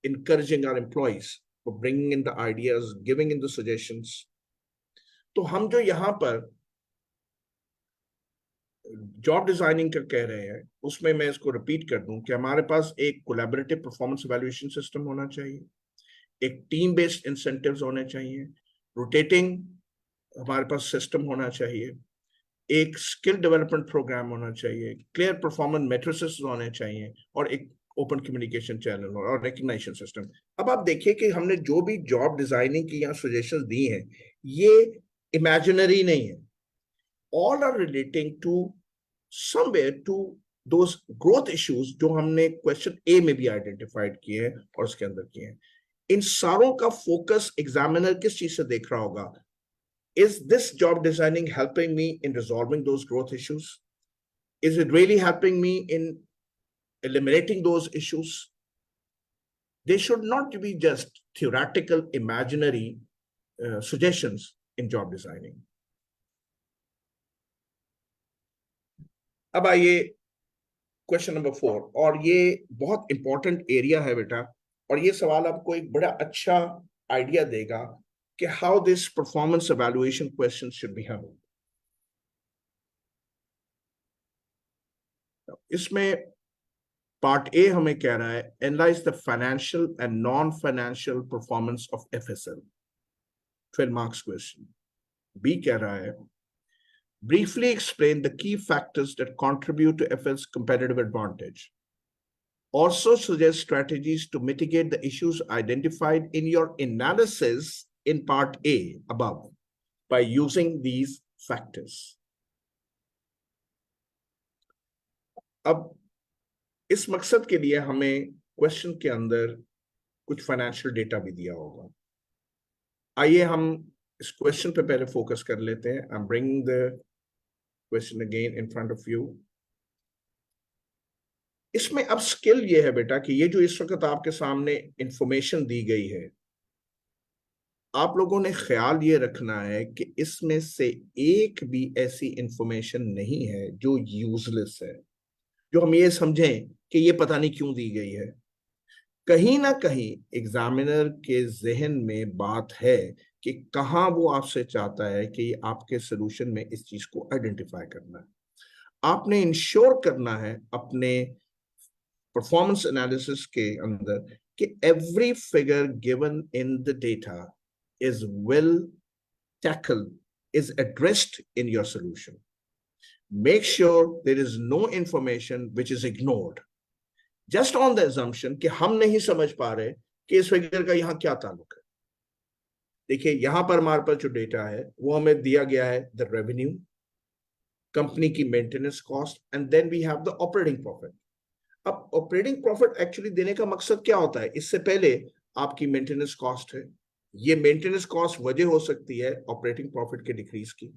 encouraging our employees for bringing in the ideas, giving in the suggestions. तो हम जो यहाँ पर जॉब डिजाइनिंग का कह रहे हैं, उसमें मैं इसको रिपीट कर दूं कि हमारे पास एक कोलैबोरेटिव परफॉर्मेंस इवैल्यूएशन सिस्टम होना चाहिए, एक टीम बेस्ड इंसेंटिव्स होने चाहिए, रोटेटिंग हमारे पास सिस्टम होना चाहिए, एक स्किल डेवलपमेंट प्रोग्राम होना चाहिए, क्लियर परफॉर्मेंस मैट्रिसेस होने चाहिए, और एक ओपन कम्युनिकेशन चैनल और रिकग्निशन सिस्टम. अब आप देखिए कि हमने जो भी जॉब डिजाइनिंग की यहाँ सजेशंस दी हैं, ये इमेजिनरी नहीं है. All are relating to somewhere to those growth issues जो हमने क्वेश्चन ए में भी आइडेंटिफाइड किए हैं और उसके अंदर किए हैं. इन सारों का फोकस एग्जामिनर किस चीज से देख रहा होगा? Is this job designing helping me in resolving those growth issues? Is it really helping me in eliminating those issues? They should not be just theoretical, imaginary suggestions in job designing. अब आइए question number 4, और ये बहुत important area है बेटा, और ये सवाल आपको एक बड़ा अच्छा आइडिया देगा कि how this performance evaluation question should be handled. इसमें पार्ट ए हमें कह रहा है analyse the financial and non financial performance of FSL, 12 marks question. B कह रहा है briefly explain the key factors that contribute to FL's competitive advantage. Also suggest strategies to mitigate the issues identified in your analysis in part A above by using these factors. अब इस मकसद के लिए हमें question के अंदर कुछ financial data भी दिया होगा. आइए हम इस क्वेश्चन पे पहले फोकस कर लेते हैं. I'm bringing the question again in front of you. इसमें अब स्किल ये है बेटा कि ये जो इस वक्त आपके सामने इंफॉर्मेशन दी गई है, आप लोगों ने ख्याल ये रखना है कि इसमें से एक भी ऐसी इंफॉर्मेशन नहीं है जो यूजलेस है, जो हम ये समझें कि ये पता नहीं क्यों दी गई है. कहीं ना कहीं एग्जामिनर के जहन में बात है कि कहाँ वो आपसे चाहता है कि आपके सोल्यूशन में इस चीज को आइडेंटिफाई करना है। आपने इंश्योर करना है अपने परफॉर्मेंस एनालिसिस के अंदर कि every figure given in the data is well tackled, is addressed in your solution. Make sure there is no information which is ignored just on the assumption कि हम नहीं समझ पा रहे कि इस फिगर का यहाँ क्या ताल्लुक है। देखिए यहाँ पर हमारे पास जो डेटा है वो हमें दिया गया है द रेवेन्यू, कंपनी की maintenance cost and then we have the operating profit. अब ऑपरेटिंग प्रॉफिट एक्चुअली देने का मकसद क्या होता है? इससे पहले आपकी मेंटेनेंस कॉस्ट है, ये मेंटेनेंस कॉस्ट वजह हो सकती है ऑपरेटिंग प्रॉफिट के डिक्रीज की।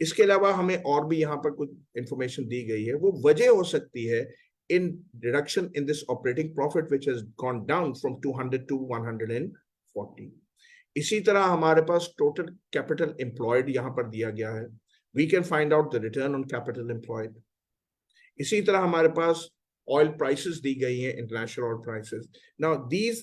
इसके अलावा हमें और भी यहाँ पर कुछ इंफॉर्मेशन दी गई है, वो वजह हो सकती है in reduction in this operating profit which has gone down from 200 to 140. इसी तरह हमारे पास total capital employed यहाँ पर दिया गया है, we can find out the return on capital employed. इसी तरह हमारे पास oil prices दी गई हैं, international oil prices. Now these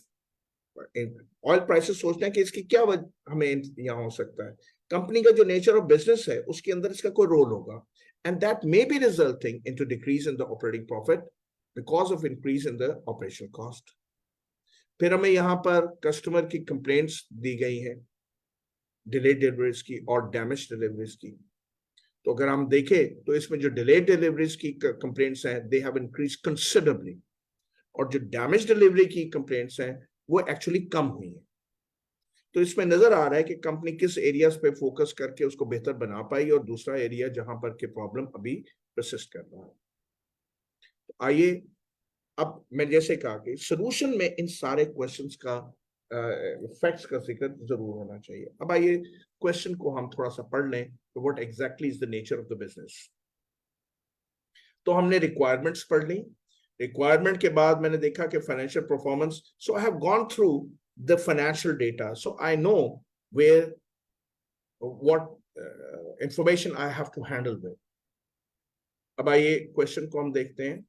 oil prices सोचते हैं कि इसकी क्या हमें यहाँ हो सकता है, कंपनी का जो नेचर ऑफ बिजनेस है उसके अंदर इसका कोई रोल होगा, and that may be resulting into decrease in the operating profit because of increase in the operational cost. फिर हमें यहाँ पर कस्टमर की कंप्लेंट्स दी गई हैं, डिलेड डिलीवरीज की और डैमेज डिलीवरीज की। तो अगर हम देखें तो इसमें जो डिलेड डिलीवरीज की कंप्लेंट्स हैं दे हैव इंक्रीज कंसिडरेबली, और जो डैमेज डिलीवरी की कंप्लेंट्स हैं वो एक्चुअली कम हुई हैं। तो इसमें नजर आ रहा है कि कंपनी किस एरियाज पे फोकस करके उसको बेहतर बना पाई और दूसरा एरिया जहां पर के प्रॉब्लम अभी परसिस्ट कर रहा है। तो आइए, अब मैं जैसे कहा कि सॉल्यूशन में इन सारे क्वेश्चंस का फैक्ट्स का जिक्र जरूर होना चाहिए। अब आइए क्वेश्चन को हम थोड़ा सा पढ़ लें, तो what exactly is the nature of the business. तो हमने रिक्वायरमेंट्स पढ़ ली, रिक्वायरमेंट के बाद मैंने देखा कि financial performance, so I have gone through the financial data, so I know where what information I have to handle with. अब आइए क्वेश्चन को हम देखते हैं।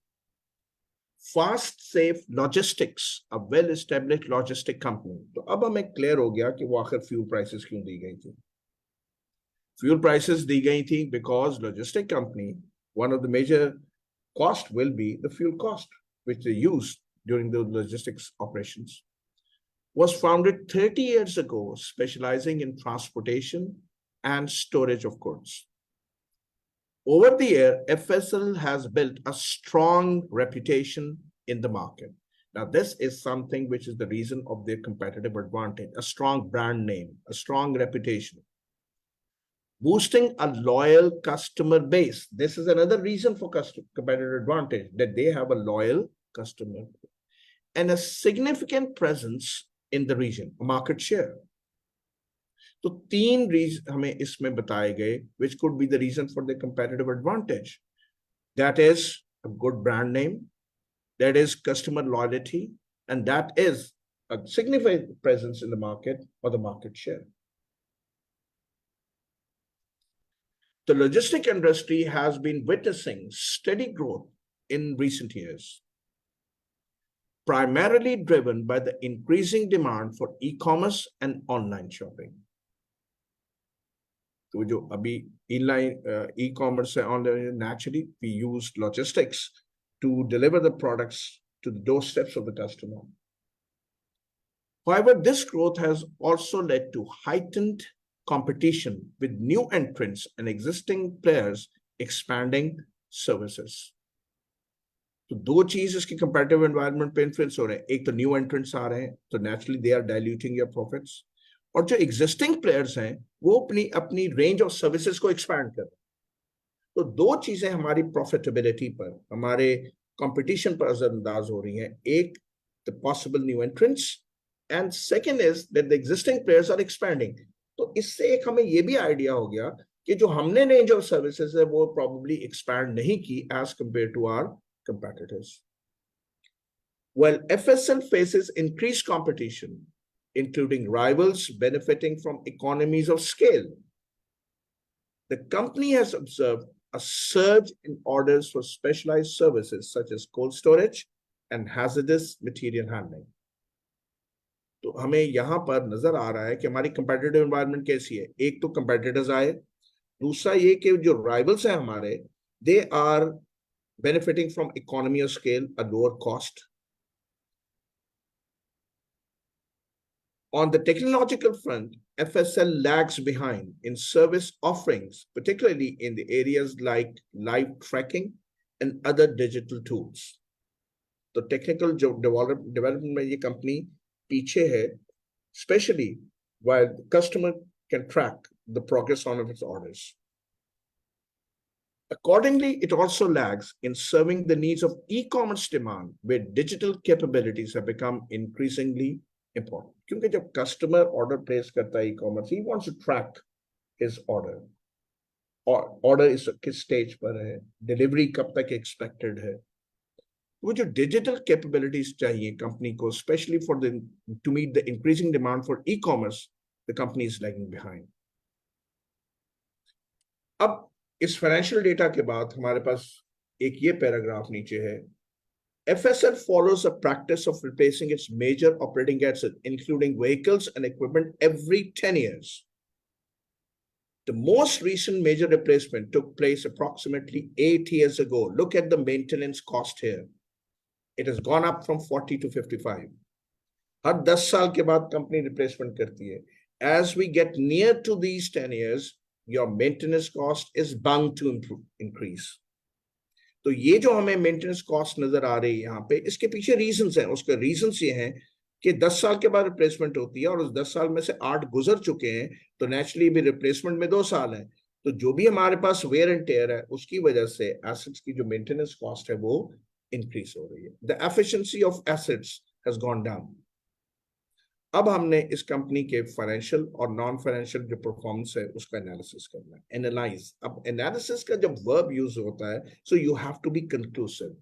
Fast safe logistics, a well established logistic company. तो अब हमें क्लियर हो गया कि वो आखिर फ्यूल प्राइसेस क्यों दी गई थी। फ्यूल प्राइसेस दी गई थी because logistic company, one of the major cost will be the fuel cost which they use during the logistics operations. Was founded 30 years ago, specializing in transportation and storage of goods. Over the year, FSL has built a strong reputation in the market. Now, this is something which is the reason of their competitive advantage, a strong brand name, a strong reputation. Boosting a loyal customer base. This is another reason for competitive advantage, that they have a loyal customer and a significant presence in the region, market share. तो तीन reason हमें इसमें बताए गए which could be the reason for the competitive advantage. That is a good brand name, that is customer loyalty, and that is a significant presence in the market or the market share. The logistic industry has been witnessing steady growth in recent years, primarily driven by the increasing demand for e-commerce and online shopping. तो जो अभी e-commerce है online, naturally we use logistics to deliver the products to the doorsteps of the customer. However, this growth has also led to heightened competition with new entrants and existing players expanding services. तो दो चीज इसकी competitive environment पे influence हो रहे हैं। एक तो new entrants आ रहे हैं, तो naturally they are diluting your profits, और जो existing players हैं वो अपनी range of services को expand कर रहे हैं। तो दो चीजें हमारी profitability पर, हमारे competition पर असरअंदाज हो रही हैं। एक, the possible new entrants, and second is that the existing players are expanding. तो इससे एक हमें ये भी आइडिया हो गया कि जो हमने रेंज ऑफ सर्विसेज है वो probably expand नहीं की as compared to our competitors. While FSL faces increased competition, including rivals benefiting from economies of scale, the company has observed a surge in orders for specialized services such as cold storage and hazardous material handling. तो हमें यहाँ पर नजर आ रहा है कि हमारी competitive environment कैसी है। एक तो कंपेटिटर्स आए, दूसरा ये कि जो राइवल्स हैं हमारे, they are benefiting from economy of scale, a lower cost. On the technological front, FSL lags behind in service offerings, particularly in the areas like live tracking and other digital tools. तो technical जो development में ये company पीछे है, especially while the customer can track the progress on its orders. Accordingly, it also lags in serving the needs of e-commerce demand, where digital capabilities have become increasingly important. क्योंकि जब customer order place करता है e-commerce, he wants to track his order. Order इस किस stage पर है, delivery कब तक expected है. वो जो digital capabilities चाहिए company को, especially for to meet the increasing demand for e-commerce, the company is lagging behind. अब इस फाइनेंशियल डेटा के बाद हमारे पास एक ये पैराग्राफ नीचे है। FSL follows a practice of replacing its major operating assets, including vehicles and equipment, every 10 years. The most recent major replacement took place approximately 8 years ago. Look at the maintenance cost here. It has gone up from 40 to 55. हर 10 साल के बाद company replacement करती है। As we get near to these 10 years, your maintenance cost is bound to increase. तो ये जो हमें maintenance cost नजर आ रही है यहाँ पे, इसके पीछे रीजंस हैं। उसके रीजंस ये हैं कि 10 साल के बाद रिप्लेसमेंट होती है और उस 10 साल में से 8 गुजर चुके हैं, तो नेचुरली भी रिप्लेसमेंट में 2 साल है। तो जो भी हमारे पास वेयर एंड टेयर है, उसकी वजह से एसेट्स की जो मेंटेनेंस कॉस्ट है वो इंक्रीज हो रही है। The efficiency of assets has gone down. अब हमने इस कंपनी के फाइनेंशियल और नॉन फाइनेंशियल जो परफॉर्मेंस है उसका एनालिसिस करना है, एनालाइज। अब एनालिसिस का जब वर्ब यूज होता है, so you have to be conclusive.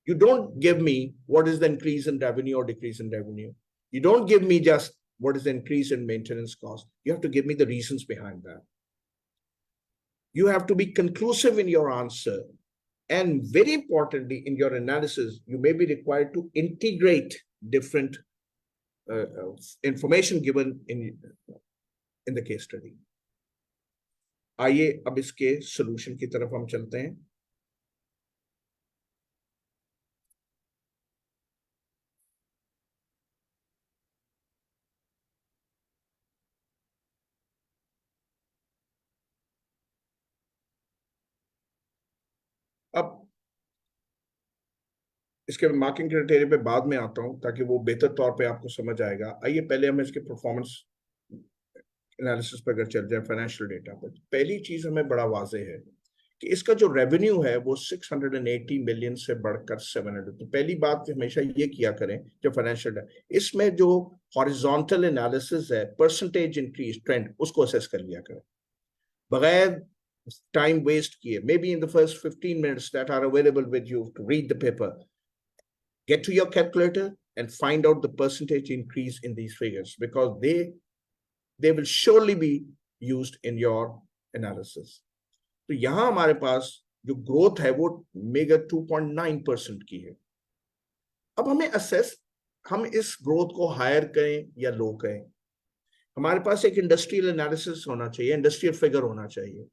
You don't give me what is the increase in revenue or decrease in revenue. You don't give me just what is the increase in maintenance cost. You have to give me the reasons behind that. You have to be conclusive in your answer. And very importantly, in your analysis, you may be required to integrate different information given in the case study. आइए अब इसके solution की तरफ हम चलते हैं। अब इसके मार्किंग क्राइटेरिया पे बाद में आता हूं ताकि वो बेहतर तौर पे आपको समझ आएगा। आइए पहले हम इसके परफॉर्मेंस एनालिसिस पर अगर चल जाए फाइनेंशियल डेटा पर। पहली चीज हमें बड़ा वाजे है कि इसका जो रेवेन्यू है वो 680 मिलियन से बढ़कर 700। तो पहली बात हमेशा ये किया करें जब फाइनेंशियल डेटा, इसमें जो हॉरिजॉन्टल एनालिसिस है, परसेंटेज इंक्रीज ट्रेंड, उसको असेस कर लिया करें बगैर time waste kiye. Maybe in the first 15 minutes that are available with you to read the paper, get to your calculator and find out the percentage increase in these figures, because they will surely be used in your analysis. तो यहां हमारे पास जो growth है वो mega 2.9% की है। अब हमें असेस, हम इस ग्रोथ को हायर करें या लो करें, हमारे पास एक इंडस्ट्रियल एनालिसिस होना चाहिए, इंडस्ट्रियल फिगर होना चाहिए।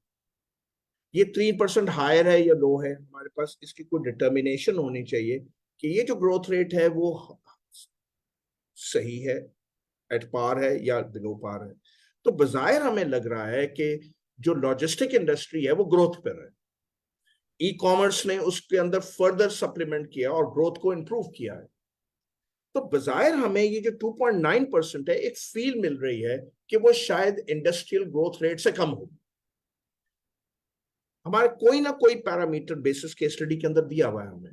ये 3% हायर है या लो है, हमारे पास इसकी कोई डिटर्मिनेशन होनी चाहिए कि ये जो ग्रोथ रेट है वो सही है, एट पार है या बिलो पार है। तो बजायर हमें लग रहा है कि जो लॉजिस्टिक इंडस्ट्री है वो ग्रोथ पर है, ई कॉमर्स ने उसके अंदर फर्दर सप्लीमेंट किया और ग्रोथ को इंप्रूव किया है। तो बजायर हमें ये जो 2.9% है, एक फील मिल रही है कि वो शायद इंडस्ट्रियल ग्रोथ रेट से कम हो। हमारे कोई ना कोई पैरामीटर बेसिस के स्टडी के अंदर दिया हुआ है हमें,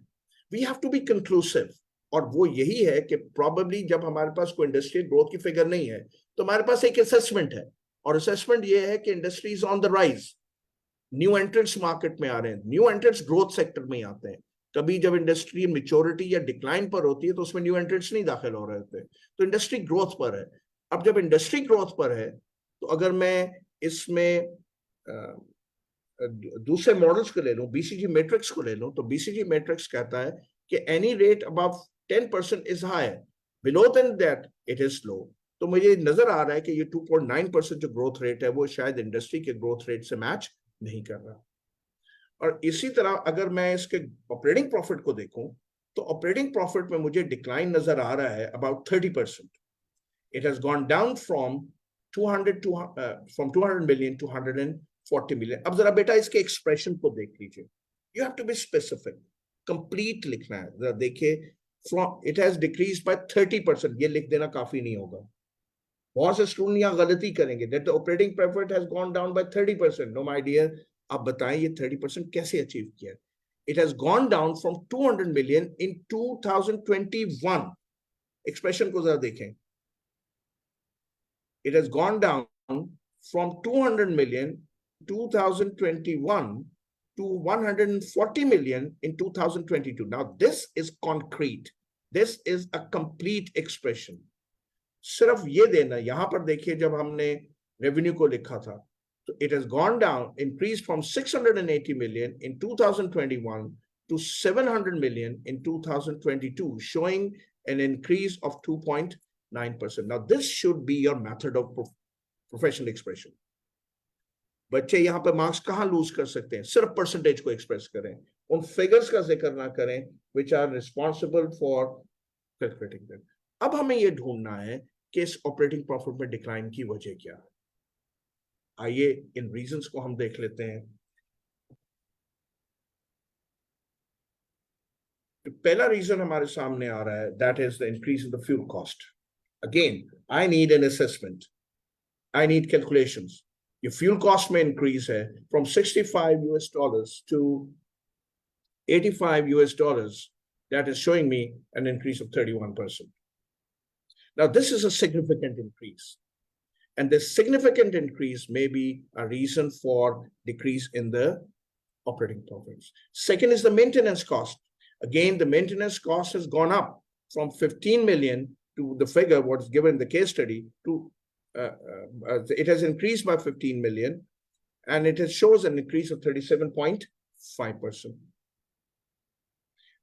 we have to be conclusive, और वो यही है कि प्रोबेबली जब हमारे पास कोई इंडस्ट्रियल ग्रोथ की फिगर नहीं है तो हमारे पास एक असेसमेंट है, और असेसमेंट ये है कि industry is on the rise, new entrants market में आ रहे हैं, न्यू एंट्रेंट्स ग्रोथ सेक्टर में आते हैं। कभी जब इंडस्ट्री मेच्योरिटी या डिक्लाइन पर होती है तो उसमें न्यू एंट्रेंट्स नहीं दाखिल हो रहे थे, तो इंडस्ट्री ग्रोथ पर है। अब जब इंडस्ट्री ग्रोथ पर है तो अगर मैं इसमें दूसरे मॉडल्स को ले लूं, बीसीजी मैट्रिक्स को ले लूं, तो बीसीजी मैट्रिक्स कहता है कि any rate above 10% is high, below than that it is slow. तो मुझे नजर आ रहा है कि ये 2.9% जो ग्रोथ रेट है वो शायद इंडस्ट्री के ग्रोथ रेट से मैच नहीं कर रहा। और इसी तरह अगर मैं इसके ऑपरेटिंग प्रॉफिट को देखूं तो ऑपरेटिंग प्रॉफिट में मुझे डिक्लाइन नजर आ रहा है about 30%. It has gone down from 200 million to 140 million. अब जरा बेटा इसके एक्सप्रेशन को देख लीजिए. You have to be specific. Complete लिखना है. जरा देखिए, it has decreased by 30%. ये लिख देना काफी नहीं होगा. बहुत से स्टूडेंट यहाँ गलती करेंगे. That the operating profit has gone down by 30%. No, my dear, आप बताएं ये 30% कैसे अचीव किया? It has gone down from 200 million in 2021. Expression को जरा देखें. It has gone down from 200 million in 2021 to 140 million in 2022. Now, this is concrete. This is a complete expression. सिर्फ ये देना, यहां पर देखिए जब हमने रेवेन्यू को लिखा था, तो it has gone down, increased from 680 million in 2021 to 700 million in 2022, showing an increase of 2.9%. Now, this should be your method of professional expression. बच्चे यहाँ पे मार्क्स कहाँ लूज कर सकते हैं? सिर्फ परसेंटेज को एक्सप्रेस करें, उन फिगर्स का जिक्र ना करें which are responsible for calculating them. अब हमें ये ढूंढना है कि इस ऑपरेटिंग प्रॉफिट में डिक्लाइन की वजह क्या है. आइए इन रीजंस को हम देख लेते हैं. पहला रीजन हमारे सामने आ रहा है, that is the increase in the fuel cost. Again I need an assessment, I need calculations. ये फ्यूल कॉस्ट में इंक्रीज है from $65 to $85. That is showing me an increase of 31%. Now, this is a significant increase. And this significant increase may be a reason for decrease in the operating profits. Second is the maintenance cost. Again, the maintenance cost has gone up from 15 million to the figure what's given in the case study to it has increased by 15 million, and it shows an increase of 37.5%.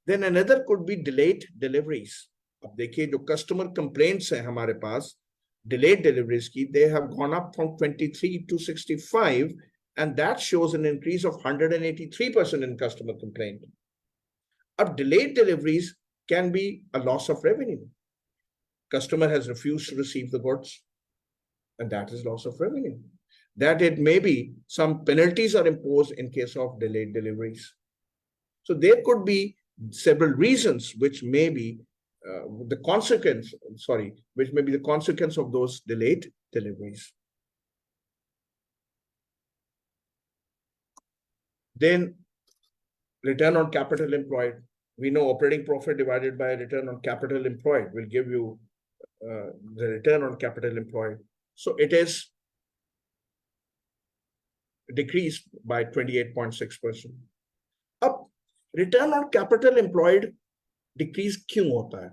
Then another could be delayed deliveries. अब देखिए जो customer complaints हैं हमारे पास delayed deliveries की, they have gone up from 23 to 65, and that shows an increase of 183% in customer complaint. अब delayed deliveries can be a loss of revenue. Customer has refused to receive the goods, and that is loss of revenue. That it may be some penalties are imposed in case of delayed deliveries. So there could be several reasons which may be the consequence of those delayed deliveries. Then return on capital employed. We know operating profit divided by return on capital employed will give you the return on capital employed. So it is decreased by 28.6%. अब return on capital employed decrease क्यों होता है?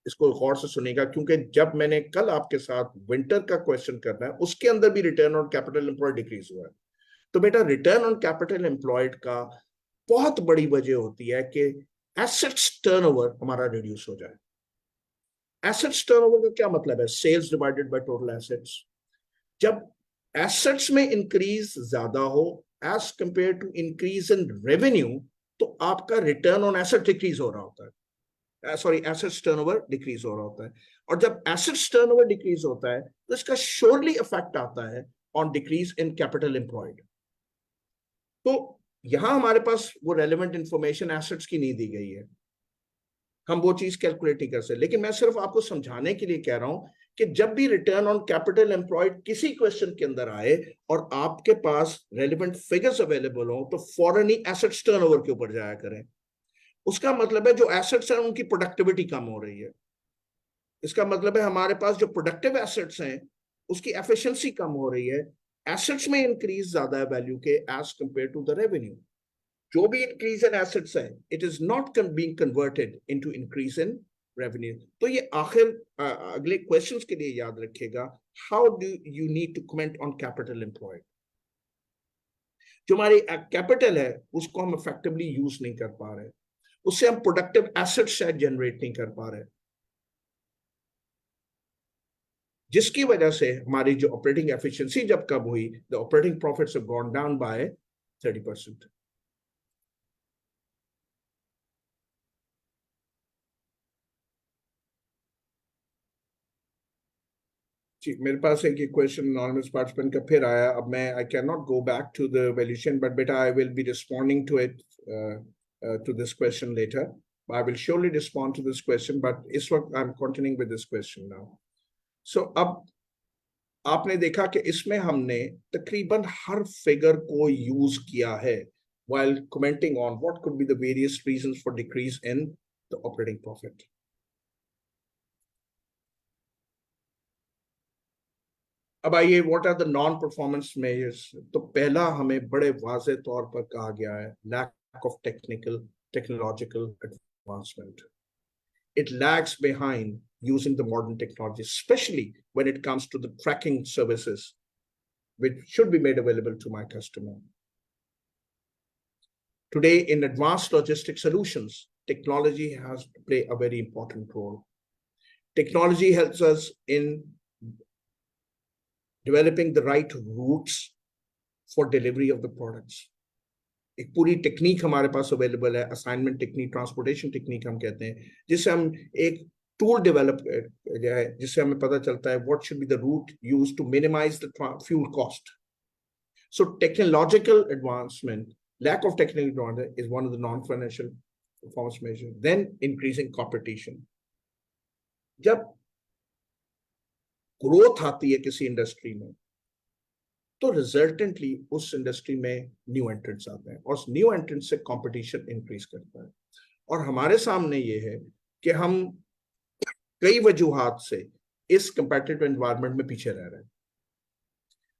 इसको गौर से सुनेगा, क्योंकि जब मैंने कल आपके साथ विंटर का क्वेश्चन करना है उसके अंदर भी return on capital employed decrease हुआ है. तो बेटा रिटर्न ऑन कैपिटल एम्प्लॉयड का बहुत बड़ी वजह होती है कि एसेट्स टर्नओवर हमारा रिड्यूस हो जाए. एसेट्स टर्नओवर का क्या मतलब है? Sales divided by total assets. जब एसेट्स में इंक्रीज ज्यादा हो as compare to increase in revenue, तो आपका रिटर्न ऑन एसेट डिक्रीज हो रहा होता है. एसेट्स टर्नओवर डिक्रीज हो रहा होता है. और जब एसेट्स टर्नओवर डिक्रीज होता है तो इसका श्योरली इफेक्ट आता है on decrease in capital employed. तो यहां हमारे पास वो रेलेवेंट इंफॉर्मेशन एसेट्स की नहीं दी गई है, हम वो चीज कैलकुलेट नहीं कर सकते. लेकिन मैं सिर्फ आपको समझाने के लिए कह रहा हूं कि जब भी रिटर्न ऑन कैपिटल एम्प्लॉयड किसी क्वेश्चन के अंदर आए और आपके पास रेलेवेंट फिगर्स अवेलेबल हो, तो फौरन ही एसेट्स टर्नओवर के ऊपर जाया करें. उसका मतलब है जो एसेट्स हैं उनकी प्रोडक्टिविटी कम हो रही है. इसका मतलब है हमारे पास जो प्रोडक्टिव एसेट्स हैं उसकी एफिशिएंसी कम हो रही है. एसेट्स में इंक्रीज ज्यादा है वैल्यू के as compare to the revenue. जो भी इंक्रीज इन एसेट्स है it is not being converted into increase in revenue. तो ये आखिर अगले क्वेश्चंस के लिए याद रखिएगा. How do you need to comment on capital employed? जो हमारी कैपिटल है उसको हम इफेक्टिवली यूज नहीं कर पा रहे, उससे हम प्रोडक्टिव एसेट्स शायद जनरेट नहीं कर पा रहे. जिसकी वजह से हमारी जो ऑपरेटिंग एफिशिएंसी जब कम हुई, the operating profits have gone down by 30%. जी, मेरे पास एक क्वेश्चन anonymous participant का फिर आया. अब मैं I cannot go back to the valuation, but beta I will be responding to it to this question later. I will surely respond to this question, but इस वक्त I'm continuing with this question now. So अब आपने देखा कि इसमें हमने तकरीबन हर figure को यूज किया है while commenting on what could be the various reasons for decrease in the operating profit. अब आइए, what are the non performance measures. तो पहला हमें बड़े वाज़ेह तौर पर कहा गया है, lack of technological advancement. It lags behind using the modern technology, especially when it comes to the tracking services, which should be made available to my customer. Today, in advanced logistic solutions, technology has to play a very important role. Technology helps us in developing the right routes for delivery of the products. एक पूरी technique हमारे पास available है, assignment technique, transportation technique हम कहते हैं, जिससे हम एक टूल डेवलप किया है जिससे हमें पता चलता है what should be the route used to minimise the fuel cost. So technological advancement, lack of technical advancement is one of the non financial performance measure. Then increasing competition. जब growth आती है किसी इंडस्ट्री में तो resultantly उस industry में new entrants आते हैं और न्यू एंट्रेंट्स से कंपटीशन इंक्रीज करता है. और हमारे सामने ये है कि हम कई वजूहात से इस कंपेटिटिव एनवायरनमेंट में पीछे रह रहे हैं.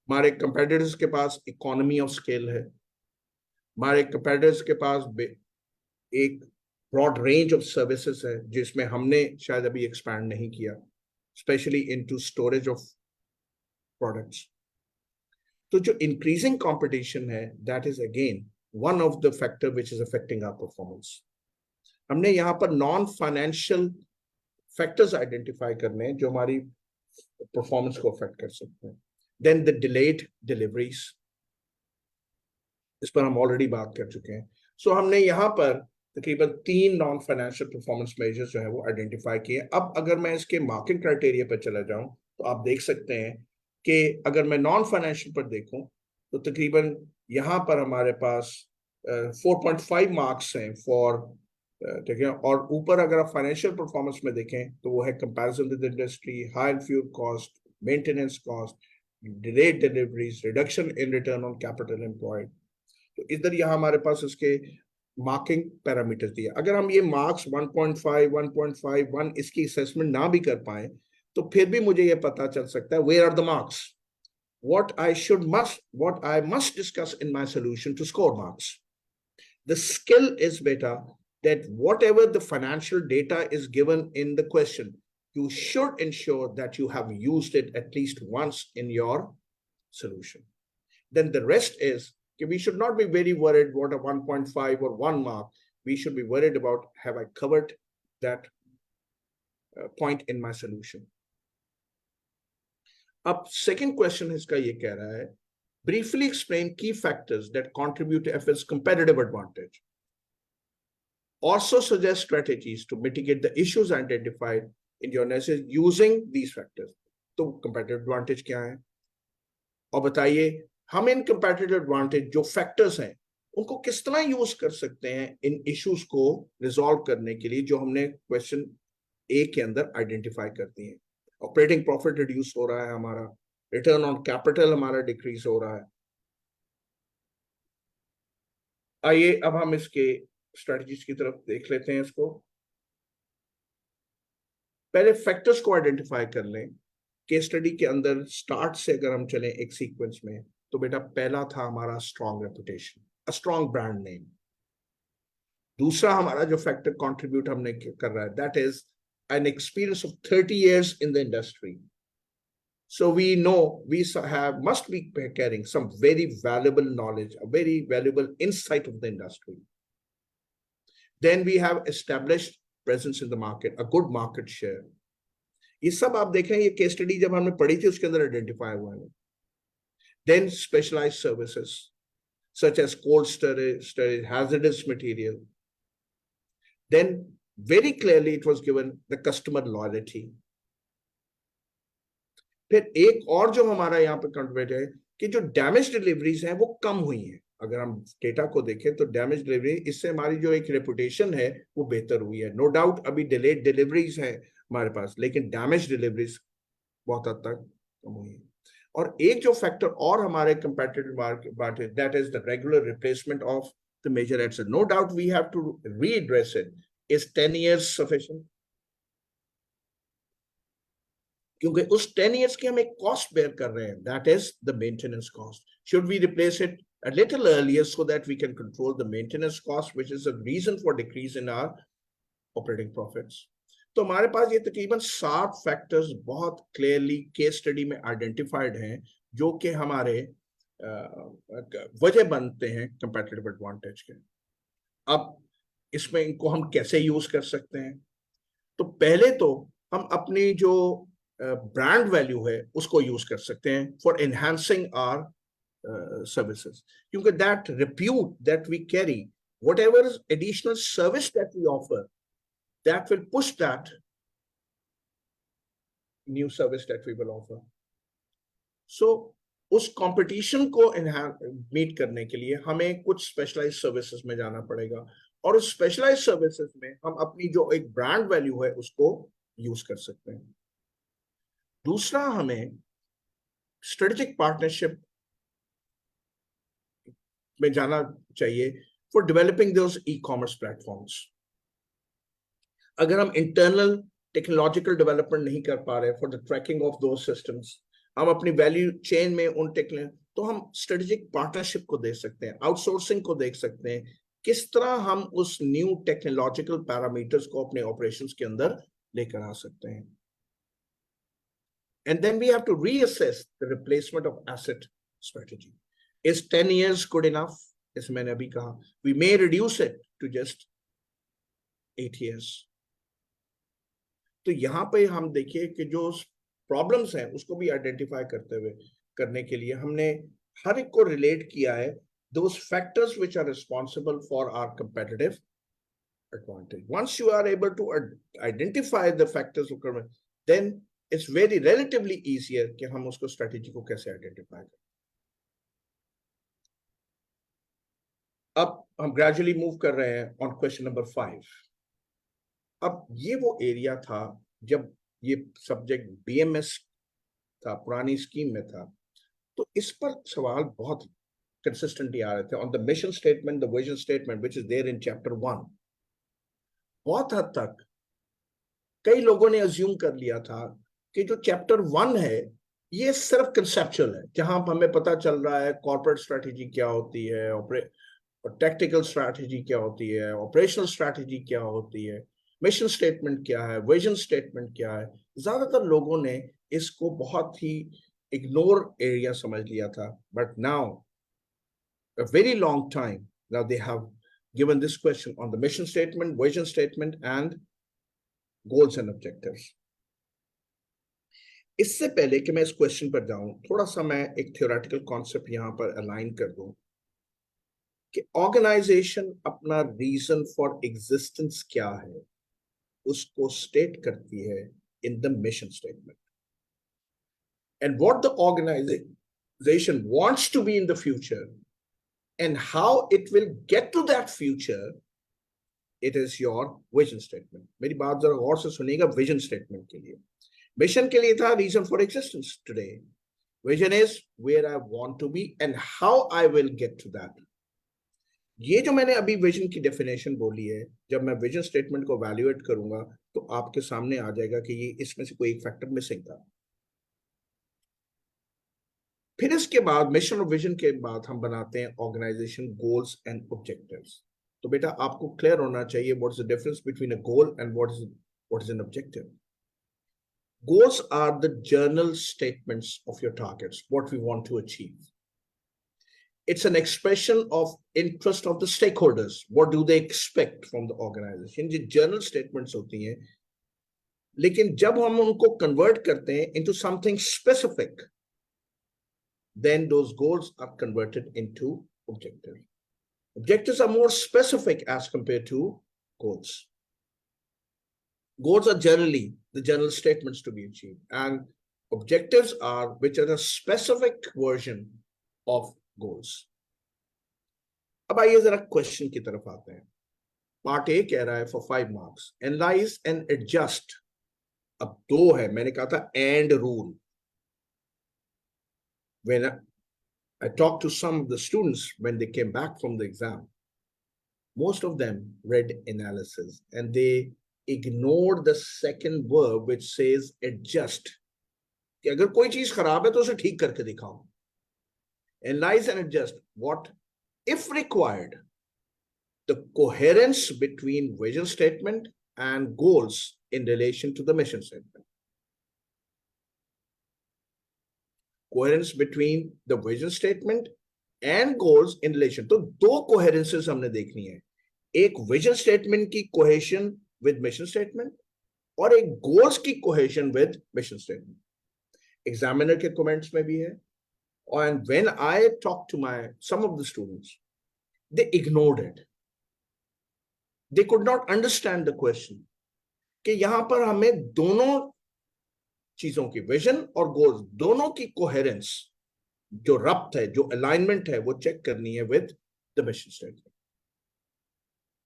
हमारे कंपेटिटर्स के पास इकोनॉमी ऑफ स्केल है, हमारे कंपेटिटर्स के पास एक ब्रॉड रेंज ऑफ सर्विसेज है जिसमें हमने शायद अभी एक्सपैंड नहीं किया, specially into storage of products. तो जो इंक्रीजिंग कंपटीशन है, that is again one of the factor which is affecting our performance. हमने यहाँ पर नॉन फाइनेंशियल फैक्टर्स आइडेंटिफाई करने हैं जो हमारी परफॉर्मेंस को अफेक्ट कर सकते हैं. देन द डिलेड डिलीवरीज, इस पर हम ऑलरेडी बात कर चुके हैं. सो हमने यहाँ पर तकरीबन 3 नॉन फाइनेंशियल परफॉर्मेंस मेजर्स जो है वो आइडेंटिफाई किए. अब अगर मैं इसके मार्किंग क्राइटेरिया पर चला जाऊं तो आप देख सकते हैं कि अगर मैं नॉन फाइनेंशियल पर देखूं तो तकरीबन यहाँ पर हमारे पास 4.5 मार्क्स हैं फॉर, ठीक है. और ऊपर अगर आप फाइनेंशियल परफॉर्मेंस में देखें तो वो है comparison with industry, high fuel cost, maintenance cost, delayed deliveries, reduction in return on capital employed. तो इधर यहाँ हमारे पास इसके मार्किंग पैरामीटर्स दिए. अगर हम ये मार्क्स 1.5, 1.5, 1 इसकी असेसमेंट ना भी कर पाए तो फिर भी मुझे ये पता चल सकता है where are the marks, what I must discuss in my solution to score marks. The skill is better that whatever the financial data is given in the question, you should ensure that you have used it at least once in your solution. Then the rest is, we should not be very worried what a 1.5 or 1 mark. We should be worried about, have I covered that point in my solution? अब second question इसका ये कह रहा है, briefly explain key factors that contribute to FL's competitive advantage. Also suggest strategies to mitigate the issues identified in your analysis using these factors. तो competitive advantage क्या है और बताइए हम इन competitive advantage जो factors हैं उनको किस तरह यूज कर सकते हैं इन issues को resolve करने के लिए जो हमने question A के अंदर identify करती हैं. ऑपरेटिंग प्रॉफिट रिड्यूस हो रहा है हमारा, रिटर्न ऑन कैपिटल हमारा डिक्रीज हो रहा है. आइए अब हम इसके स्ट्रेटजीज की तरफ देख लेते हैं. इसको पहले फैक्टर्स को आइडेंटिफाई कर लें. केस स्टडी के अंदर स्टार्ट से अगर हम चलें एक सीक्वेंस में तो बेटा पहला था हमारा strong reputation, a strong brand name. दूसरा हमारा जो फैक्टर कंट्रीब्यूट हमने कर रहा है, that is an experience of 30 years in the industry. So we know we must be carrying some very valuable knowledge, a very valuable insight of the industry. Then we have established presence in the market, a good market share. ये सब आप देखें, ये case study जब हमने पढ़ी थी उसके अंदर आइडेंटिफाई हुआ है. Then specialized services such as cold storage, hazardous material. Then very clearly it was given the customer loyalty. फिर एक और जो हमारा यहाँ पे कंट्रीब्यूट है कि जो डैमेज डिलीवरीज हैं वो कम हुई हैं. अगर हम डेटा को देखें तो डैमेज डिलीवरी, इससे हमारी जो एक रेपुटेशन है वो बेहतर हुई है. नो डाउट अभी डिलेड डिलीवरीज हैं हमारे पास, लेकिन डैमेज डिलीवरीज बहुत हद तक कम हुई है. और एक जो फैक्टर और हमारे competitive market, that is the regular replacement of the major asset. No doubt we have to readdress it. Is 10 years sufficient? क्योंकि उस 10 years की हम एक कॉस्ट बेयर कर रहे हैं, that is the maintenance cost. Should we replace it a little earlier so that we can control the maintenance cost, which is a reason for decrease in our operating profits. तो हमारे पास ये तकरीबन 7 factors बहुत clearly case study में identified हैं जो कि हमारे वजह बनते हैं कंपैटिटिव एडवांटेज के. अब इसमें इनको हम कैसे यूज कर सकते हैं? तो पहले तो हम अपनी जो ब्रांड वैल्यू है उसको यूज कर सकते हैं फॉर एनहांसिंग आवर services, क्योंकि that repute that we carry, whatever additional service that we offer, that will push that new service that we will offer. So उस कंपटीशन को मीट करने के लिए हमें कुछ स्पेशलाइज्ड सर्विसेज में जाना पड़ेगा, और उस स्पेशलाइज्ड सर्विसेज में हम अपनी जो एक ब्रांड वैल्यू है उसको यूज कर सकते हैं. दूसरा, हमें स्ट्रेटेजिक पार्टनरशिप में जाना चाहिए for developing those e-commerce platforms. अगर हम इंटरनल टेक्नोलॉजिकल डेवलपमेंट नहीं कर पा रहे for the tracking of those systems, हम अपनी वैल्यू चेन में उन तो हम स्ट्रेटेजिक पार्टनरशिप को देख सकते हैं, आउटसोर्सिंग को देख सकते हैं, किस तरह हम उस न्यू टेक्नोलॉजिकल पैरामीटर्स को अपने ऑपरेशंस के अंदर लेकर आ सकते हैं. And then we have to reassess the replacement of asset strategy. Is 10 years good enough? जैसे मैंने अभी कहा, we may reduce it to just 8 years. तो यहाँ पे हम देखिए कि जो प्रॉब्लम्स हैं उसको भी आइडेंटिफाई करने के लिए हमने हर एक को रिलेट किया है those factors which are responsible for our competitive advantage. Once you are able to identify the factors, then it's very relatively easier कि हम उसको स्ट्रेटेजी को कैसे आइडेंटिफाई करें. अब हम ग्रेजुअली मूव कर रहे हैं ऑन क्वेश्चन नंबर 5. अब ये वो एरिया था जब ये सब्जेक्ट बीएमएस था, पुरानी स्कीम में था, तो इस पर सवाल बहुत कंसिस्टेंटली आ रहे थे on the mission statement, the vision statement which is there in chapter 1. बहुत हद तक कई लोगों ने अज्यूम कर लिया था कि जो चैप्टर 1 है ये सिर्फ कंसेप्चुअल है, जहां हमें पता चल रहा है कॉर्पोरेट स्ट्रेटेजी क्या होती है, और टैक्टिकल स्ट्रैटेजी क्या होती है, ऑपरेशनल स्ट्रैटेजी क्या होती है, मिशन स्टेटमेंट क्या है, विजन स्टेटमेंट क्या है. ज्यादातर लोगों ने इसको बहुत ही इग्नोर एरिया समझ लिया था. But now a very long time now they have given this question on the mission statement, vision statement and goals and objectives. इससे पहले कि मैं इस क्वेश्चन पर जाऊं, थोड़ा सा मैं एक थियोरेटिकल कॉन्सेप्ट यहां पर अलाइन कर दूं कि ऑर्गेनाइजेशन अपना रीजन फॉर एग्जिस्टेंस क्या है उसको स्टेट करती है in the mission statement. And what the organisation wants to be in the future and how it will get to that future, it is your vision statement. मेरी बात जरा गौर से सुनिएगा. विजन स्टेटमेंट के लिए, मिशन के लिए था reason for existence today. Vision is where I want to be and how I will get to that. ये जो मैंने अभी विजन की डेफिनेशन बोली है, जब मैं विजन स्टेटमेंट को वैल्यूएट करूंगा तो आपके सामने आ जाएगा कि ये इसमें से कोई एक फैक्टर मिसिंग था. फिर इसके बाद मिशन और विजन के बाद हम बनाते हैं ऑर्गेनाइजेशन गोल्स एंड ऑब्जेक्टिव्स. तो बेटा आपको क्लियर होना चाहिए what is the difference between a goal and what is an objective. Goals are the journal statements of your targets, what we want to achieve. It's an expression of interest of the stakeholders. What do they expect from the organization? जो journal statements होती हैं, लेकिन जब हम उनको convert करते हैं into something specific, then those goals are converted into objectives. Objectives are more specific as compared to goals. Goals are generally the general statements to be achieved, and objectives are which are a specific version of goals. अब आइए जरा question की तरफ आते हैं. Part A कह रहा है for 5 marks, analyze and adjust. अब 2 है, मैंने कहा था and rule. When I talked to some of the students when they came back from the exam, most of them read analysis and they ignored the second verb which says adjust. कि अगर कोई चीज खराब है तो उसे ठीक करके दिखाओ. Analyze and adjust. What, if required, the coherence between vision statement and goals in relation to the mission statement. Coherence between the vision statement and goals in relation. तो 2 coherences हमने देखनी है. एक vision statement की cohesion with mission statement और एक goals की cohesion with mission statement. Examiner के comments में भी है. And when I talked to some of the students, they ignored it. They could not understand the question. कि यहाँ पर हमें दोनों चीजों की विजन और गोल्स दोनों की कोहेरेंस, जो रब्त है, जो अलाइनमेंट है, वो चेक करनी है with the mission statement.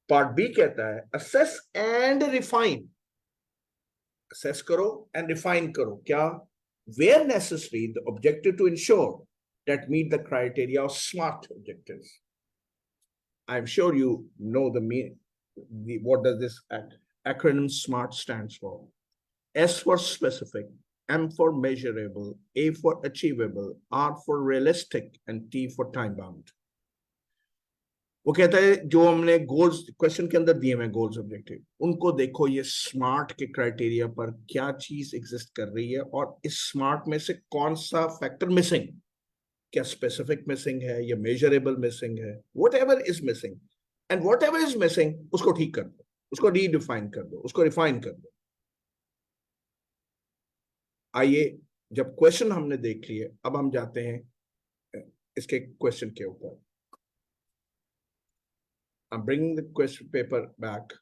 Part B कहता है असेस एंड रिफाइन. असेस करो एंड रिफाइन करो. क्या? Where necessary the objective to ensure that meet the criteria of smart objectives. I am sure you know what does this acronym SMART stands for. S for specific, M for measurable, A for achievable, R for realistic, and T for time bound. वो कहता है जो हमने goals question के अंदर दिए हैं, goals objective, उनको देखो ये स्मार्ट के क्राइटेरिया पर क्या चीज एग्जिस्ट कर रही है और इस स्मार्ट में से कौन सा फैक्टर मिसिंग. क्या स्पेसिफिक मिसिंग है या मेजरेबल मिसिंग है. Whatever is missing and whatever is missing उसको ठीक कर दो, उसको रीडिफाइन कर दो, उसको रिफाइन कर दो. आइए, जब क्वेश्चन हमने देख लिए, अब हम जाते हैं इसके क्वेश्चन के ऊपर. I'm bringing the question paper back.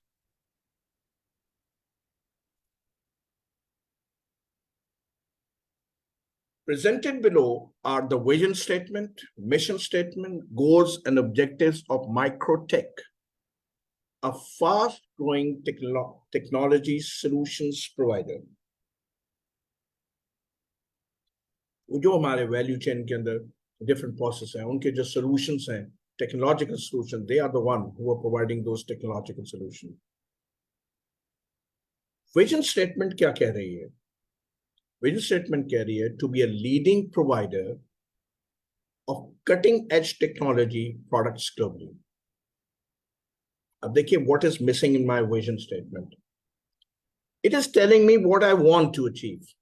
Presented below are the vision statement, mission statement, goals and objectives of Microtech, a fast-growing technology solutions provider. जो हमारे वैल्यू चेन के अंदर डिफरेंट प्रोसेस हैं, उनके जो सॉल्यूशंस हैं, technological solutions, they are the one who are providing those technological solutions. Vision statement क्या कह रही है? Vision statement कह रही है to be a leading provider of cutting edge technology products globally. अब देखिए, what is missing in my vision statement? It is telling me what I want to achieve.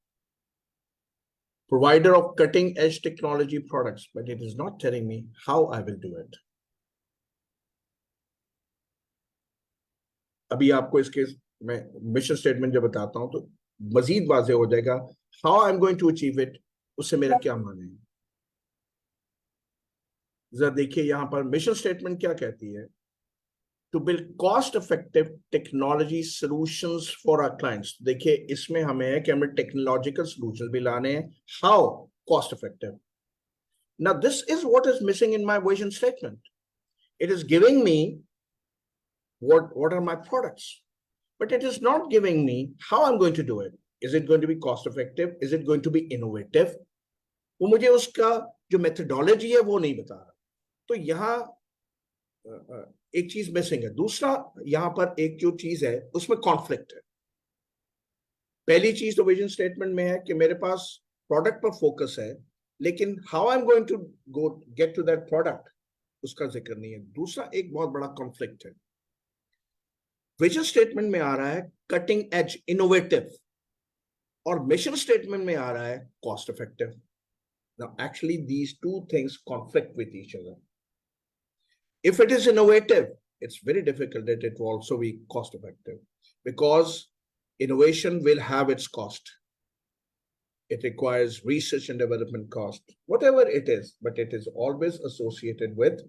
Provider of cutting edge technology products, but it is not telling me how I will do it. अभी आपको इसके मैं mission statement जब बताता हूं तो मजीद वाज़ेह हो जाएगा how I'm going to achieve it, उससे मेरा क्या माने है. जरा देखिए यहां पर मिशन स्टेटमेंट क्या कहती है. To build cost-effective technology solutions for our clients. देखिए इसमें हमें है कि हमें टेक्नोलॉजिकल सॉल्यूशंस भी लाने हैं. How cost-effective? Now this is what is missing in my vision statement. It is giving me what are my products, but it is not giving me how I'm going to do it. Is it going to be cost-effective? Is it going to be innovative? वो मुझे उसका जो methodology है वो नहीं बता रहा. तो यहाँ एक चीज मिसिंग है. दूसरा, यहां पर एक जो चीज है उसमें कॉन्फ्लिक्ट है. पहली चीज तो विजन स्टेटमेंट में है कि मेरे पास प्रोडक्ट पर फोकस है, लेकिन how I am going to go get to that product उसका जिक्र नहीं है. दूसरा एक बहुत बड़ा कॉन्फ्लिक्ट है. विजन स्टेटमेंट में आ रहा है कटिंग एज इनोवेटिव और मिशन स्टेटमेंट में आ रहा है cost effective. Now actually these two things conflict with each other. If it is innovative, it's very difficult that it will also be cost effective, because Innovation will have its cost. It requires research and development cost, whatever it is, but it is always associated with.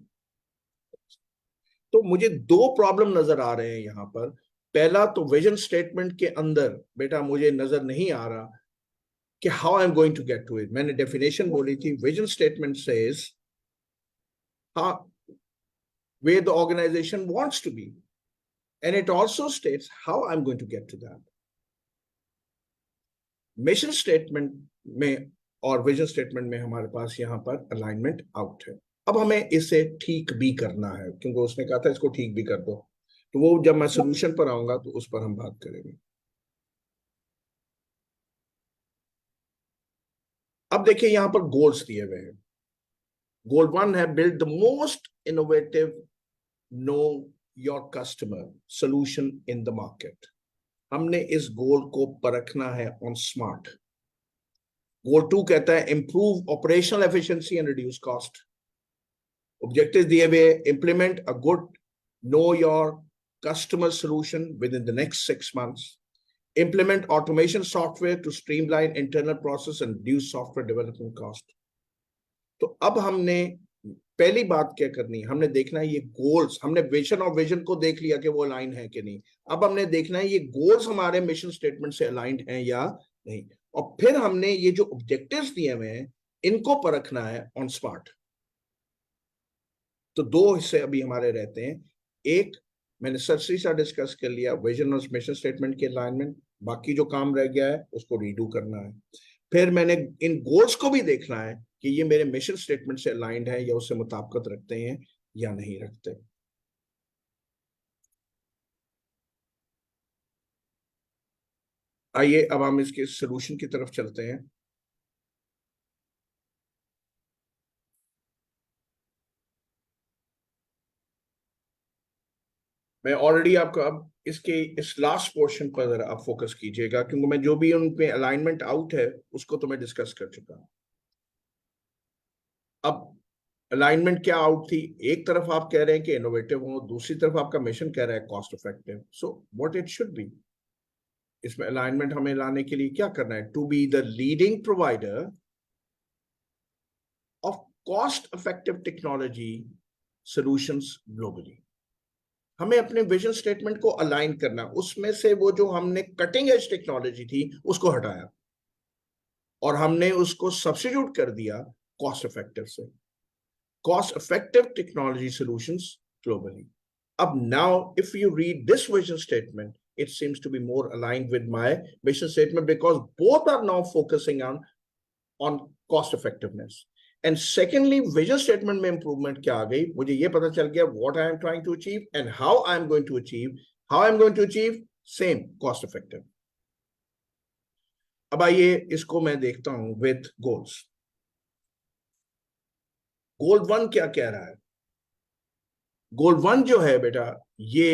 तो मुझे दो problem नजर आ रहे हैं यहाँ पर. पहला तो विजन स्टेटमेंट के अंदर बेटा मुझे नजर नहीं आ रहा कि how I am going to get to it. मैंने डेफिनेशन बोली थी, vision statement says how where the organization wants to be, and it also states how I'm going to get to that. Mission statement में और vision statement में हमारे पास यहाँ पर alignment out है. अब हमें इसे ठीक भी करना है, क्योंकि उसने कहा था इसको ठीक भी कर दो. तो वो जब मैं सोल्यूशन पर आऊंगा तो उस पर हम बात करेंगे. अब देखिए यहाँ पर गोल्स दिए हुए हैं. गोल 1 है build the most innovative no your customer solution in the market. हमने इस गोल को परखना है ऑन स्मार्ट. गोल 2 कहता है improve operational efficiency and reduce cost. Objective दिए हुए, implement a good know your customer solution with in the next 6 months. Implement automation software to streamline internal process and reduce software development cost. तो अब हमने पहली बात क्या करनी है, हमने देखना है ये गोल्स. हमने विजन और विजन को देख लिया कि वो अलाइन है कि नहीं. अब हमने देखना है ये गोल्स हमारे मिशन स्टेटमेंट से अलाइंड हैं या नहीं. और फिर हमने ये जो ऑब्जेक्टिव्स दिए हुए हैं इनको परखना है ऑन स्मार्ट. तो दो हिस्से अभी हमारे रहते हैं. एक मैंने सरसरी सा डिस्कस कर लिया, विजन और मिशन स्टेटमेंट के अलाइनमेंट. बाकी जो काम रह गया है उसको रीडू करना है. फिर मैंने इन गोल्स को भी देखना है कि ये मेरे मिशन स्टेटमेंट से अलाइंड है या उससे मुताबिकत रखते हैं या नहीं रखते. आइए अब हम इसके सॉल्यूशन की तरफ चलते हैं. मैं ऑलरेडी आपको अब इसके इस लास्ट पोर्शन पर जरा आप फोकस कीजिएगा, क्योंकि मैं जो भी उनपे अलाइनमेंट आउट है उसको तो मैं डिस्कस कर चुका हूं. अब अलाइनमेंट क्या आउट थी? एक तरफ आप कह रहे हैं कि इनोवेटिव हो, दूसरी तरफ आपका मिशन कह रहा है cost effective. So what it should be. इसमें अलाइनमेंट हमें लाने के लिए क्या करना है? To be the leading provider of cost effective technology solutions globally. हमें अपने विजन स्टेटमेंट को अलाइन करना. उसमें से वो जो हमने कटिंग एज टेक्नोलॉजी थी उसको हटाया और हमने उसको सब्स्टिट्यूट कर दिया कॉस्ट इफेक्टिव से. Cost effective technology solutions globally. अब now if you read this vision statement, it seems to be more aligned with my mission statement, because both are now focusing on cost effectiveness. And secondly, vision statement में improvement क्या आ गई? मुझे ये पता चल गया what I am trying to achieve and how I am going to achieve. How I am going to achieve? Same, cost effective. अब आइए इसको मैं देखता हूं with goals. गोल 1 क्या कह रहा है? गोल 1 जो है बेटा, ये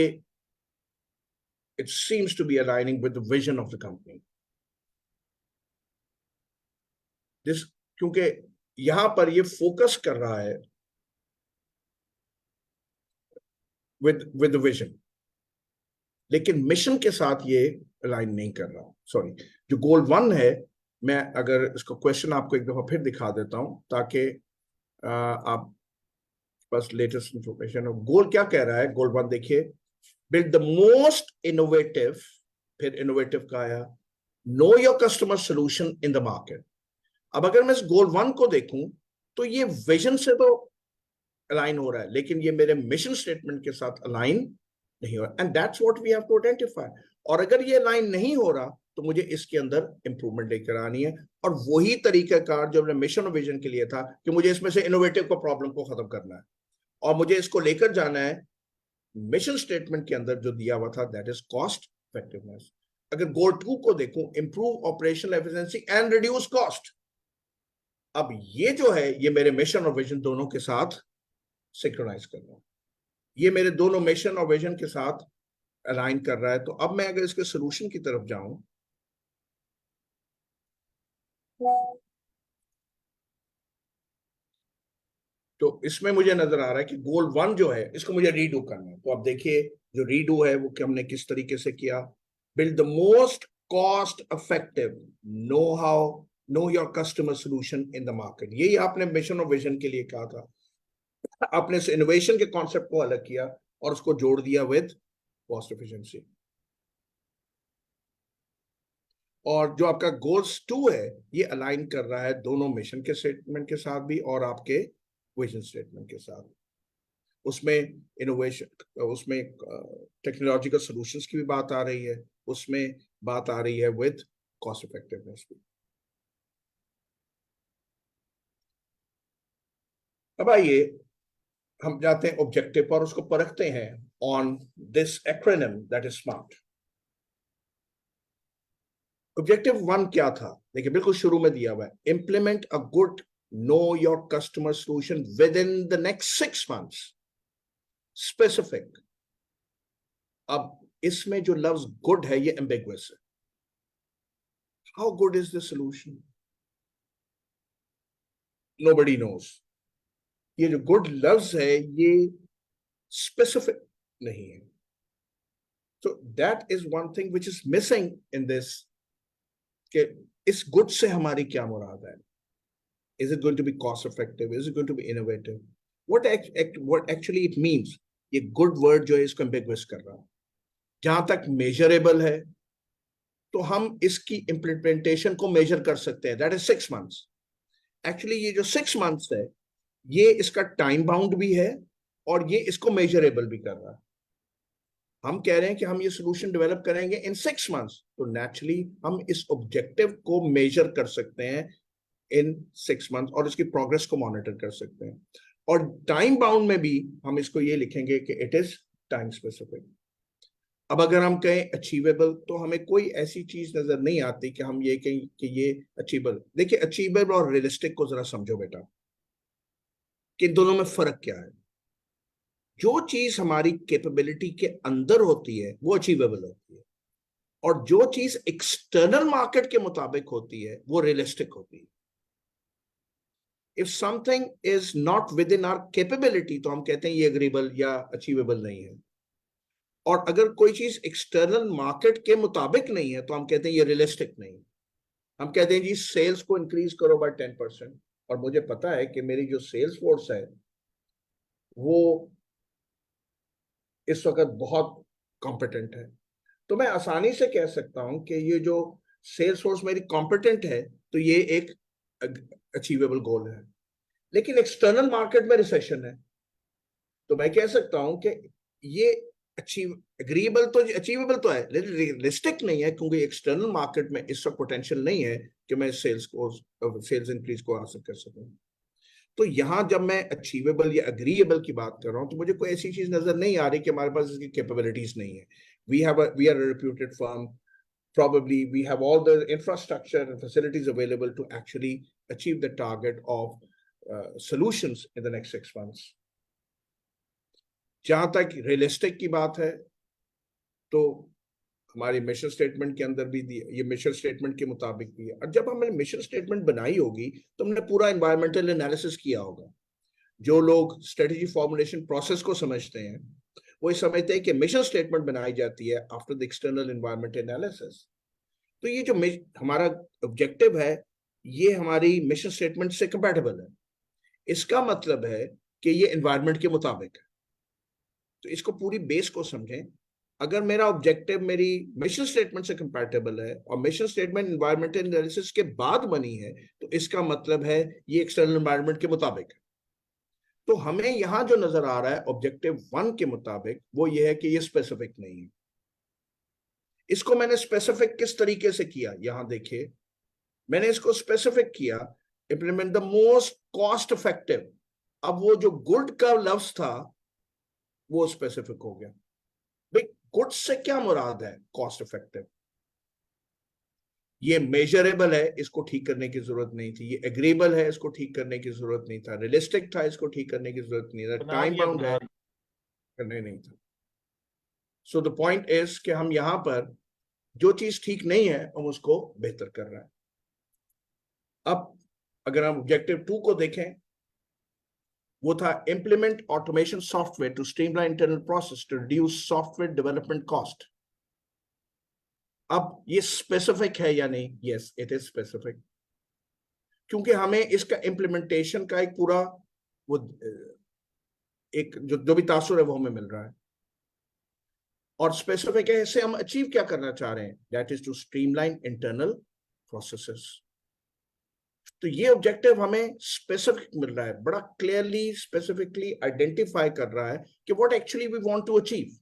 it seems to be aligning with the vision of the company. This, क्योंकि यहां पर ये फोकस कर रहा है with the vision, लेकिन मिशन के साथ ये अलाइन नहीं कर रहा. सॉरी, जो गोल 1 है, मैं अगर इसको क्वेश्चन आपको एक दफा फिर दिखा देता हूं ताकि आप बस लेटेस्ट इंफॉर्मेशन हो. गोल क्या कह रहा है? गोल 1 देखिए, build the most innovative, फिर इनोवेटिव का आया, know your customer solution in the market. अब अगर मैं इस गोल 1 को देखूं तो ये विजन से तो अलाइन हो रहा है, लेकिन ये मेरे मिशन स्टेटमेंट के साथ अलाइन नहीं हो रहा. And that's what we have to identify. और अगर ये अलाइन नहीं हो रहा तो मुझे इसके अंदर इंप्रूवमेंट लेकर आनी है. और वही तरीकाकार जो हमने मिशन और विजन के लिए था कि मुझे इसमें से इनोवेटिव को प्रॉब्लम को खत्म करना है और मुझे इसको लेकर जाना है मिशन स्टेटमेंट के अंदर जो दिया हुआ था, दैट इज कॉस्ट इफेक्टिवनेस. अगर गोल 2 को देखूं, improve operational efficiency and reduce cost. अब ये जो है ये मेरे मिशन और विजन दोनों के साथ सिंक्रोनाइज कर रहा हूं. ये मेरे दोनों मिशन और विजन के साथ अलाइन कर रहा है. तो अब मैं अगर इसके सोल्यूशन की तरफ जाऊं, तो इसमें मुझे नजर आ रहा है कि गोल 1 जो है इसको मुझे रीडू करना है. तो अब देखिए जो रीडू है वो कि हमने किस तरीके से किया. build the most cost effective know your customer solution in the market. यही आपने मिशन और विजन के लिए कहा था. आपने इस इनोवेशन के कॉन्सेप्ट को अलग किया और उसको जोड़ दिया विद कॉस्ट एफिशिएंसी. और जो आपका गोल्स 2 है ये अलाइन कर रहा है दोनों मिशन के स्टेटमेंट के साथ भी और आपके विजन स्टेटमेंट के साथ. उसमें इनोवेशन, उसमें टेक्नोलॉजिकल सॉल्यूशंस की भी बात आ रही है, उसमें बात आ रही है विद कॉस्ट इफेक्टिवनेस भी. अब आइए हम जाते हैं ऑब्जेक्टिव पर, उसको परखते हैं on this acronym that is smart. Objective 1 क्या था? देखिए बिल्कुल शुरू में दिया हुआ है, implement a good know your customer solution within the next 6 months. Specific. अब इसमें जो लफ्ज गुड है ये एम्बिगुअस है. How good is the solution? Nobody knows. ये जो गुड लफ्ज है ये स्पेसिफिक नहीं है. So that is one thing which is missing in this. कि इस गुड से हमारी क्या मुराद है? Is it going to be cost effective? Is it going to be innovative? What actually it means? ये गुड वर्ड जो है इसको ambiguous कर रहा है. जहां तक मेजरेबल है तो हम इसकी इम्प्लीमेंटेशन को मेजर कर सकते हैं, दैट इज 6 months. एक्चुअली ये जो 6 months है ये इसका टाइम बाउंड भी है और ये इसको मेजरेबल भी कर रहा है. हम कह रहे हैं कि हम ये सोल्यूशन डेवलप करेंगे इन 6 months, तो नेचुरली हम इस ऑब्जेक्टिव को मेजर कर सकते हैं इन 6 months और इसकी प्रोग्रेस को मॉनिटर कर सकते हैं. और टाइम बाउंड में भी हम इसको ये लिखेंगे कि इट इज टाइम स्पेसिफिक. अब अगर हम कहें अचीवेबल तो हमें कोई ऐसी चीज नजर नहीं आती कि हम ये कहें कि ये अचीवेबल. देखिए अचीवेबल और रियलिस्टिक को जरा समझो बेटा कि दोनों में फर्क क्या है. जो चीज हमारी कैपेबिलिटी के अंदर होती है वो अचीवेबल होती है और जो चीज एक्सटर्नल मार्केट के मुताबिक होती है वो रियलिस्टिक होती है. If something is not within our capability तो हम कहते हैं ये एग्रीबल या अचीवेबल नहीं है. और अगर कोई चीज एक्सटर्नल मार्केट के मुताबिक नहीं है तो हम कहते हैं ये रियलिस्टिक नहीं है. हम कहते हैं जी सेल्स को इंक्रीज करो बाय 10% और मुझे पता है कि मेरी जो सेल्स फोर्स है वो इस वक्त बहुत कॉम्पिटेंट है, तो मैं आसानी से कह सकता हूं कि ये जो सेल्स फोर्स मेरी कॉम्पिटेंट है तो ये एक अचीवेबल गोल है. लेकिन एक्सटर्नल मार्केट में रिसेशन है तो मैं कह सकता हूं कि ये अग्रीएबल तो अचीवेबल तो है लेकिन रियलिस्टिक नहीं है क्योंकि एक्सटर्नल मार्केट में इस वक्त पोटेंशियल नहीं है कि मैं सेल्स इंक्रीज को हासिल कर सकूं. तो यहां जब मैं अचीवेबल या अग्रीएबल की बात कर रहा हूं तो मुझे कोई ऐसी चीज नजर नहीं आ रही कि हमारे पास इसकी कैपेबिलिटीज नहीं है. We are a reputed firm, probably we have all the infrastructure and facilities available to actually achieve the target of solutions in the next 6 months. जहां तक रियलिस्टिक की बात है तो हमारी मिशन स्टेटमेंट के अंदर भी दिया, ये मिशन स्टेटमेंट के मुताबिक भी है. और जब हमने मिशन स्टेटमेंट बनाई होगी तो हमने पूरा एनवायरमेंटल एनालिसिस किया होगा. जो लोग स्ट्रेटेजी फॉर्मुलेशन प्रोसेस को समझते हैं वो ये समझते हैं कि मिशन स्टेटमेंट बनाई जाती है after the external environment analysis. तो ये जो हमारा ऑब्जेक्टिव है ये हमारी मिशन स्टेटमेंट से कंपैटिबल है. इसका मतलब है कि ये एनवायरमेंट के मुताबिक है. तो इसको पूरी बेस को समझें. अगर मेरा ऑब्जेक्टिव मेरी मिशन स्टेटमेंट से कंपैटिबल है और मिशन स्टेटमेंट एनवायरमेंटल एनालिसिस के बाद बनी है तो इसका मतलब है ये एक्सटर्नल एनवायरमेंट के मुताबिक है. तो हमें यहां जो नजर आ रहा है ऑब्जेक्टिव 1 के मुताबिक वो ये है कि ये स्पेसिफिक नहीं है. इसको मैंने स्पेसिफिक किस तरीके से किया, यहां देखिए मैंने इसको स्पेसिफिक किया, implement the most cost effective. अब वो जो गुड का लफ्ज था वो स्पेसिफिक हो गया. भाई गुड से क्या मुराद है? Cost effective. ये मेजरेबल है, इसको ठीक करने की जरूरत नहीं थी. ये एग्रीबल है, इसको ठीक करने की जरूरत नहीं था. रियलिस्टिक था, इसको ठीक करने की जरूरत नहीं था. टाइम बाउंड है, करने नहीं था. सो द पॉइंट इज कि हम यहां पर जो चीज ठीक नहीं है हम उसको बेहतर कर रहे हैं. अब अगर हम ऑब्जेक्टिव 2 को देखें वो था implement automation software to streamline internal process to reduce software development cost. अब ये स्पेसिफिक है या नहीं? यस, इट इज स्पेसिफिक, क्योंकि हमें इसका इम्प्लीमेंटेशन का एक पूरा वो एक जो भी तासुर है वो हमें मिल रहा है। और स्पेसिफिक है, इससे हम अचीव क्या करना चाह रहे हैं? That is to streamline internal processes. तो ये ऑब्जेक्टिव हमें स्पेसिफिक मिल रहा है, बड़ा क्लियरली स्पेसिफिकली आइडेंटिफाई कर रहा है कि what actually we want to achieve.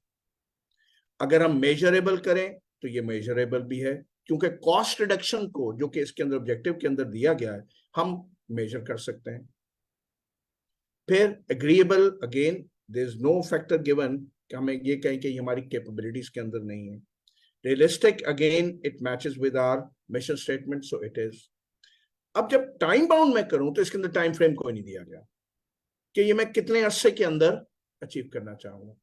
अगर हम मेजरेबल करें तो ये मेजरेबल भी है, क्योंकि कॉस्ट रिडक्शन को जो कि इसके अंदर ऑब्जेक्टिव के अंदर दिया गया है हम मेजर कर सकते हैं। फिर agreeable, again there is no factor given कि हमें ये कहें कि हमारी कैपेबिलिटीज के अंदर नहीं है। Realistic, again it matches with our mission statement, so it is. अब जब टाइम बाउंड मैं करूं तो इसके अंदर टाइम फ्रेम कोई नहीं दिया गया कि ये मैं कितने अरसे के अंदर अचीव करना चाहूंगा।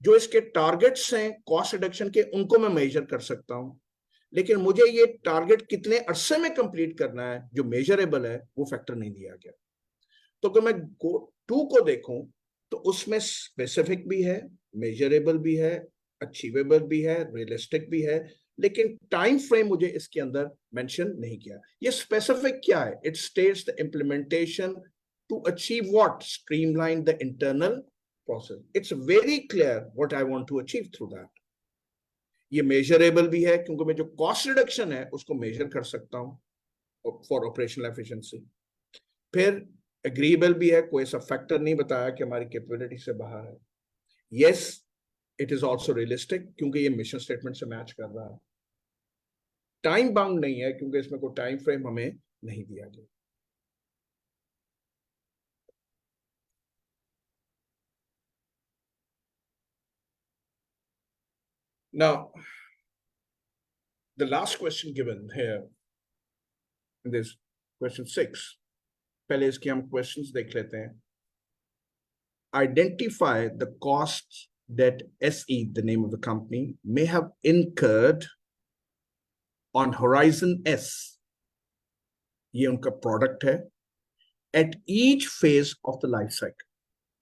जो इसके टारगेट्स हैं कॉस्ट रिडक्शन के, उनको मैं मेजर कर सकता हूं, लेकिन मुझे ये टारगेट कितने अरसे में कंप्लीट करना है जो मेजरेबल है वो फैक्टर नहीं दिया गया। तो अगर मैं टू को देखूं तो उसमें स्पेसिफिक भी है, मेजरेबल भी है, अचीवेबल भी है, रियलिस्टिक भी है, लेकिन टाइम फ्रेम मुझे इसके अंदर मेंशन नहीं किया। ये स्पेसिफिक क्या है? It states the implementation to achieve what? Streamline the internal process. It's very clear what I want to achieve through that. ये मेजरेबल भी है क्योंकि मैं जो कॉस्ट रिडक्शन है उसको मेजर कर सकता हूं फॉर ऑपरेशनल एफिशिएंसी। फिर एग्रीएबल भी है, कोई ऐसा फैक्टर नहीं बताया कि हमारी कैपेबिलिटी से बाहर है। Yes, it is also realistic क्योंकि ये मिशन स्टेटमेंट से मैच कर रहा है। टाइम बाउंड नहीं है क्योंकि इसमें कोई टाइम फ्रेम हमें नहीं दिया गया। Now, the last question given here in this question 6, पहले इसके हम questions देख लेते हैं। Identify the costs that SE, the name of the company, may have incurred on Horizon S, ये उनका प्रोडक्ट है, at each phase of the life cycle.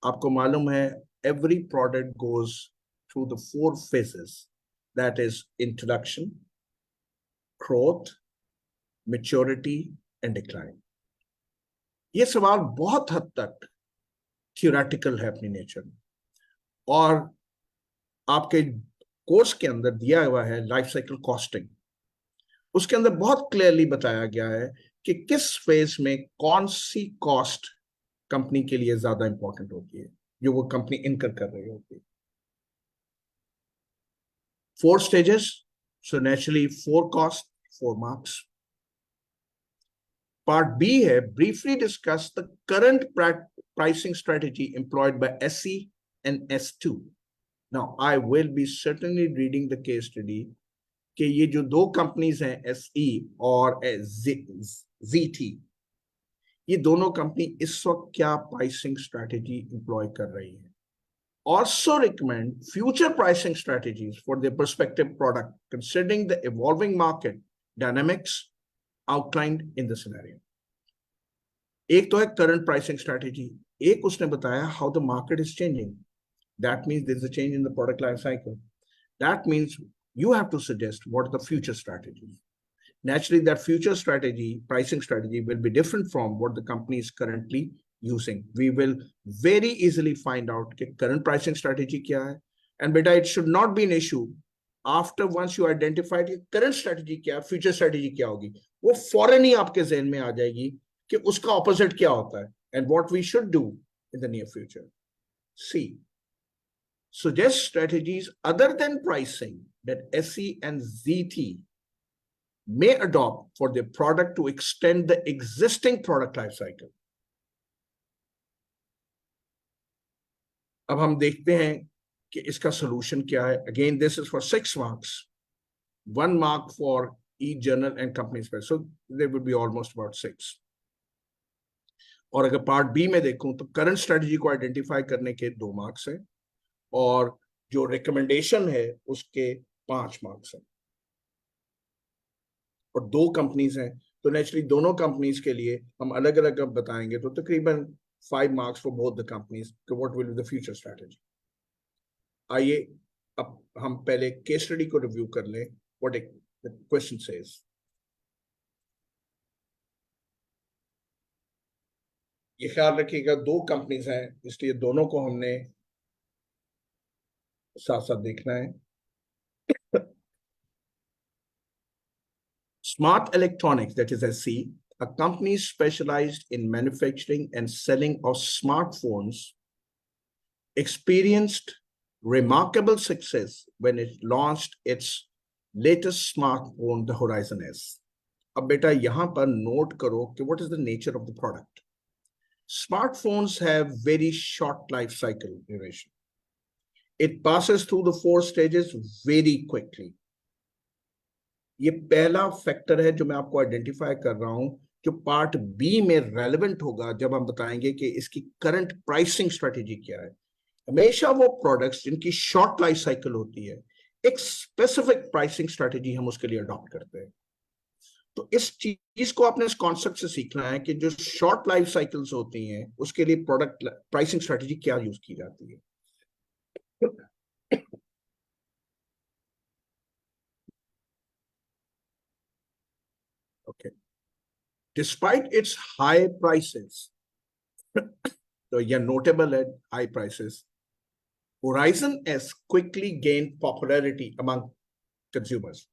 आपको मालूम है every product goes through the 4 phases, that is introduction, growth, maturity and decline. ये सवाल बहुत हद तक थियोरेटिकल है अपनी नेचर में, और आपके कोर्स के अंदर दिया हुआ है लाइफ साइकिल कॉस्टिंग। उसके अंदर बहुत क्लियरली बताया गया है कि किस फेज में कौन सी कॉस्ट कंपनी के लिए ज्यादा इंपॉर्टेंट होती है, जो वो कंपनी इनकर कर रही होती है। 4 stages, so naturally 4 cost, 4 marks. Part B है briefly discuss the current pricing strategy employed by SE and S2. Now I will be certainly reading the case study कि ये जो 2 कंपनीज हैं SE और ZT, ये दोनों कंपनी इस वक्त क्या प्राइसिंग स्ट्रेटेजी इंप्लॉय कर रही है। Also recommend future pricing strategies for their prospective product considering the evolving market dynamics outlined in the scenario. एक तो है current pricing strategy, एक उसने बताया how the market is changing. That means there is a change in the product life cycle. That means you have to suggest what are the future strategies. Naturally, that future strategy, pricing strategy, will be different from what the company is currently using. We will very easily find out कि current pricing strategy क्या है, and beta it should not be an issue after once you identify कि current strategy क्या, future strategy क्या होगी, वो फौरन ही आपके ज़हन में आ जाएगी कि उसका opposite क्या होता है, and what we should do in the near future. C, suggest strategies other than pricing that SE and ZT may adopt for their product to extend the existing product life cycle. अब हम देखते हैं कि इसका solution क्या है. Again, this is for 6 marks, 1 mark for each journal and company special. So there would be almost about 6. और अगर part B में देखूं तो current strategy को identify करने के 2 marks हैं, और जो recommendation है उसके 5 marks हैं, और 2 कंपनीज हैं, तो नेचुरली दोनों कंपनीज के लिए हम अलग अलग बताएंगे, तो तकरीबन 5 marks for both the companies. What will be the future strategy? आइए अब हम पहले केस स्टडी को रिव्यू कर लें. What The question says, ये ख्याल रखिएगा दो कंपनीज हैं इसलिए दोनों को हमने साथ साथ देखना है. Smart Electronics, that is SC, a company specialized in manufacturing and selling of smartphones, experienced remarkable success when it launched its latest smartphone, the Horizon S. अब बेटा यहाँ पर note करो कि what is the nature of the product. Smartphones have very short life cycle duration. It passes through the 4 stages very quickly. ये पहला factor है जो मैं आपको आइडेंटिफाई कर रहा हूं जो पार्ट बी में रेलेवेंट होगा जब हम बताएंगे कि इसकी करंट प्राइसिंग स्ट्रेटेजी क्या है. हमेशा वो प्रोडक्ट्स जिनकी शॉर्ट लाइफ साइकिल होती है एक स्पेसिफिक प्राइसिंग स्ट्रेटेजी हम उसके लिए अडॉप्ट करते हैं. तो इस चीज को आपने इस कॉन्सेप्ट से सीखना है कि जो शॉर्ट लाइफ साइकिल्स होती हैं उसके लिए प्रोडक्ट प्राइसिंग स्ट्रेटेजी क्या यूज की जाती है. Okay. Despite its high prices, so yeah, notable at high prices, Horizon S quickly gained popularity among consumers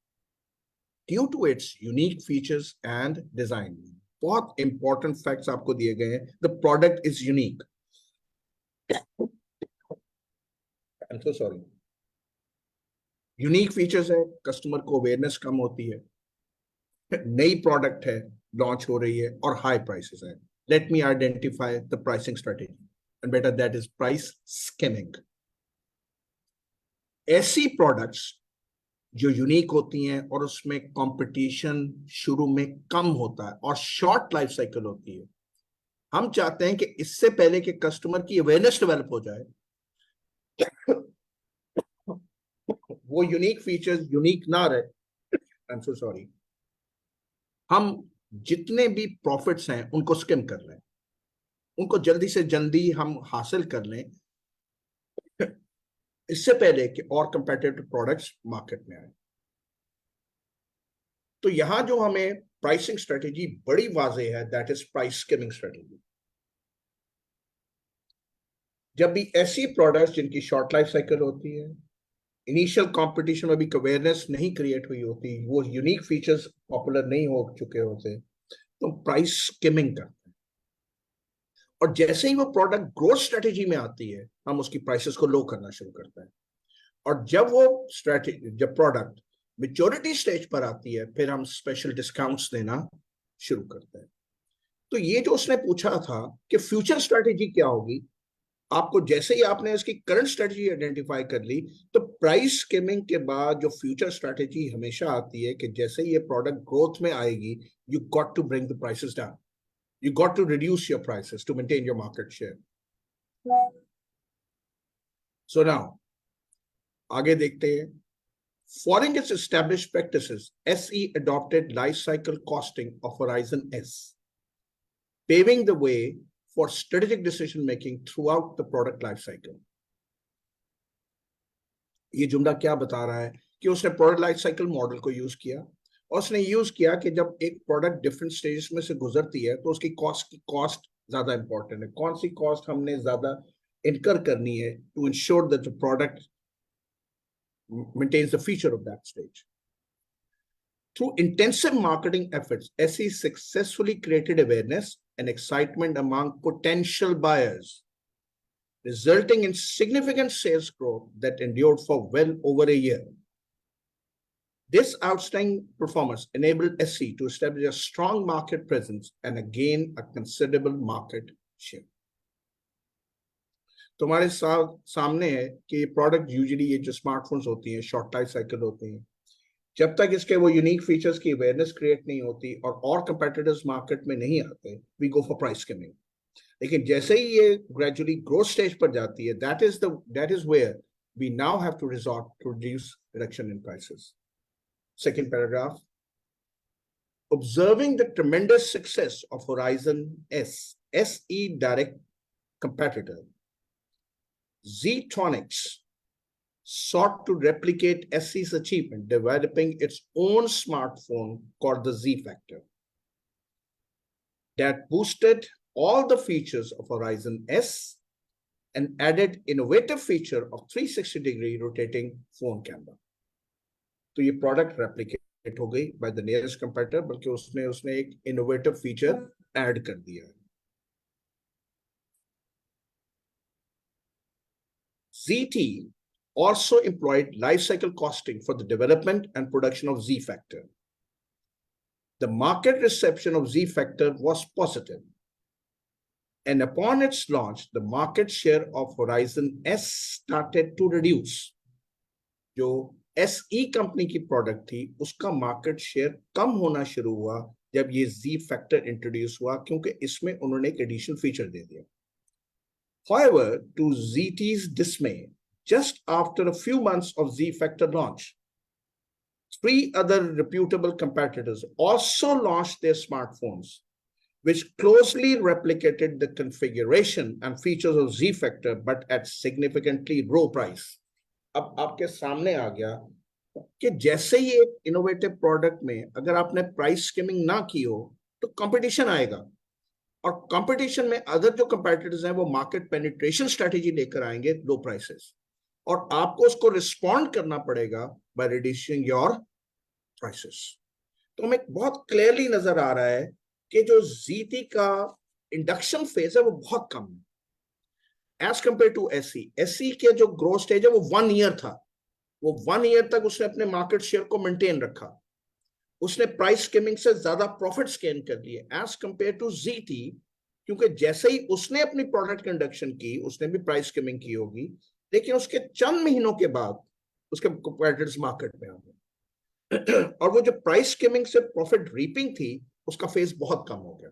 due to its unique features and design. बहुत important facts आपको दिए गए हैं. The product is unique. I'm so sorry. Unique features है, customer को awareness कम होती है. नई प्रोडक्ट है लॉन्च हो रही है और हाई प्राइसेस है. Let me identify the pricing strategy and बेटा दैट इज प्राइस स्किमिंग. ऐसी प्रोडक्ट्स जो यूनिक होती हैं और उसमें कंपटीशन शुरू में कम होता है और शॉर्ट लाइफ साइकिल होती है, हम चाहते हैं कि इससे पहले कि कस्टमर की अवेयरनेस डेवलप हो जाए वो यूनिक फीचर्स यूनिक ना रहे. I am so sorry. हम जितने भी प्रॉफिट्स हैं उनको स्किम कर लें, उनको जल्दी से जल्दी हम हासिल कर लें इससे पहले कि और कंपेटिटिव प्रोडक्ट्स मार्केट में आए. तो यहां जो हमें प्राइसिंग स्ट्रेटेजी बड़ी वाज़ेह है, that is price skimming strategy. जब भी ऐसी प्रोडक्ट्स जिनकी शॉर्ट लाइफ साइकिल होती है, इनिशियल कंपटीशन में भी अवेयरनेस नहीं क्रिएट हुई होती, वो यूनिक फीचर्स पॉपुलर नहीं हो चुके होते, तो प्राइस स्किमिंग करते हैं. और जैसे ही वो प्रोडक्ट ग्रोथ स्ट्रेटेजी में आती है हम उसकी प्राइसेस को लो करना शुरू करते हैं. और जब वो स्ट्रेटेजी जब प्रोडक्ट मैच्योरिटी स्टेज पर आती है फिर हम स्पेशल डिस्काउंट्स देना शुरू करते हैं. तो ये जो उसने पूछा था कि फ्यूचर स्ट्रेटेजी क्या होगी, आपको जैसे ही आपने इसकी करंट स्ट्रेटेजी आइडेंटिफाई कर ली तो प्राइस स्किमिंग के बाद जो फ्यूचर स्ट्रेटेजी हमेशा आती है कि जैसे ये प्रोडक्ट ग्रोथ में आएगी, you got to bring the prices down, you got to reduce your prices to maintain your market share. So now आगे देखते हैं. Following its established practices, SE adopted life cycle costing of Horizon S, paving the way for strategic decision making throughout the product life cycle. ये जुमला क्या बता रहा है कि उसने प्रोडक्ट लाइफ साइकिल मॉडल को यूज किया और उसने यूज किया कि जब एक प्रोडक्ट डिफरेंट स्टेजेस में से गुजरती है तो उसकी कॉस्ट ज्यादा इंपॉर्टेंट है. कौन सी कॉस्ट हमने ज्यादा इनकर करनी है to ensure that the product maintains the feature of that stage. Through intensive marketing efforts, SE successfully created awareness and excitement among potential buyers, resulting in significant sales growth that endured for well over a year. This outstanding performance enabled SE to establish a strong market presence and gain a considerable market share. तुम्हारे सामने है कि product usually ये जो smartphones होती हैं short life cycle होती हैं, जब तक इसके वो यूनिक फीचर्स की अवेयरनेस क्रिएट नहीं होती और कंपेटिटर्स मार्केट में नहीं आते, we go for price skimming. लेकिन जैसे ही ये ग्रेजुअली ग्रोथ स्टेज पर जाती है, that is where we now have to resort to reduction in prices. Second paragraph. Observing the tremendous success of Horizon S, SE direct competitor Ztronics sought to replicate SC's achievement, developing its own smartphone called the Z Factor that boosted all the features of Horizon S and added innovative feature of 360-degree rotating phone camera. तो ये product replicate हो गई by the nearest competitor, बल्कि उसने एक innovative feature add कर दिया. ZT also employed life cycle costing for the development and production of Z Factor. The market reception of Z Factor was positive. And upon its launch, the market share of Horizon S started to reduce. जो SE company की product थी उसका market share कम होना शुरू हुआ जब ये Z Factor introduce हुआ, क्योंकि इसमें उन्होंने एक एडिशनल फीचर दे दिया. However, to ZT's dismay, just after a few months of Z Factor launch, 3 other reputable competitors also launched their smartphones, which closely replicated the configuration and features of Z Factor, but at significantly low price. अब आपके सामने आ गया कि जैसे ही एक innovative product में अगर आपने प्राइस स्कीमिंग ना की हो तो कंपटीशन आएगा, और कंपटीशन में अदर जो कंपेटिटर्स हैं वो मार्केट पेनिट्रेशन स्ट्रेटेजी लेकर आएंगे लो प्राइसेस, और आपको उसको रिस्पॉन्ड करना पड़ेगा बाय रिड्यूसिंग योर प्राइसेस. तो हमें बहुत क्लियरली नजर आ रहा है कि जो ZT का इंडक्शन फेज है वो बहुत कम है as compare to SE. SE के जो ग्रोथ स्टेज है वो 1 ईयर था. वो 1 ईयर तक उसने अपने मार्केट शेयर को मेंटेन रखा, उसने प्राइस स्कीमिंग से ज्यादा प्रॉफिट गेन कर लिए एज कंपेयर टू ZT, क्योंकि जैसे ही उसने अपनी प्रोडक्ट इंडक्शन की उसने भी प्राइस स्कीमिंग की होगी, लेकिन उसके चंद महीनों के बाद उसके कंपेटिटर्स मार्केट में आ गए और वो जो प्राइस स्कीमिंग से प्रॉफिट रीपिंग थी उसका फेज बहुत कम हो गया.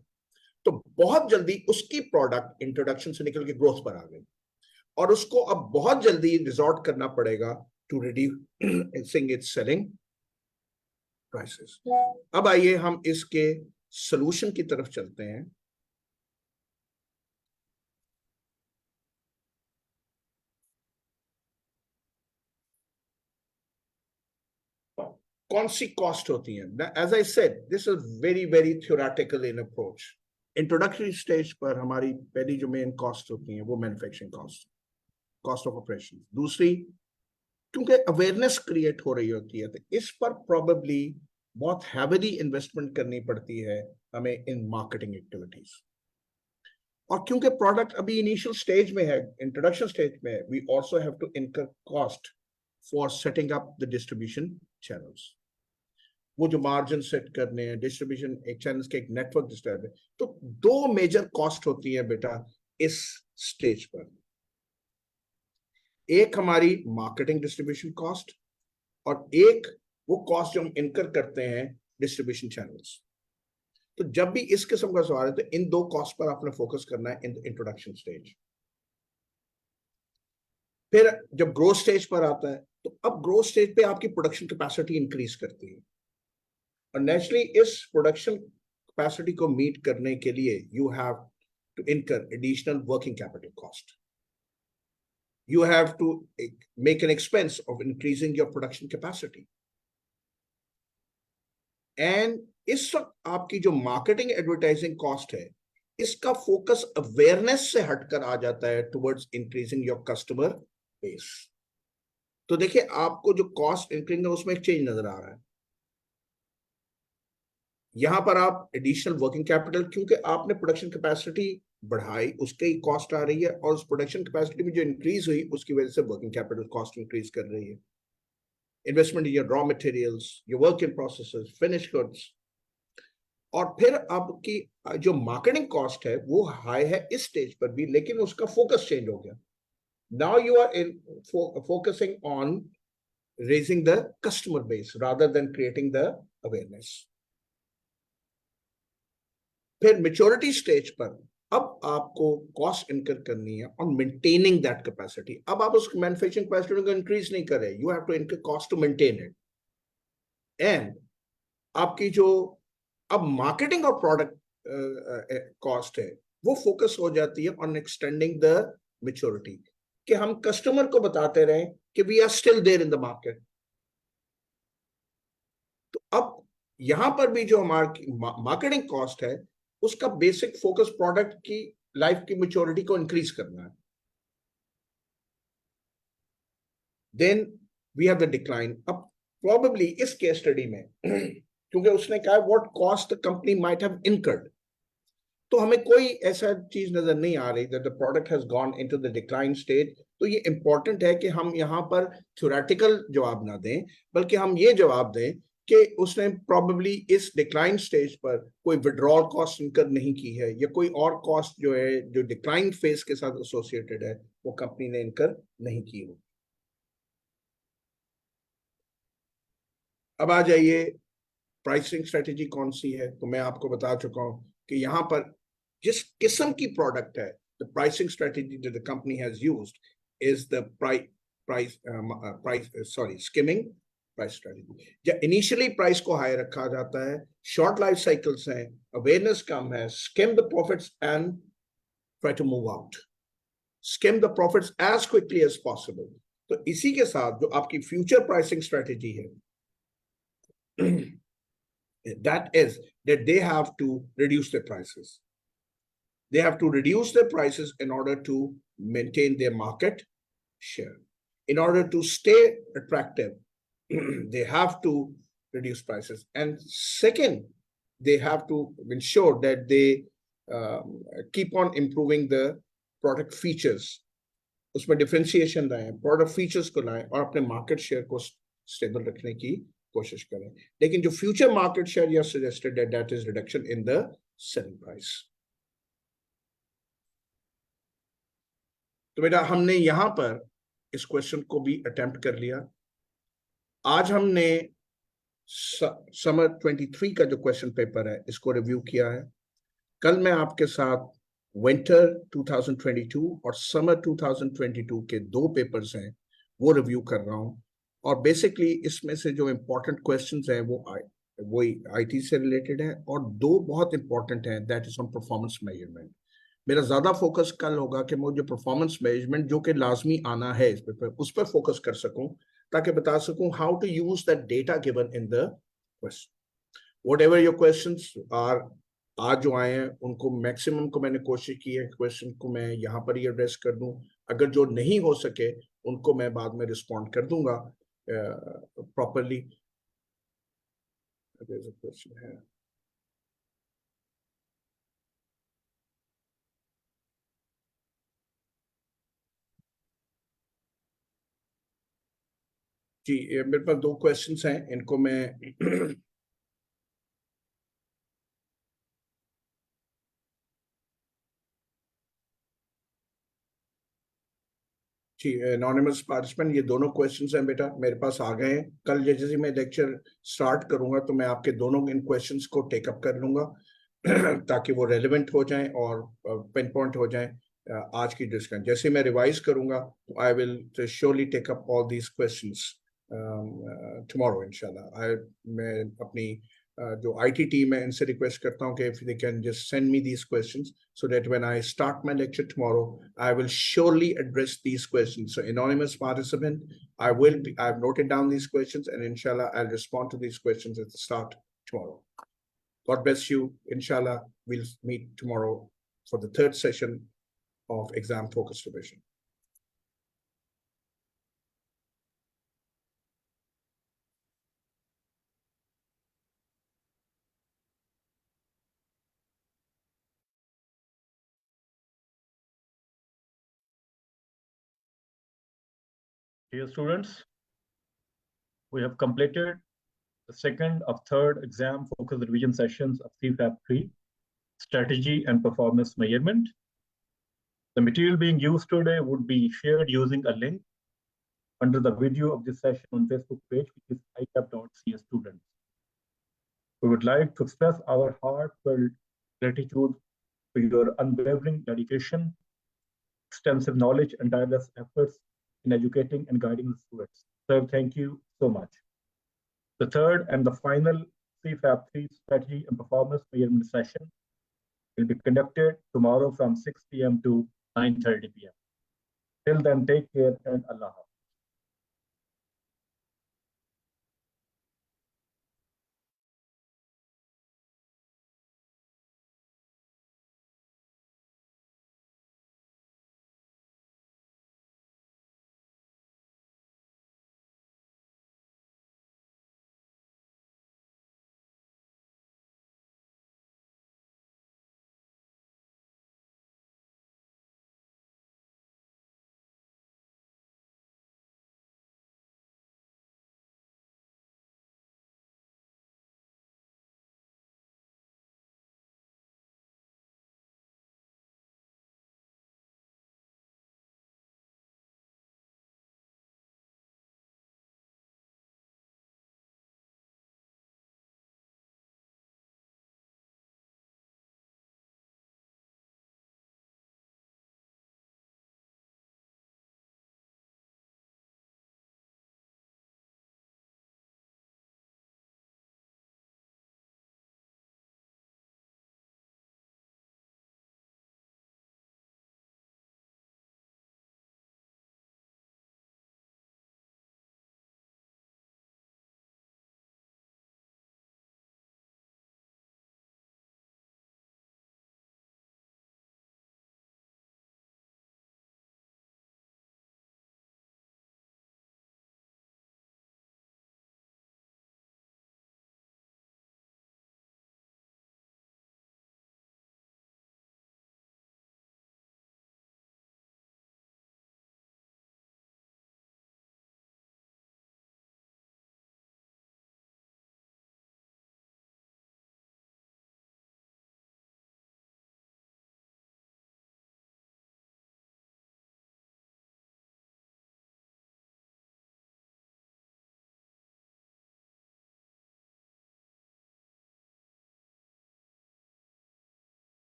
तो बहुत जल्दी उसकी प्रोडक्ट इंट्रोडक्शन से निकल के ग्रोथ पर आ गई, और उसको अब बहुत जल्दी रिजॉर्ट करना पड़ेगा to reducing its selling prices. अब आइए हम इसके सॉल्यूशन की तरफ चलते हैं. कौन सी कॉस्ट होती है? As I said, this is very very theoretical in approach. Introductory stage पर हमारी पहली जो मेन कॉस्ट होती है वो manufacturing cost, cost of operation. दूसरी, क्योंकि अवेयरनेस क्रिएट हो रही होती है तो इस पर प्रोबेबली बहुत हैवीली इन्वेस्टमेंट करनी पड़ती है हमें इन मार्केटिंग एक्टिविटीज. और क्योंकि प्रोडक्ट अभी इनिशियल स्टेज में है, इंट्रोडक्शन स्टेज में है, we also have to incur cost for setting up the distribution channels. वो जो मार्जिन सेट करने हैं, डिस्ट्रीब्यूशन एक चैनल्स के एक नेटवर्क डिस्टर्ब है. तो 2 मेजर कॉस्ट होती है बेटा इस स्टेज पर. एक हमारी मार्केटिंग डिस्ट्रीब्यूशन कॉस्ट, और एक वो कॉस्ट जो हम इनकर करते हैं डिस्ट्रीब्यूशन चैनल्स. तो जब भी इस किस्म का सवाल है तो इन 2 कॉस्ट पर आपने फोकस करना है इन द इंट्रोडक्शन स्टेज. फिर जब ग्रोथ स्टेज पर आता है तो अब ग्रोथ स्टेज पे आपकी प्रोडक्शन कैपेसिटी इंक्रीज करती है, और नेचुरली इस प्रोडक्शन कैपेसिटी को मीट करने के लिए you have to incur additional working capital cost. You have to make an expense of increasing your production capacity. And इस वक्त आपकी जो मार्केटिंग एडवर्टाइजिंग कॉस्ट है इसका फोकस अवेयरनेस से हटकर आ जाता है towards increasing your customer base. तो देखिए आपको जो कॉस्ट इंक्रीज है उसमें एक चेंज नजर आ रहा है. यहां पर आप एडिशनल वर्किंग कैपिटल, क्योंकि आपने प्रोडक्शन कैपेसिटी बढ़ाई उसके ही कॉस्ट आ रही है, और उस प्रोडक्शन कैपेसिटी में जो इंक्रीज हुई उसकी वजह से वर्किंग कैपिटल कॉस्ट इंक्रीज कर रही है. Investment in your raw materials, your work in processes, finish goods. और फिर आपकी जो मार्केटिंग कॉस्ट है वो हाई है इस स्टेज पर भी, लेकिन उसका फोकस चेंज हो गया. Now you are in focusing on raising the customer base rather than creating the awareness. फिर मेच्योरिटी स्टेज पर अब आपको कॉस्ट इनकर करनी है ऑन मेंटेनिंग दैट कैपेसिटी. अब आप उस मैन्युफैक्चरिंग कैपेसिटी को इंक्रीज नहीं कर रहे, you have to incur cost to maintain it. And आपकी जो अब मार्केटिंग और प्रोडक्ट कॉस्ट है वो फोकस हो जाती है ऑन एक्सटेंडिंग द मेच्योरिटी, कि हम कस्टमर को बताते रहें कि we are still there in the market. तो अब यहां पर भी जो हमारी मार्केटिंग कॉस्ट है उसका बेसिक फोकस प्रोडक्ट की लाइफ की मैच्योरिटी को इंक्रीज करना है। Then we have the decline. अब प्रोबेबली इस केस स्टडी में क्योंकि उसने कहा what cost the company might have incurred, तो हमें कोई ऐसा चीज नजर नहीं आ रही that the product has gone into the decline stage. तो ये इंपॉर्टेंट है कि हम यहाँ पर थ्योरेटिकल जवाब ना दें, बल्कि हम ये जवाब दें कि उसने प्रोबेबली इस डिक्लाइन स्टेज पर कोई विड्रॉल कॉस्ट इनकर नहीं की है या कोई और कॉस्ट जो है जो डिक्लाइन फेज के साथ एसोसिएटेड है वो कंपनी ने इनकर नहीं की हो। अब आ जाइए प्राइसिंग स्ट्रेटेजी कौन सी है। तो मैं आपको बता चुका हूं कि यहाँ पर जिस किस्म की प्रोडक्ट है, the pricing strategy that the company has used is the skimming price strategy. Initially price को हाई रखा जाता है, शॉर्ट लाइफ साइकिल्स हैं, अवेयरनेस कम है, skim the profits and try to move out, skim the profits as quickly as possible. तो इसी के साथ जो आपकी फ्यूचर प्राइसिंग स्ट्रेटेजी है that is that they have to reduce their prices. They have to reduce their prices in order to maintain their market share. In order to stay attractive, they have to reduce prices. And second, they have to ensure that they keep on improving the product features. उसमें differentiation लाएं, product features को लाएं और अपने market share को stable रखने की कोशिश करें। लेकिन जो फ्यूचर मार्केट शेयर या सजेस्टेड है that is reduction in the selling price. तो बेटा हमने यहां पर इस क्वेश्चन को भी अटेम्प्ट कर लिया। आज हमने समर 23 का जो क्वेश्चन पेपर है इसको रिव्यू किया है। कल मैं आपके साथ विंटर 2022 और समर 2022 के दो पेपर्स हैं वो रिव्यू कर रहा हूं। और बेसिकली इसमें से जो इंपॉर्टेंट क्वेश्चंस हैं वो आईटी से रिलेटेड है और दो बहुत इंपॉर्टेंट हैं that is on performance measurement. मेरा ज्यादा फोकस कल होगा कि मैं जो परफॉर्मेंस मेजरमेंट जो कि लाजमी आना है इस पेपर उस पर फोकस कर सकूं ताकि बता सकूं how to use that data given in the question. Whatever your questions are आज जो आए हैं उनको मैक्सिमम को मैंने कोशिश की है क्वेश्चन को मैं यहाँ पर ही एड्रेस कर दूं। अगर जो नहीं हो सके उनको मैं बाद में रिस्पॉन्ड कर दूंगा properly. There's a question here. जी मेरे पास दो क्वेश्चंस हैं, इनको मैं जी एनोनिमस पार्टिसिपेंट, ये दोनों क्वेश्चंस हैं बेटा मेरे पास आ गए हैं। कल जैसे मैं लेक्चर स्टार्ट करूंगा तो मैं आपके दोनों इन क्वेश्चंस को टेकअप कर लूंगा ताकि वो रेलेवेंट हो जाएं और पिन पॉइंट हो जाएं आज की डिस्कशन। जैसे मैं रिवाइज करूंगा तो I will surely take up all these questions tomorrow इंशाल्लाह। मैं अपनी जो IT टीम है इनसे रिक्वेस्ट करता हूँ कि if they can just send me these questions so that when I start my lecture tomorrow, I will surely address these questions. So anonymous participant, I've noted down these questions and inshallah, I'll respond to these questions at the start tomorrow. God bless you. Inshallah, we'll meet tomorrow for the third session of exam focused revision. Dear students, we have completed the second of third exam focus revision sessions of CFAP 3, Strategy and Performance Measurement. The material being used today would be shared using a link under the video of this session on Facebook page, which is ICAP.CS students. We would like to express our heartfelt gratitude for your unwavering dedication, extensive knowledge, and tireless efforts in educating and guiding the students. So thank you so much. The third and the final CFAP 3 Strategy and Performance Measurement session will be conducted tomorrow from 6 p.m. to 9:30 p.m. Till then, take care and Allah Hafiz.